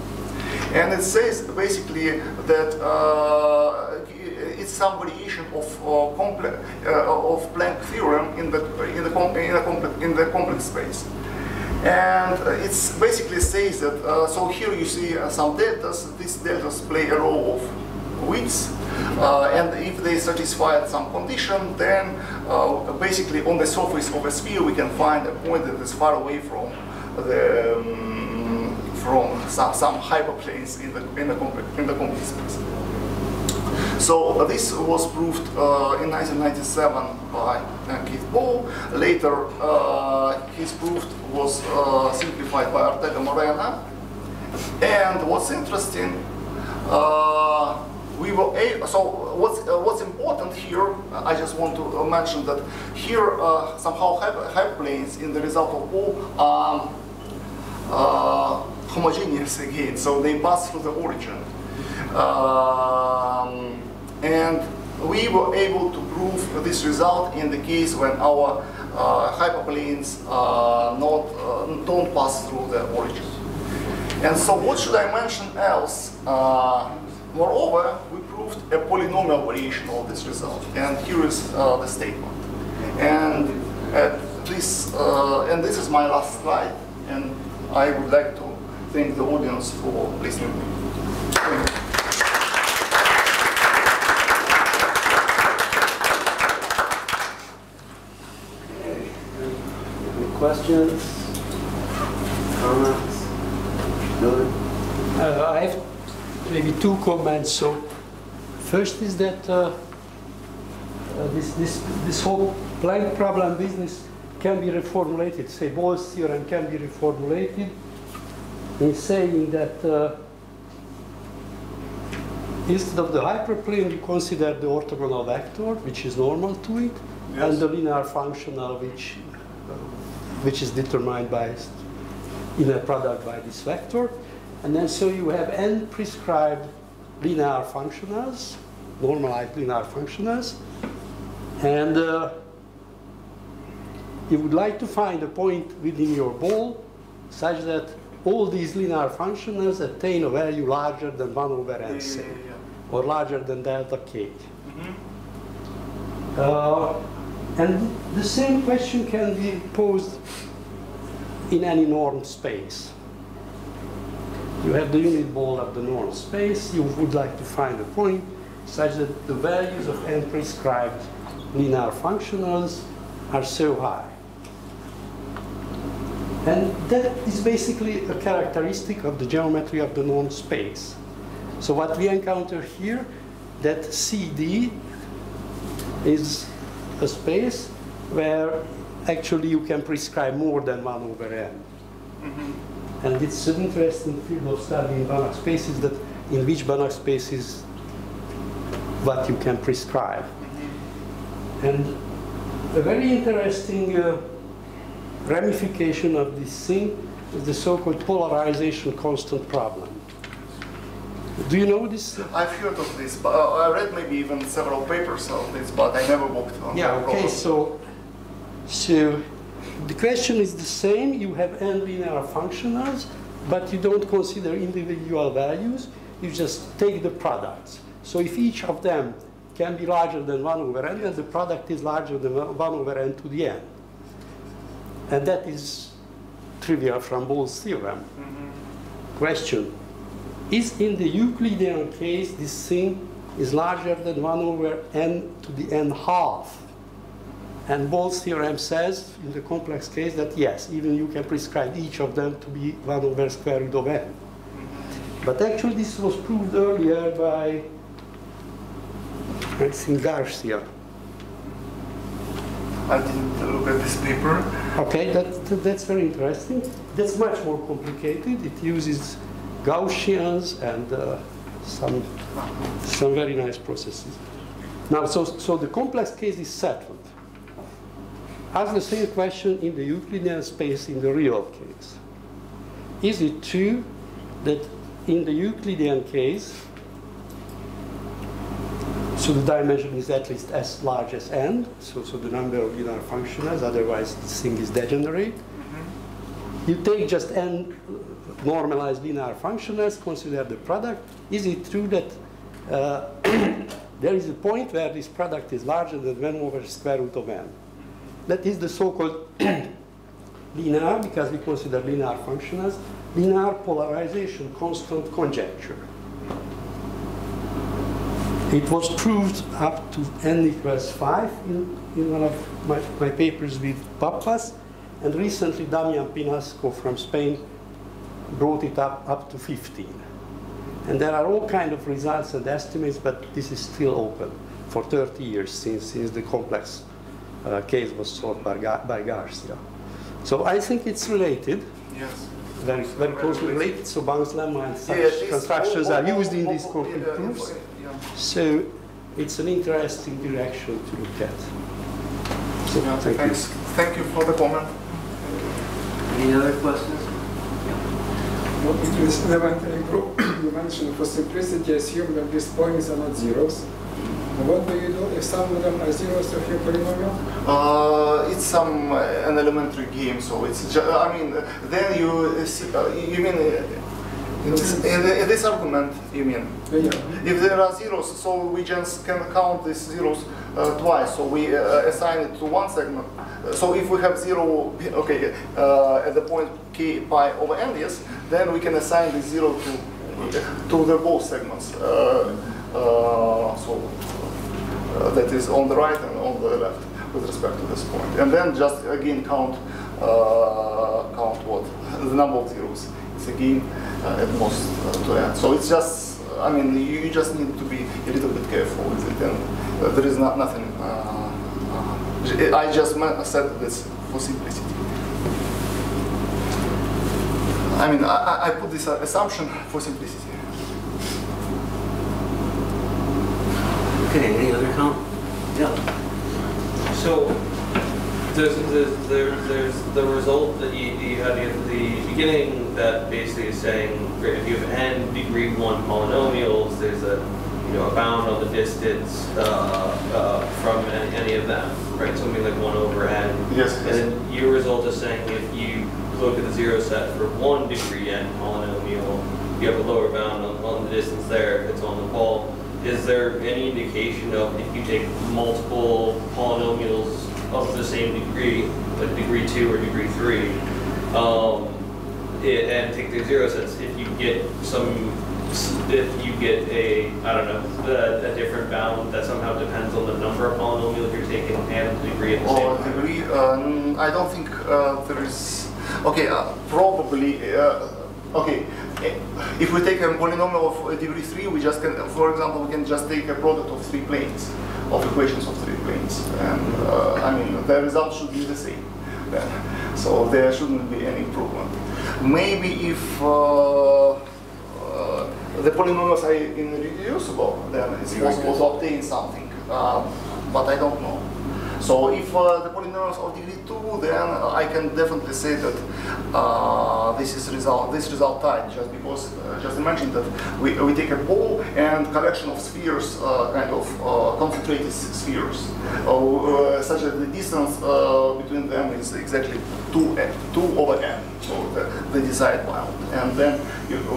And it says basically that it's some variation of Planck theorem in the complex space. And it's basically says that so here you see some deltas. These deltas play a role of widths, and if they satisfy some condition, then basically on the surface of a sphere we can find a point that is far away from the some hyperplanes in the complex space. So this was proved in 1997 by Keith Ball. Later, his proof was simplified by Ortega Morena. And what's interesting, we were so what's important here, I just want to mention that here somehow hyperplanes in the result of Ball are homogeneous again, so they pass through the origin. And we were able to prove this result in the case when our hyperplanes don't pass through the origin. And so what should I mention else? Moreover, we proved a polynomial variation of this result. And here is the statement. And this is my last slide. And I would like to thank the audience for listening. Thank you. Questions? Comments? Miller? I have maybe two comments. So, first is that this whole Planck problem business can be reformulated. Say Ball's theorem can be reformulated in saying that instead of the hyperplane, you consider the orthogonal vector, which is normal to it, yes, and the linear functional, which is determined by inner product by this vector. And then so you have n prescribed linear functionals, normalized linear functionals, and you would like to find a point within your ball such that all these linear functionals attain a value larger than 1 over n, say, or larger than delta k. And the same question can be posed in any normed space. You have the unit ball of the normed space. You would like to find a point such that the values of n prescribed linear functionals are so high. And that is basically a characteristic of the geometry of the normed space. So what we encounter here, that CD is a space where actually you can prescribe more than 1 over n. And it's an interesting field of study in Banach spaces, that in which Banach spaces what you can prescribe. And a very interesting ramification of this thing is the so-called polarization constant problem. Do you know this? I've heard of this, but I read maybe even several papers of this, but I never worked on it. Yeah, okay, so the question is the same. You have n linear functionals, but you don't consider individual values. You just take the products. So if each of them can be larger than 1 over n, then the product is larger than 1 over n to the n. And that is trivial from Ball's theorem. Question. Is in the Euclidean case, this thing is larger than 1 over n to the n half? And Ball's theorem says, in the complex case, that yes, even you can prescribe each of them to be 1 over square root of n. But actually, this was proved earlier by, I think, Garcia. I didn't look at this paper. Okay, that's very interesting. That's much more complicated. It uses Gaussians and some Some very nice processes. Now, so the complex case is settled. Ask the same question in the Euclidean space in the real case. Is it true that in the Euclidean case, so the dimension is at least as large as n, so the number of linear functionals, otherwise this thing is degenerate. You take just n normalized linear functionals, consider the product. Is it true that there is a point where this product is larger than 1 over square root of n? That is the so-called linear, because we consider linear functionals, linear polarization constant conjecture. It was proved up to n equals 5 in one of my papers with Papas, and recently Damian Pinasco from Spain brought it up to 15. And there are all kinds of results and estimates, but this is still open for 30 years since the complex case was solved by Garcia. So I think it's related. Yes. Very, very closely related. So Bound's lemma and such constructions are used in these concrete proofs. So it's an interesting direction to look at. So Thanks. Thank you for the comment. Any other questions? With this elementary group, you mentioned for simplicity, assume that these points are not zeros. What do you do if some of them are zeros of your polynomial? It's an elementary game, so it's just, I mean, then you see, you mean, in this argument, you mean, if there are zeros, so we just can count these zeros twice, so we assign it to one segment. So if we have 0, okay, at the point k pi over n, yes, then we can assign the 0 to the both segments. That is on the right and on the left with respect to this point. And then just again count what? The number of zeros. It's again at most to n. So it's just, I mean, you just need to be a little bit careful with it. And there is nothing. I just said this for simplicity. I mean, I put this assumption for simplicity. Okay, any other comment? Yeah. So there's the result that you had at the beginning that basically is saying if you have n degree 1 polynomials, there's a bound on the distance from any of them, right? Something like 1 over n. Yes. And then your result is saying if you look at the zero set for 1 degree n polynomial, you have a lower bound on the distance there. It's on the ball. Is there any indication of if you take multiple polynomials of the same degree, like degree 2 or degree 3, and take their zero sets, if you get a, I don't know, a different bound that somehow depends on the number of polynomials you're taking and the degree at the same time? Degree, I don't think there is, okay, probably, okay. If we take a polynomial of degree 3, we just can, for example, we can just take a product of 3 planes, of equations of 3 planes, and I mean the result should be the same. Then. So there shouldn't be any improvement. Maybe if the polynomials are irreducible, then it's possible to obtain something, but I don't know. So if the polynomials of degree 2, then I can definitely say that this result tight, just because just mentioned that we take a ball and collection of spheres, kind of concentrated spheres, such that the distance between them is exactly 2 over n, so the desired bound. And then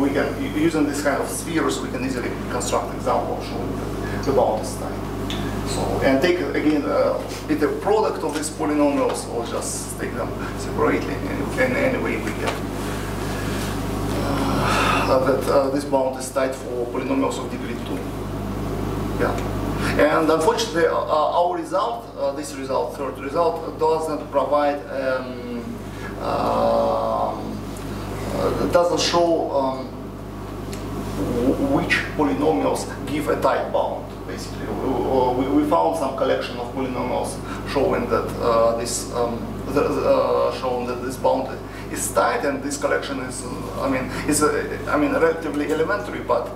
we can, using this kind of spheres, we can easily construct example showing that the bound is tight. So, and take again either product of these polynomials or just take them separately, and anyway we get that this bound is tight for polynomials of degree 2. Yeah, and unfortunately our result, this result, third result, does not provide, doesn't show which polynomials give a tight bound. Basically, we found some collection of polynomials showing that this bound is tight, and this collection is, I mean, relatively elementary, but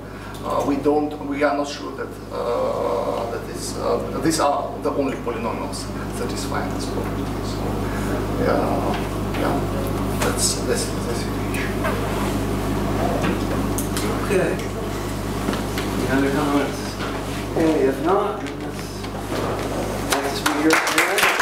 we are not sure that these are the only polynomials satisfying this property. So that's the situation. Okay. Any other comments? Okay, if not, let's speak here.